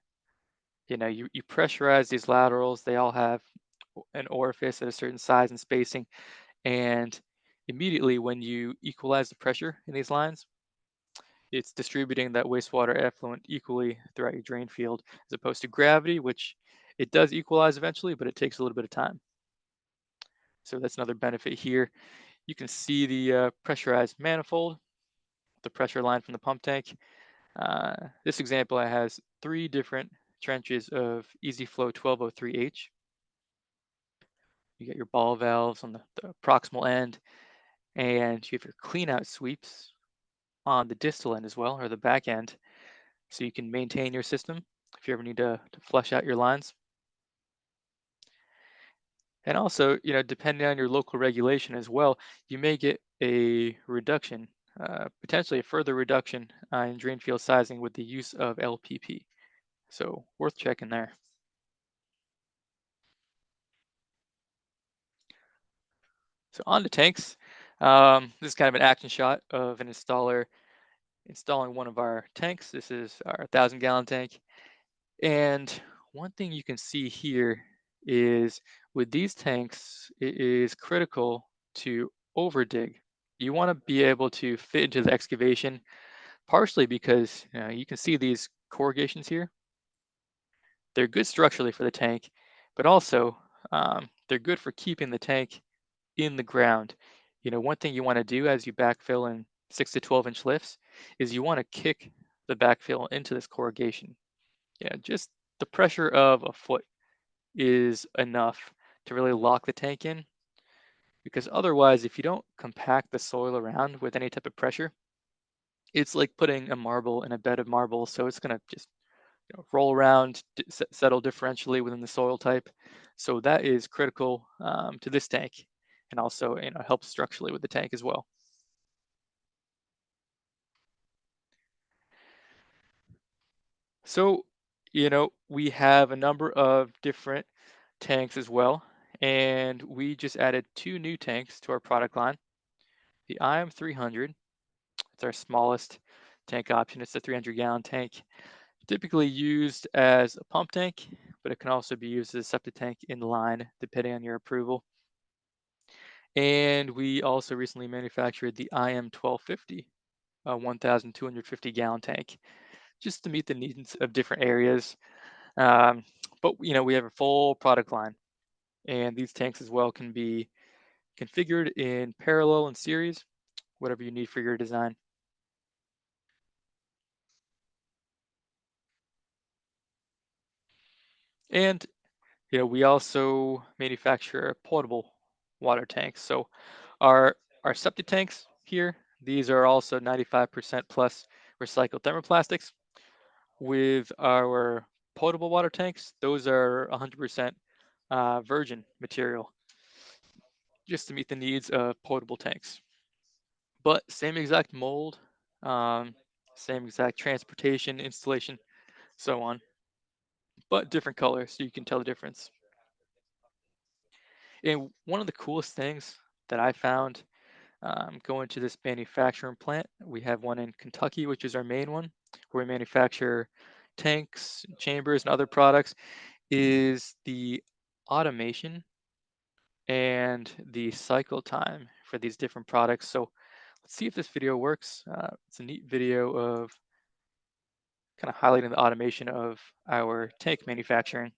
You pressurize these laterals, they all have an orifice at a certain size and spacing, and immediately when you equalize the pressure in these lines, it's distributing that wastewater effluent equally throughout your drain field, as opposed to gravity, which it does equalize eventually, but it takes a little bit of time. So that's another benefit here. You can see the pressurized manifold, the pressure line from the pump tank. This example has 3 different trenches of easy flow 1203H. You get your ball valves on the proximal end, and you have your clean out sweeps on the distal end as well, or the back end, so you can maintain your system if you ever need to flush out your lines. And also, depending on your local regulation as well, you may get a reduction, potentially a further reduction in drain field sizing with the use of LPP. So worth checking there. So on to tanks. This is kind of an action shot of an installer installing one of our tanks. This is our 1,000-gallon tank. And one thing you can see here is with these tanks, it is critical to overdig. You want to be able to fit into the excavation, partially because you can see these corrugations here. They're good structurally for the tank, but also they're good for keeping the tank in the ground. One thing you want to do as you backfill in 6 to 12-inch lifts is you want to kick the backfill into this corrugation. Yeah, just the pressure of a foot is enough to really lock the tank in, because otherwise, if you don't compact the soil around with any type of pressure, it's like putting a marble in a bed of marbles. So it's going to just roll around, settle differentially within the soil type. So that is critical to this tank, and also helps structurally with the tank as well. So we have a number of different tanks as well, and we just added 2 new tanks to our product line. The IM 300, it's our smallest tank option. It's a 300-gallon tank, typically used as a pump tank, but it can also be used as a septic tank in line, depending on your approval. And we also recently manufactured the IM 1250, a 1,250-gallon tank, just to meet the needs of different areas. But we have a full product line, and these tanks as well can be configured in parallel and series, whatever you need for your design. And we also manufacture portable water tanks. So our septic tanks here, these are also 95% plus recycled thermoplastics. With our potable water tanks, those are 100% virgin material, just to meet the needs of potable tanks. But same exact mold, um, same exact transportation, installation, so on, but different colors so you can tell the difference. And one of the coolest things that I found going to this manufacturing plant, we have one in Kentucky, which is our main one, where we manufacture tanks, chambers, and other products, is the automation and the cycle time for these different products. So let's see if this video works. It's a neat video of kind of highlighting the automation of our tank manufacturing.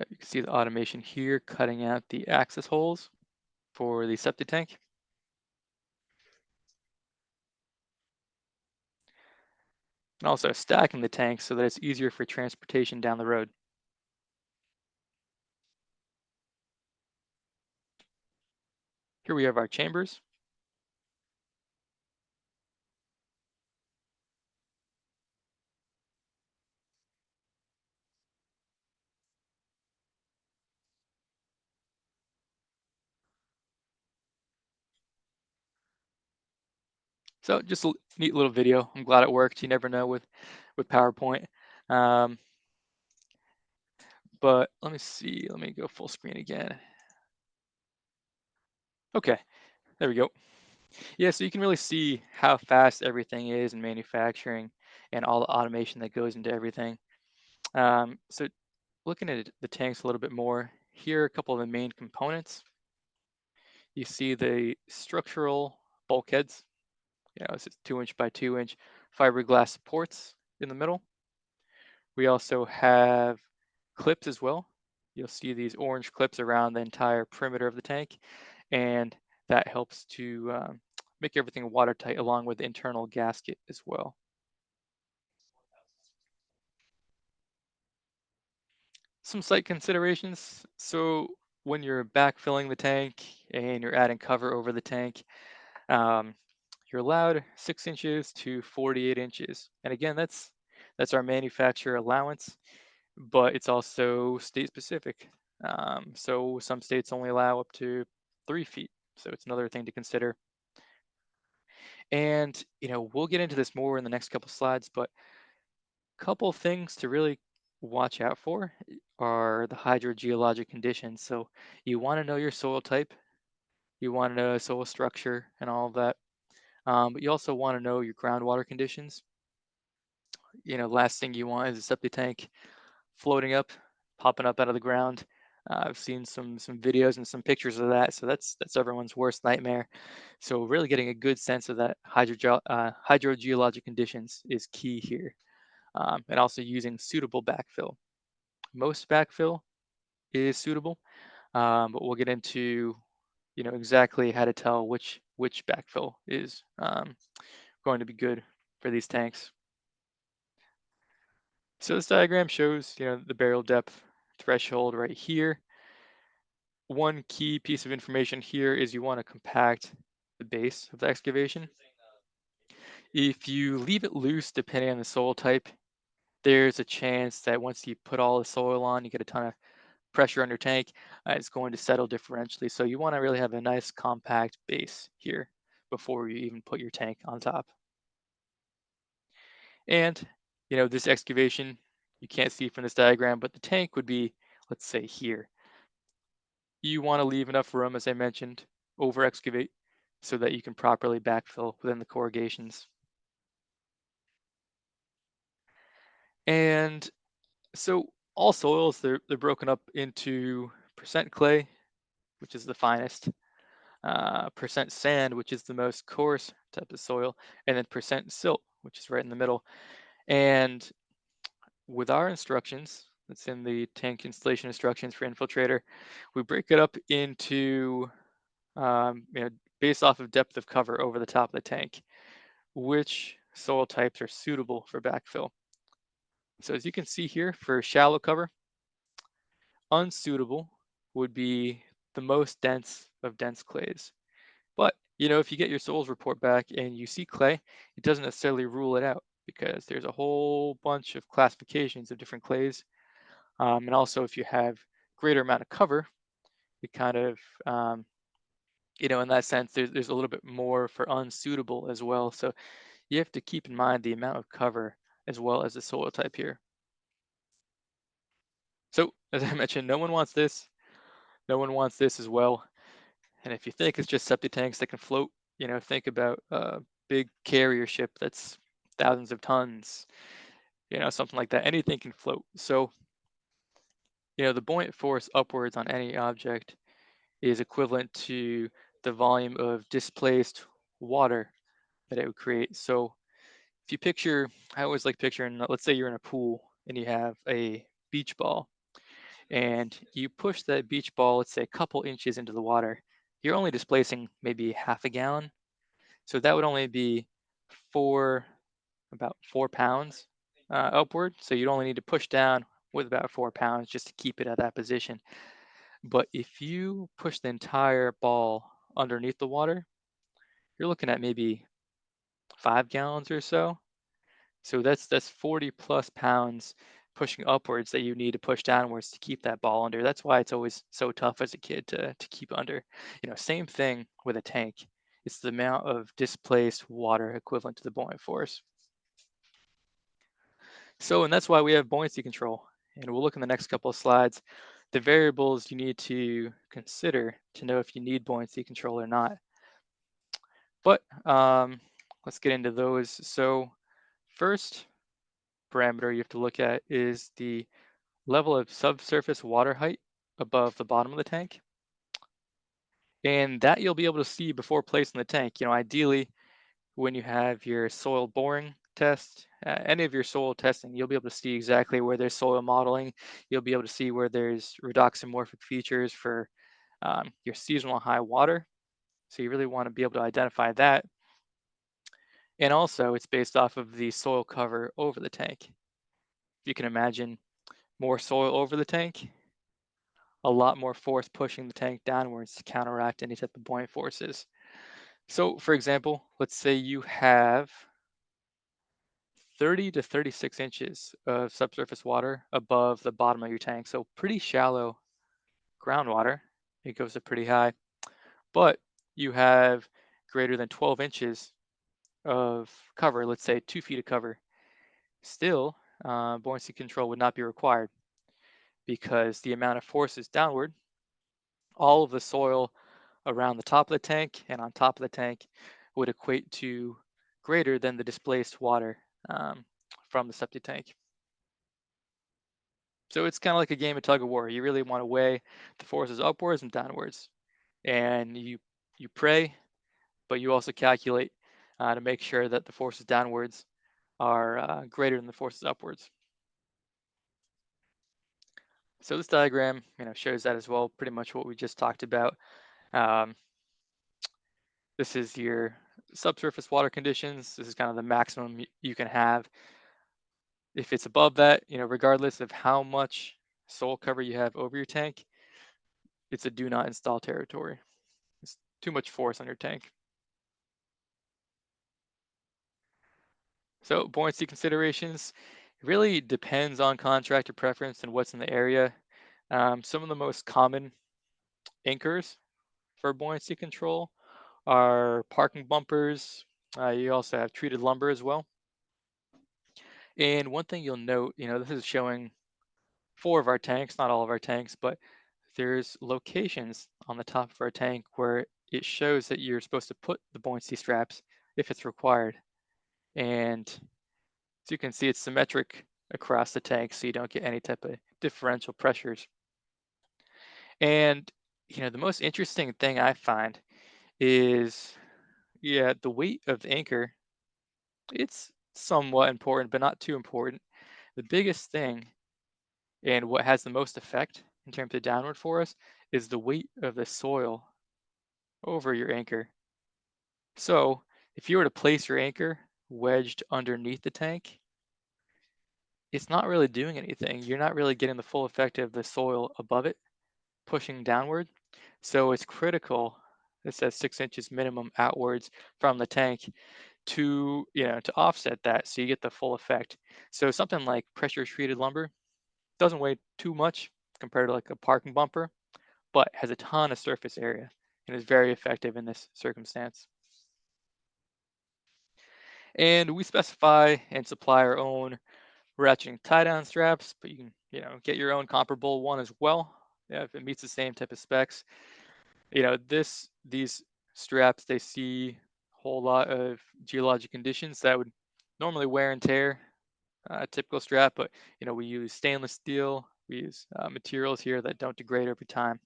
You can see the automation here, cutting out the access holes for the septic tank. And also stacking the tanks so that it's easier for transportation down the road. Here we have our chambers. So just a neat little video. I'm glad it worked. You never know with PowerPoint. But let me see. Let me go full screen again. Okay, there we go. Yeah, so you can really see how fast everything is in manufacturing and all the automation that goes into everything. So looking at the tanks a little bit more, here are a couple of the main components. You see the structural bulkheads. It's 2-inch by 2-inch fiberglass supports in the middle. We also have clips as well. You'll see these orange clips around the entire perimeter of the tank, and that helps to make everything watertight along with the internal gasket as well. Some site considerations. So when you're backfilling the tank and you're adding cover over the tank, um, you're allowed 6 inches to 48 inches. And again, that's our manufacturer allowance, but it's also state specific. So some states only allow up to 3 feet. So it's another thing to consider. And, we'll get into this more in the next couple slides, but a couple of things to really watch out for are the hydrogeologic conditions. So you want to know your soil type, you want to know soil structure and all of that. But you also want to know your groundwater conditions. Last thing you want is a septic tank floating up, popping up out of the ground. I've seen some videos and some pictures of that, so that's everyone's worst nightmare. So really getting a good sense of that hydrogeologic conditions is key here, and also using suitable backfill. Most backfill is suitable, but we'll get into exactly how to tell which backfill is going to be good for these tanks. So this diagram shows the burial depth threshold right here. One key piece of information here is you want to compact the base of the excavation. If you leave it loose, depending on the soil type, there's a chance that once you put all the soil on, you get a ton of pressure on your tank, it's going to settle differentially. So you want to really have a nice compact base here before you even put your tank on top. And, this excavation, you can't see from this diagram, but the tank would be, let's say here. You want to leave enough room, as I mentioned, over excavate so that you can properly backfill within the corrugations. And so all soils, they're broken up into percent clay, which is the finest, percent sand, which is the most coarse type of soil, and then percent silt, which is right in the middle. And with our instructions, that's in the tank installation instructions for Infiltrator, we break it up into, based off of depth of cover over the top of the tank, which soil types are suitable for backfill. So as you can see here, for shallow cover, unsuitable would be the most dense of dense clays. But, if you get your soils report back and you see clay, it doesn't necessarily rule it out because there's a whole bunch of classifications of different clays. And also if you have greater amount of cover, it kind of, in that sense, there's a little bit more for unsuitable as well. So you have to keep in mind the amount of cover as well as the soil type here. So as I mentioned, no one wants this. No one wants this as well. And if you think it's just septic tanks that can float, think about a big carrier ship that's thousands of tons, something like that. Anything can float. So, the buoyant force upwards on any object is equivalent to the volume of displaced water that it would create. So if you picture, I always like picturing, let's say you're in a pool and you have a beach ball and you push that beach ball, let's say a couple inches into the water, you're only displacing maybe half a gallon. So that would only be about 4 pounds upward. So you'd only need to push down with about 4 pounds just to keep it at that position. But if you push the entire ball underneath the water, you're looking at maybe 5 gallons or so. So that's 40 plus pounds pushing upwards that you need to push downwards to keep that ball under. That's why it's always so tough as a kid to keep under. Same thing with a tank. It's the amount of displaced water equivalent to the buoyant force. So, and that's why we have buoyancy control. And we'll look in the next couple of slides, the variables you need to consider to know if you need buoyancy control or not. But let's get into those. So first parameter you have to look at is the level of subsurface water height above the bottom of the tank. And that you'll be able to see before placing the tank. Ideally, when you have your soil boring test, any of your soil testing, you'll be able to see exactly where there's soil modeling. You'll be able to see where there's redoxomorphic features for your seasonal high water. So you really want to be able to identify that. And also it's based off of the soil cover over the tank. You can imagine more soil over the tank, a lot more force pushing the tank downwards to counteract any type of buoyant forces. So for example, let's say you have 30 to 36 inches of subsurface water above the bottom of your tank. So pretty shallow groundwater. It goes up pretty high, but you have greater than 12 inches of cover, let's say 2 feet of cover. Still, buoyancy control would not be required because the amount of forces downward, all of the soil around the top of the tank and on top of the tank would equate to greater than the displaced water from the septic tank. So it's kind of like a game of tug of war. You really want to weigh the forces upwards and downwards, and you pray, but you also calculate to make sure that the forces downwards are greater than the forces upwards. So this diagram, shows that as well. Pretty much what we just talked about. Um, this is your subsurface water conditions. This is kind of the maximum you can have. If it's above that, regardless of how much soil cover you have over your tank, it's a do not install territory. It's too much force on your tank. So buoyancy considerations, it really depends on contractor preference and what's in the area. Some of the most common anchors for buoyancy control are parking bumpers. You also have treated lumber as well. And one thing you'll note, this is showing 4 of our tanks, not all of our tanks, but there's locations on the top of our tank where it shows that you're supposed to put the buoyancy straps if it's required. And as you can see, it's symmetric across the tank, so you don't get any type of differential pressures. And, the most interesting thing I find is, the weight of the anchor. It's somewhat important, but not too important. The biggest thing and what has the most effect in terms of downward force is the weight of the soil over your anchor. So if you were to place your anchor wedged underneath the tank, it's not really doing anything. You're not really getting the full effect of the soil above it pushing downward. So it's critical. It says 6 inches minimum outwards from the tank to offset that so you get the full effect. So something like pressure treated lumber doesn't weigh too much compared to like a parking bumper, but has a ton of surface area and is very effective in this circumstance. And we specify and supply our own ratcheting tie down straps, but you can get your own comparable one as well if it meets the same type of specs. These straps, they see a whole lot of geologic conditions that would normally wear and tear a typical strap, but we use stainless steel. We use materials here that don't degrade over time.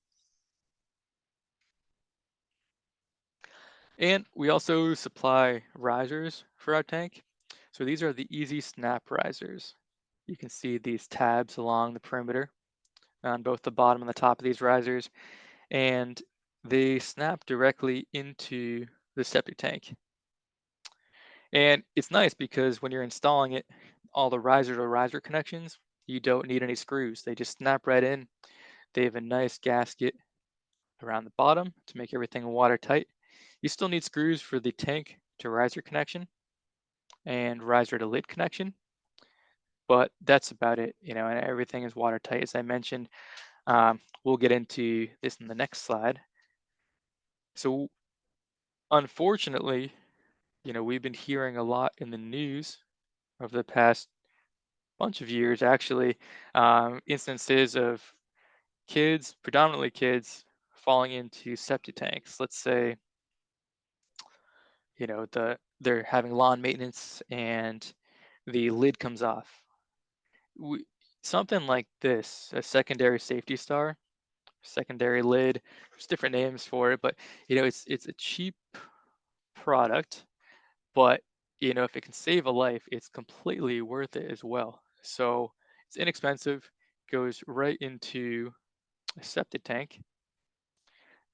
And we also supply risers for our tank. So these are the easy snap risers. You can see these tabs along the perimeter on both the bottom and the top of these risers, and they snap directly into the septic tank. And it's nice because when you're installing it, all the riser to riser connections, you don't need any screws. They just snap right in. They have a nice gasket around the bottom to make everything watertight. You still need screws for the tank to riser connection and riser to lid connection, but that's about it, and everything is watertight. As I mentioned, we'll get into this in the next slide. So unfortunately, we've been hearing a lot in the news over the past bunch of years, actually, instances of kids, predominantly kids, falling into septic tanks. Let's say, they're having lawn maintenance and the lid comes off. We, Something like this, a secondary safety star, secondary lid, there's different names for it, but it's a cheap product, but if it can save a life, it's completely worth it as well. So it's inexpensive, goes right into a septic tank.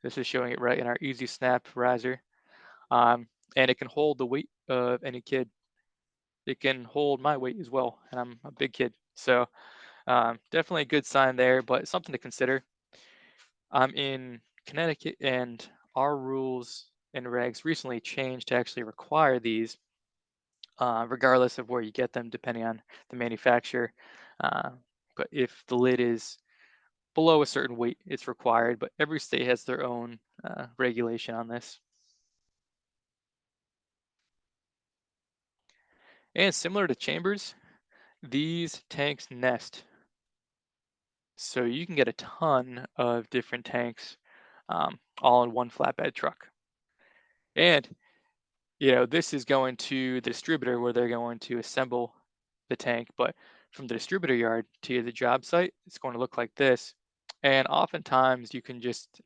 This is showing it right in our easy snap riser. And it can hold the weight of any kid. It can hold my weight as well, and I'm a big kid. So definitely a good sign there, but something to consider. I'm in Connecticut, and our rules and regs recently changed to actually require these, regardless of where you get them, depending on the manufacturer. But if the lid is below a certain weight, it's required, but every state has their own regulation on this. And similar to chambers, these tanks nest. So you can get a ton of different tanks all in one flatbed truck. And, this is going to the distributor where they're going to assemble the tank, but from the distributor yard to the job site, it's going to look like this. And oftentimes you can just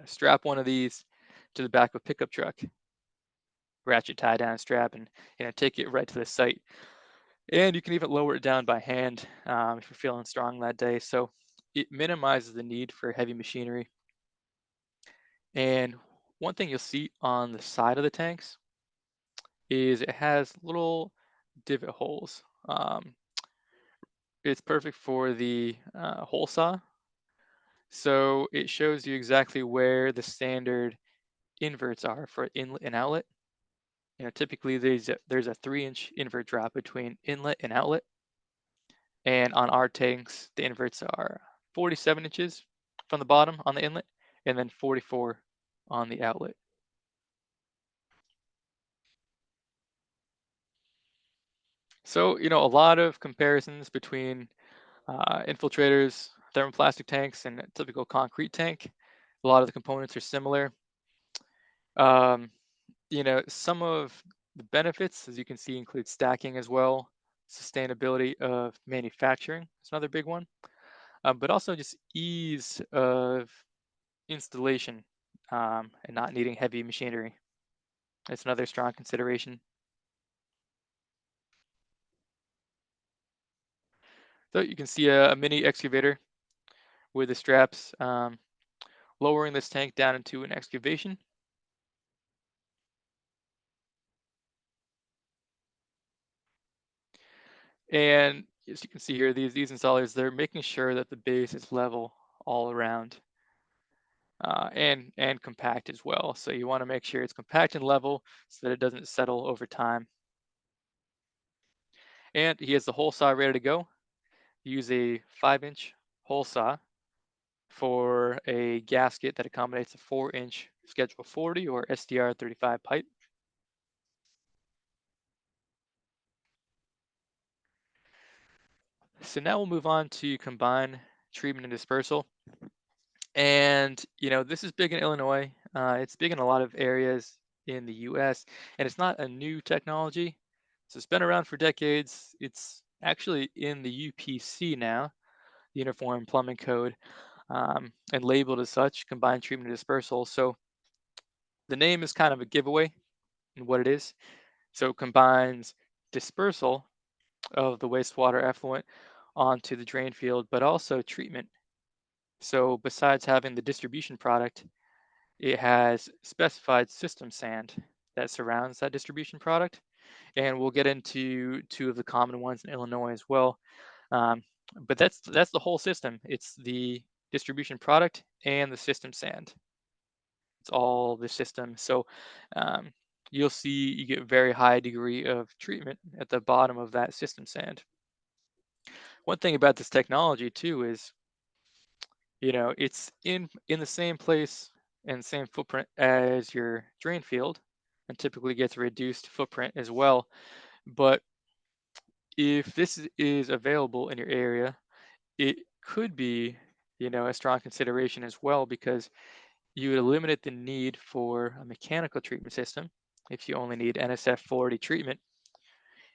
strap one of these to the back of a pickup truck, ratchet tie down a strap, and take it right to the site. And you can even lower it down by hand if you're feeling strong that day. So it minimizes the need for heavy machinery. And one thing you'll see on the side of the tanks is it has little divot holes. It's perfect for the hole saw. So it shows you exactly where the standard inverts are for inlet and outlet. Typically there's a 3-inch invert drop between inlet and outlet. And on our tanks, the inverts are 47 inches from the bottom on the inlet and then 44 on the outlet. So, a lot of comparisons between infiltrators, thermoplastic tanks, and a typical concrete tank. A lot of the components are similar. Um, some of the benefits, as you can see, include stacking as well, sustainability of manufacturing is another big one, but also just ease of installation and not needing heavy machinery. That's another strong consideration. So you can see a mini excavator with the straps lowering this tank down into an excavation. And as you can see here, these installers, they're making sure that the base is level all around and compact as well. So you want to make sure it's compact and level so that it doesn't settle over time. And he has the hole saw ready to go. Use a 5-inch hole saw for a gasket that accommodates a 4-inch Schedule 40 or SDR 35 pipe. So now we'll move on to combine treatment and dispersal. And, this is big in Illinois. It's big in a lot of areas in the US, and it's not a new technology. So it's been around for decades. It's actually in the UPC now, the Uniform Plumbing Code, and labeled as such, combined treatment and dispersal. So the name is kind of a giveaway in what it is. So it combines dispersal of the wastewater effluent onto the drain field, but also treatment. So besides having the distribution product, it has specified system sand that surrounds that distribution product. And we'll get into two of the common ones in Illinois as well. Um, but that's the whole system. It's the distribution product and the system sand. It's all the system. So um, you'll see you get very high degree of treatment at the bottom of that system sand. One thing about this technology too is, it's in the same place and same footprint as your drain field, and typically gets a reduced footprint as well. But if this is available in your area, it could be, a strong consideration as well, because you would eliminate the need for a mechanical treatment system if you only need NSF 40 treatment.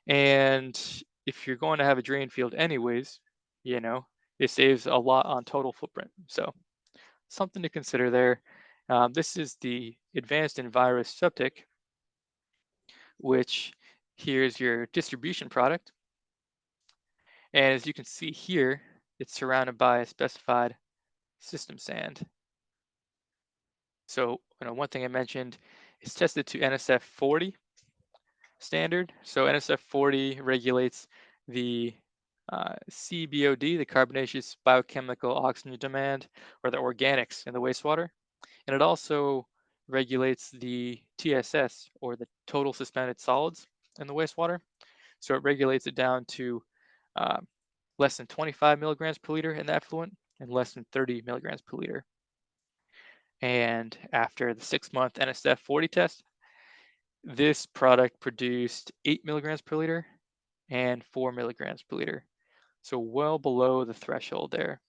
And if you're going to have a drain field anyways, it saves a lot on total footprint. So something to consider there. This is the Advanced Envirus Septic, which here's your distribution product. And as you can see here, it's surrounded by a specified system sand. So one thing I mentioned is tested to NSF 40 standard. So NSF 40 regulates the CBOD, the carbonaceous biochemical oxygen demand, or the organics in the wastewater. And it also regulates the TSS, or the total suspended solids, in the wastewater. So it regulates it down to less than 25 milligrams per liter in the effluent and less than 30 milligrams per liter. And after the 6-month NSF 40 test, this product produced 8 milligrams per liter and 4 milligrams per liter. So well below the threshold there.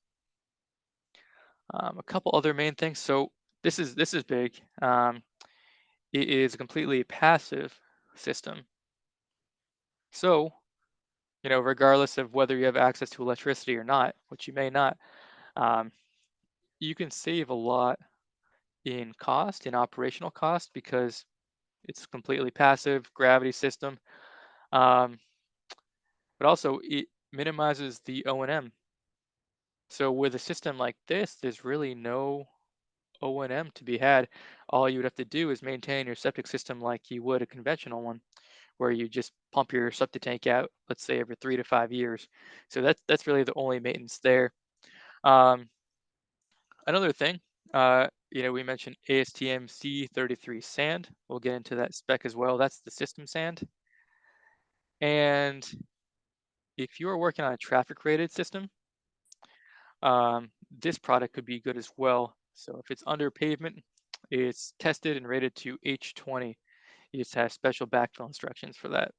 A couple other main things. So this is big. It is a completely passive system. So, regardless of whether you have access to electricity or not, which you may not, um, you can save a lot in cost, in operational cost, because it's completely passive gravity system. But also it minimizes the O&M. So with a system like this, there's really no O&M to be had. All you would have to do is maintain your septic system like you would a conventional one, where you just pump your septic tank out, let's say every 3 to 5 years. So that's really the only maintenance there. Another thing, we mentioned ASTM C33 sand. We'll get into that spec as well. That's the system sand. And if you're working on a traffic rated system, this product could be good as well. So if it's under pavement, it's tested and rated to H20. You just have special backfill instructions for that.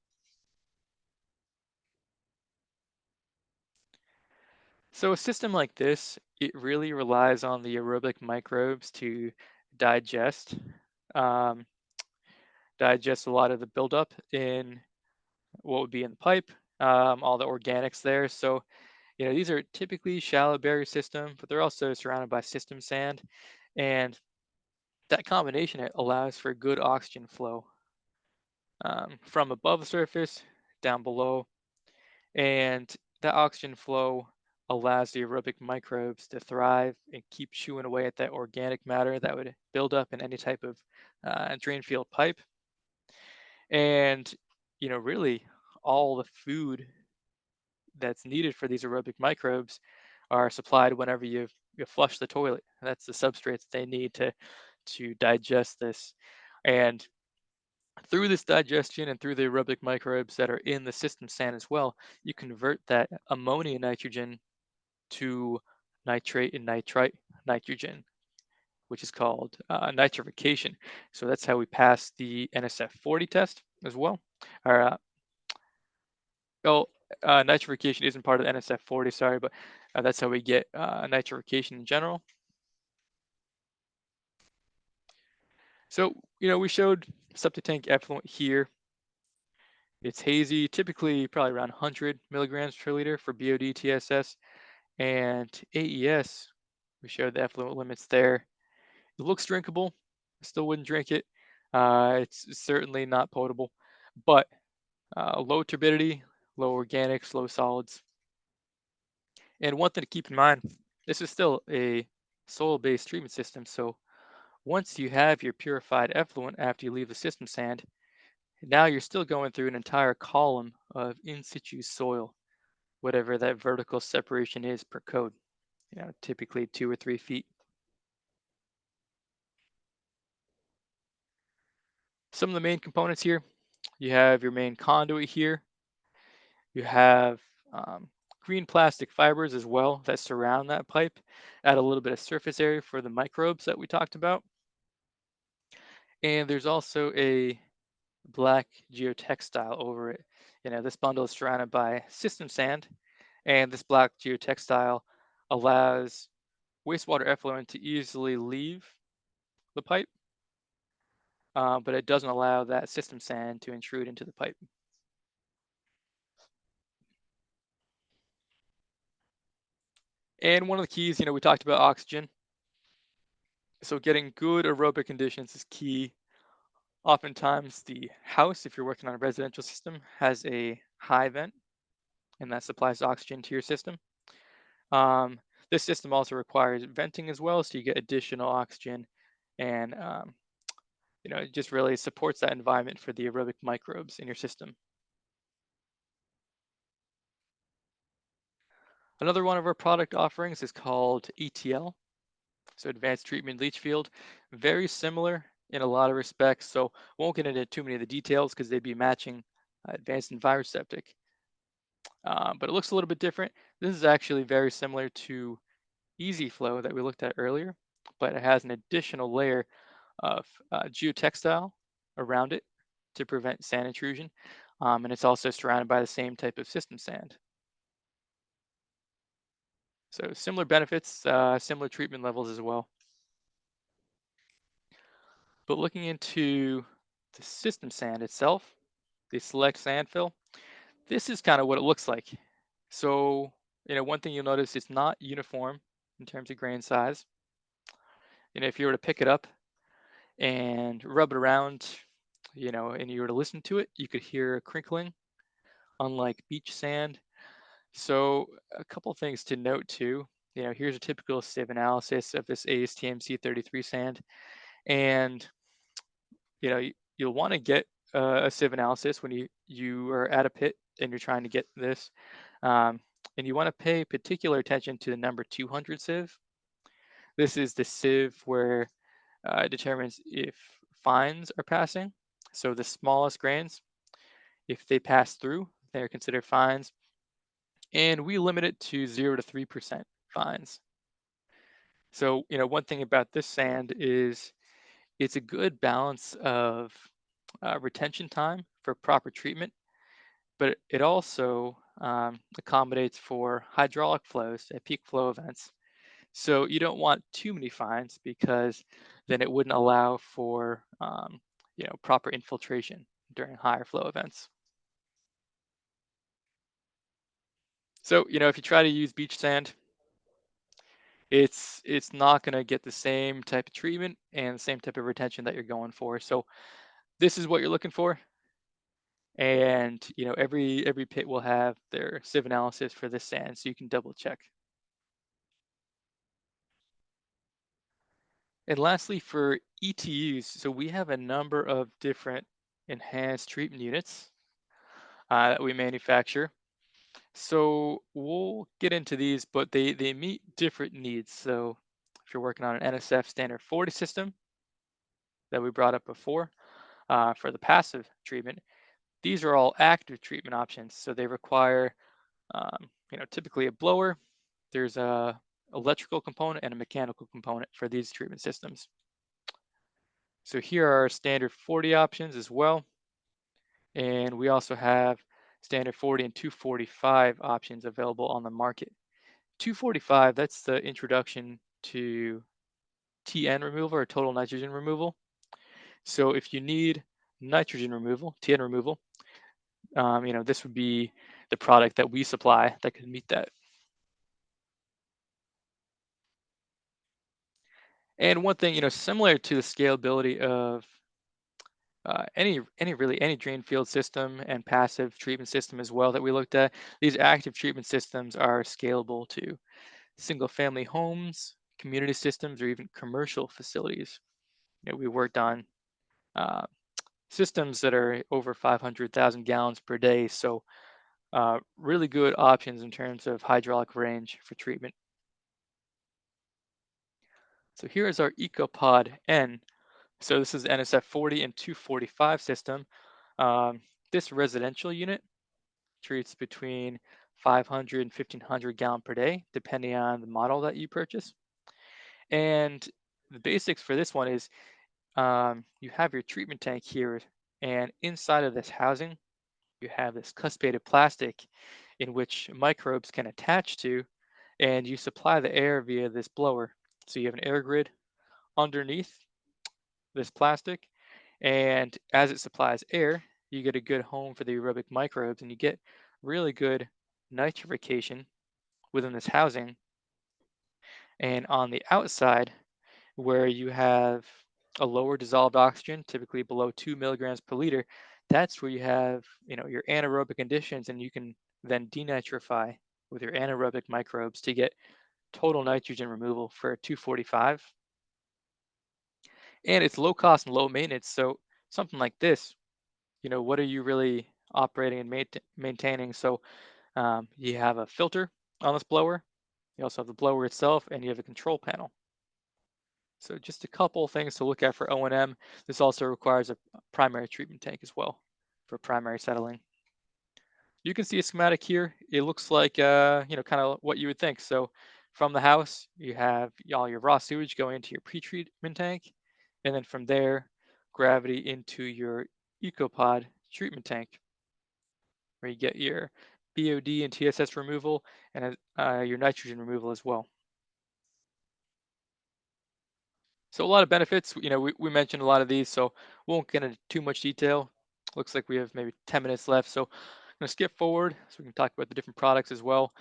So a system like this, it really relies on the aerobic microbes to digest um, digest a lot of the buildup in what would be in the pipe, all the organics there. So, these are typically shallow barrier system, but they're also surrounded by system sand. And that combination allows for good oxygen flow from above the surface down below. And that oxygen flow allows the aerobic microbes to thrive and keep chewing away at that organic matter that would build up in any type of drain field pipe. And, really all the food that's needed for these aerobic microbes are supplied whenever you flush the toilet. That's the substrates they need to digest this. And through this digestion and through the aerobic microbes that are in the system sand as well, you convert that ammonia nitrogen to nitrate and nitrite nitrogen, which is called nitrification. So that's how we pass the NSF 40 test as well. Or, nitrification isn't part of the NSF 40, sorry, but that's how we get nitrification in general. So, we showed septic tank effluent here. It's hazy, typically probably around 100 milligrams per liter for BOD TSS, and AES, we showed the effluent limits there. It looks drinkable. I still wouldn't drink it. It's certainly not potable, but low turbidity, low organics, low solids. And one thing to keep in mind, this is still a soil-based treatment system. So once you have your purified effluent after you leave the system sand, now you're still going through an entire column of in situ soil, whatever that vertical separation is per code, typically 2 or 3 feet. Some of the main components here, you have your main conduit here. You have green plastic fibers as well that surround that pipe, add a little bit of surface area for the microbes that we talked about. And there's also a black geotextile over it. This bundle is surrounded by system sand, and this black geotextile allows wastewater effluent to easily leave the pipe, but it doesn't allow that system sand to intrude into the pipe. And one of the keys, we talked about oxygen. So getting good aerobic conditions is key. Oftentimes the house, if you're working on a residential system, has a high vent, and that supplies oxygen to your system. This system also requires venting as well, so you get additional oxygen, and it just really supports that environment for the aerobic microbes in your system. Another one of our product offerings is called ETL, so Advanced Treatment Leach Field. Very similar in a lot of respects. So won't get into too many of the details because they'd be matching advanced and virus septic. But it looks a little bit different. This is actually very similar to Easy Flow that we looked at earlier, but it has an additional layer of geotextile around it to prevent sand intrusion. And it's also surrounded by the same type of system sand. So similar benefits, similar treatment levels as well. But looking into the system sand itself, the select sand fill, this is kind of what it looks like. So, one thing you'll notice, it's not uniform in terms of grain size. If you were to pick it up and rub it around, and you were to listen to it, you could hear a crinkling, unlike beach sand. So a couple things to note too. Here's a typical sieve analysis of this ASTM C33 sand, and you'll want to get a sieve analysis when you are at a pit and you're trying to get this, um, and you want to pay particular attention to the number 200 sieve. This is the sieve where it determines if fines are passing. So the smallest grains, if they pass through, they're considered fines, and we limit it to 0 to 3% fines. So one thing about this sand is it's a good balance of retention time for proper treatment, but it also accommodates for hydraulic flows at peak flow events. So you don't want too many fines because then it wouldn't allow for proper infiltration during higher flow events. So if you try to use beach sand, it's not going to get the same type of treatment and the same type of retention that you're going for. So this is what you're looking for. And every pit will have their sieve analysis for this sand, so you can double check. And lastly, for ETUs, so we have a number of different enhanced treatment units that we manufacture. So we'll get into these, but they meet different needs. So if you're working on an NSF standard 40 system that we brought up before for the passive treatment, these are all active treatment options. So they require typically a blower. There's a electrical component and a mechanical component for these treatment systems. So here are our standard 40 options as well. And we also have standard 40 and 245 options available on the market. 245, that's the introduction to TN removal or total nitrogen removal. So if you need nitrogen removal, TN removal, this would be the product that we supply that could meet that. And one thing, similar to the scalability of any drain field system and passive treatment system as well that we looked at, these active treatment systems are scalable to single family homes, community systems, or even commercial facilities. We worked on systems that are over 500,000 gallons per day. So really good options in terms of hydraulic range for treatment. So here is our EcoPod N. So this is NSF 40 and 245 system. This residential unit treats between 500 and 1500 gallon per day, depending on the model that you purchase. And the basics for this one is you have your treatment tank here, and inside of this housing, you have this cuspated plastic in which microbes can attach to, and you supply the air via this blower. So you have an air grid underneath this plastic, and as it supplies air, you get a good home for the aerobic microbes, and you get really good nitrification within this housing. And on the outside, where you have a lower dissolved oxygen, typically below 2 milligrams per liter, that's where you have your anaerobic conditions, and you can then denitrify with your anaerobic microbes to get total nitrogen removal for 245. And it's low cost and low maintenance. So something like this, what are you really operating and maintaining? So you have a filter on this blower. You also have the blower itself, and you have a control panel. So just a couple things to look at for O&M. This also requires a primary treatment tank as well for primary settling. You can see a schematic here. It looks like, kind of what you would think. So from the house, you have all your raw sewage going into your pre-treatment tank. And then from there, gravity into your EcoPod treatment tank, where you get your BOD and TSS removal and your nitrogen removal as well. So a lot of benefits, we mentioned a lot of these, so won't get into too much detail. Looks like we have maybe 10 minutes left. So I'm going to skip forward so we can talk about the different products as well.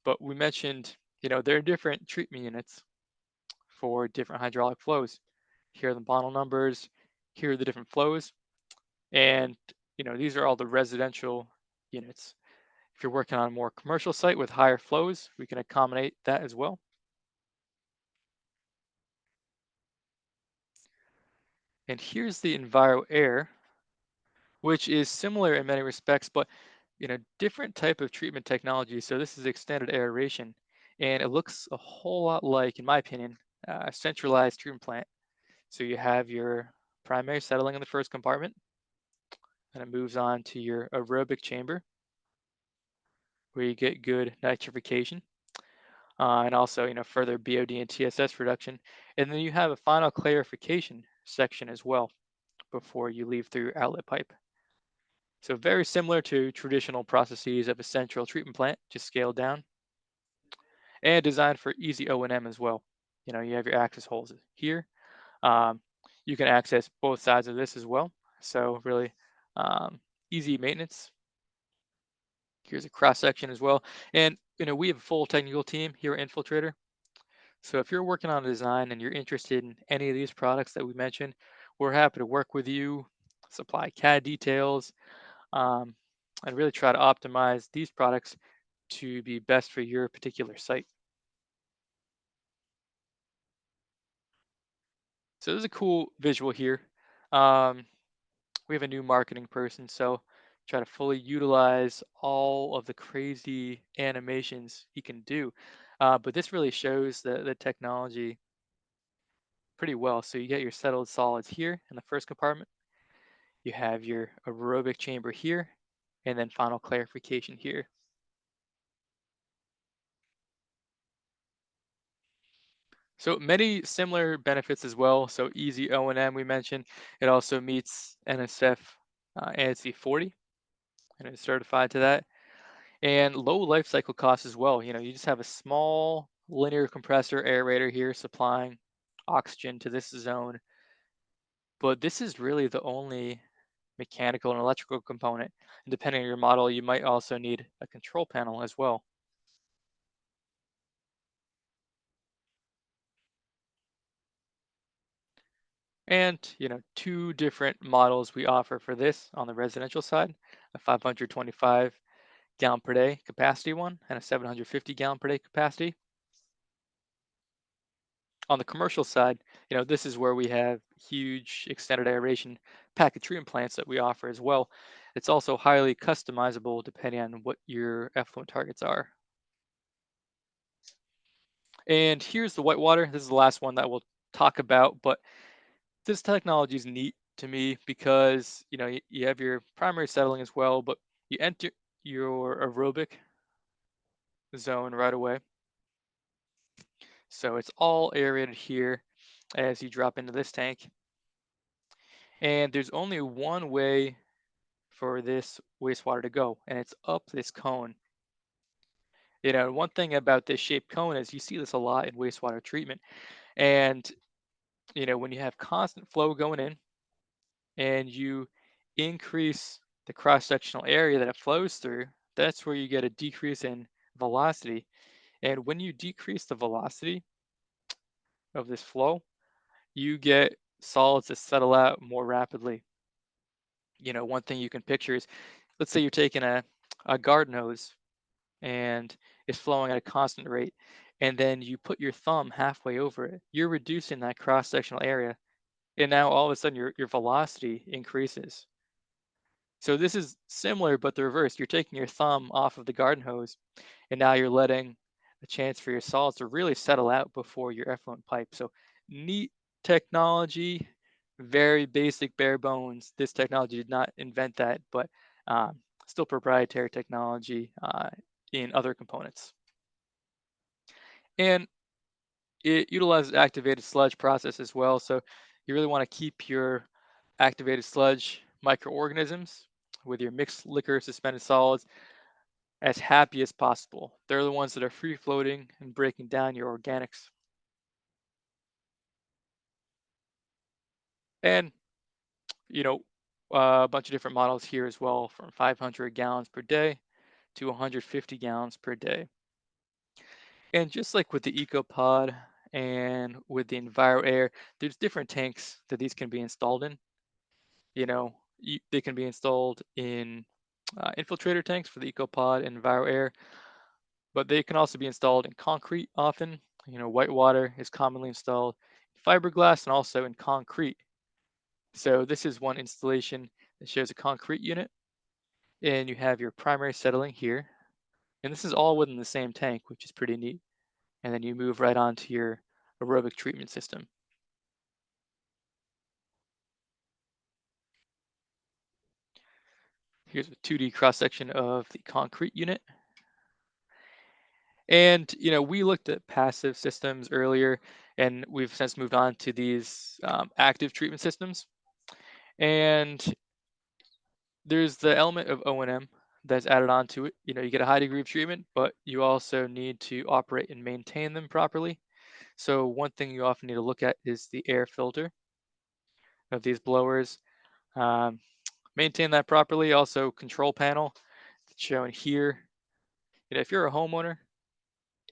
But we mentioned, there are different treatment units for different hydraulic flows. Here are the model numbers. Here are the different flows. And, these are all the residential units. If you're working on a more commercial site with higher flows, we can accommodate that as well. And here's the EnviroAir, which is similar in many respects, but different type of treatment technology. So this is extended aeration, and it looks a whole lot like, in my opinion, a centralized treatment plant. So you have your primary settling in the first compartment, and it moves on to your aerobic chamber, where you get good nitrification, and also further BOD and TSS reduction. And then you have a final clarification section as well before you leave through your outlet pipe. So very similar to traditional processes of a central treatment plant, just scaled down, and designed for easy O&M as well. You have your access holes here. Um, you can access both sides of this as well. So really easy maintenance. Here's a cross section as well. And we have a full technical team here at Infiltrator. So if you're working on a design and you're interested in any of these products that we mentioned, we're happy to work with you, supply CAD details, and really try to optimize these products to be best for your particular site. So there's a cool visual here. We have a new marketing person, so try to fully utilize all of the crazy animations he can do. But this really shows the technology pretty well. So you get your settled solids here in the first compartment. You have your aerobic chamber here, and then final clarification here. So many similar benefits as well. So easy O&M we mentioned. It also meets NSF ANSI 40, and it's certified to that. And low life cycle costs as well. You just have a small linear compressor aerator here supplying oxygen to this zone. But this is really the only mechanical and electrical component. And depending on your model, you might also need a control panel as well. And, two different models we offer for this on the residential side, a 525 gallon per day capacity one and a 750 gallon per day capacity. On the commercial side, this is where we have huge extended aeration packet treatment plants that we offer as well. It's also highly customizable depending on what your effluent targets are. And here's the whitewater. This is the last one that we'll talk about, but this technology is neat to me because you have your primary settling as well, but you enter your aerobic zone right away. So it's all aerated here as you drop into this tank. And there's only one way for this wastewater to go, and it's up this cone. One thing about this shaped cone is you see this a lot in wastewater treatment. And, when you have constant flow going in and you increase the cross-sectional area that it flows through, that's where you get a decrease in velocity. And when you decrease the velocity of this flow, you get solids that settle out more rapidly. One thing you can picture is, let's say you're taking a garden hose and it's flowing at a constant rate, and then you put your thumb halfway over it, you're reducing that cross-sectional area, and now all of a sudden your velocity increases. So this is similar, but the reverse. You're taking your thumb off of the garden hose, and now you're letting a chance for your solids to really settle out before your effluent pipe. So neat technology, very basic, bare bones. This technology did not invent that, but still proprietary technology in other components. And it utilizes activated sludge process as well. So you really want to keep your activated sludge microorganisms with your mixed liquor suspended solids as happy as possible. They're the ones that are free floating and breaking down your organics. And, you know, a bunch of different models here as well, from 500 gallons per day to 150 gallons per day. And just like with the EcoPod and with the EnviroAir, there's different tanks that these can be installed in. You know, they can be installed in infiltrator tanks for the EcoPod and EnviroAir, but they can also be installed in concrete often. You know, whitewater is commonly installed in fiberglass and also in concrete. So this is one installation that shows a concrete unit, and you have your primary settling here. And this is all within the same tank, which is pretty neat. And then you move right on to your aerobic treatment system. Here's a 2D cross section of the concrete unit. And, you know, we looked at passive systems earlier, and we've since moved on to these active treatment systems. And there's the element of O&M that's added onto it. You know, you get a high degree of treatment, but you also need to operate and maintain them properly. So one thing you often need to look at is the air filter of these blowers. Um, maintain that properly. Also, control panel shown here. You know, if you're a homeowner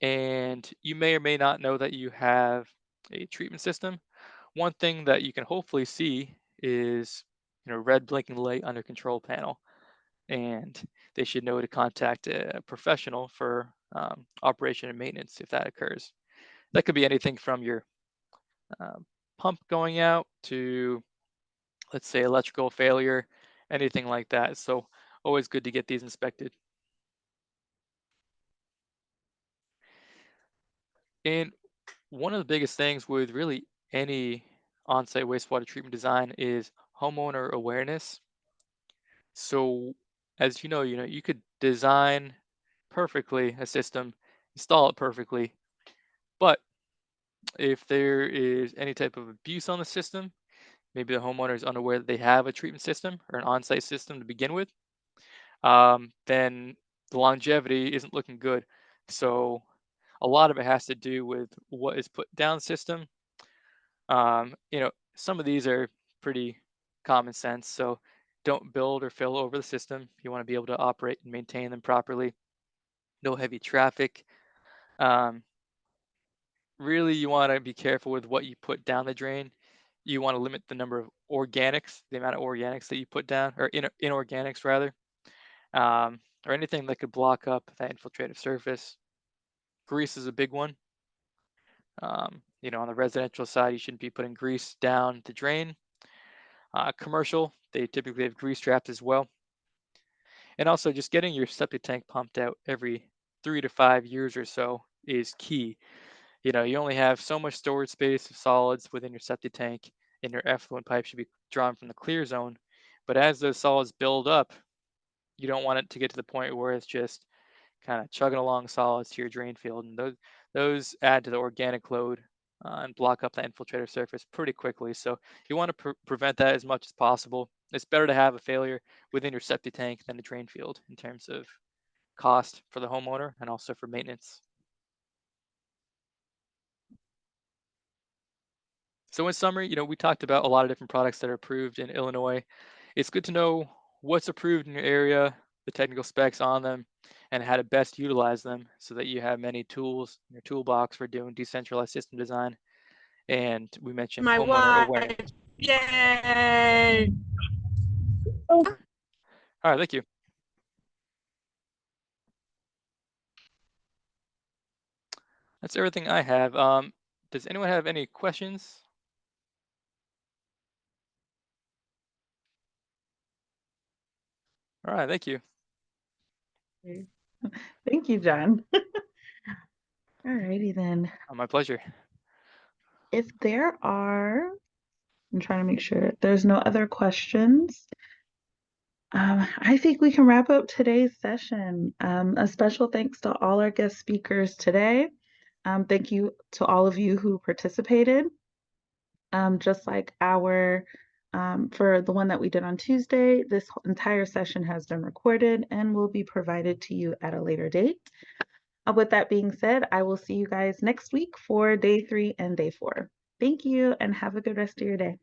and you may or may not know that you have a treatment system, one thing that you can hopefully see is, you know, red blinking light on your control panel, and they should know to contact a professional for operation and maintenance if that occurs. That could be anything from your pump going out to, let's say, electrical failure, anything like that. So always good to get these inspected. And one of the biggest things with really any on-site wastewater treatment design is homeowner awareness. So as you know, you could design perfectly a system, install it perfectly, but if there is any type of abuse on the system, maybe the homeowner is unaware that they have a treatment system or an on-site system to begin with, then the longevity isn't looking good. So a lot of it has to do with what is put down the system. You know, some of these are pretty common sense. So don't build or fill over the system. You want to be able to operate and maintain them properly. No heavy traffic. Um, really, you want to be careful with what you put down the drain. You want to limit the number of organics, the amount of organics that you put down, or inorganics rather, or anything that could block up that infiltrative surface. Grease is a big one. You know, on the residential side, you shouldn't be putting grease down the drain. Commercial, they typically have grease traps as well. And also just getting your septic tank pumped out every 3 to 5 years or so is key. You know, you only have so much storage space of solids within your septic tank, and your effluent pipe should be drawn from the clear zone. But as those solids build up, you don't want it to get to the point where it's just kind of chugging along solids to your drain field, and those add to the organic load and block up the infiltrator surface pretty quickly. So you want to prevent that as much as possible. It's better to have a failure within your septic tank than a drain field in terms of cost for the homeowner and also for maintenance. So in summary, you know, we talked about a lot of different products that are approved in Illinois. It's good to know what's approved in your area, the technical specs on them, and how to best utilize them so that you have many tools in your toolbox for doing decentralized system design. And we mentioned My homeowner wife. awareness. Yay! All right, thank you. That's everything I have. Does anyone have any questions? All right, thank you. Thank you, John. All righty then. My pleasure. if there are, I'm trying to make sure there's no other questions. I think we can wrap up today's session. A special thanks to all our guest speakers today. Thank you to all of you who participated. Just like for the one that we did on Tuesday, this entire session has been recorded and will be provided to you at a later date. With that being said, I will see you guys next week for day 3 and day 4. Thank you and have a good rest of your day.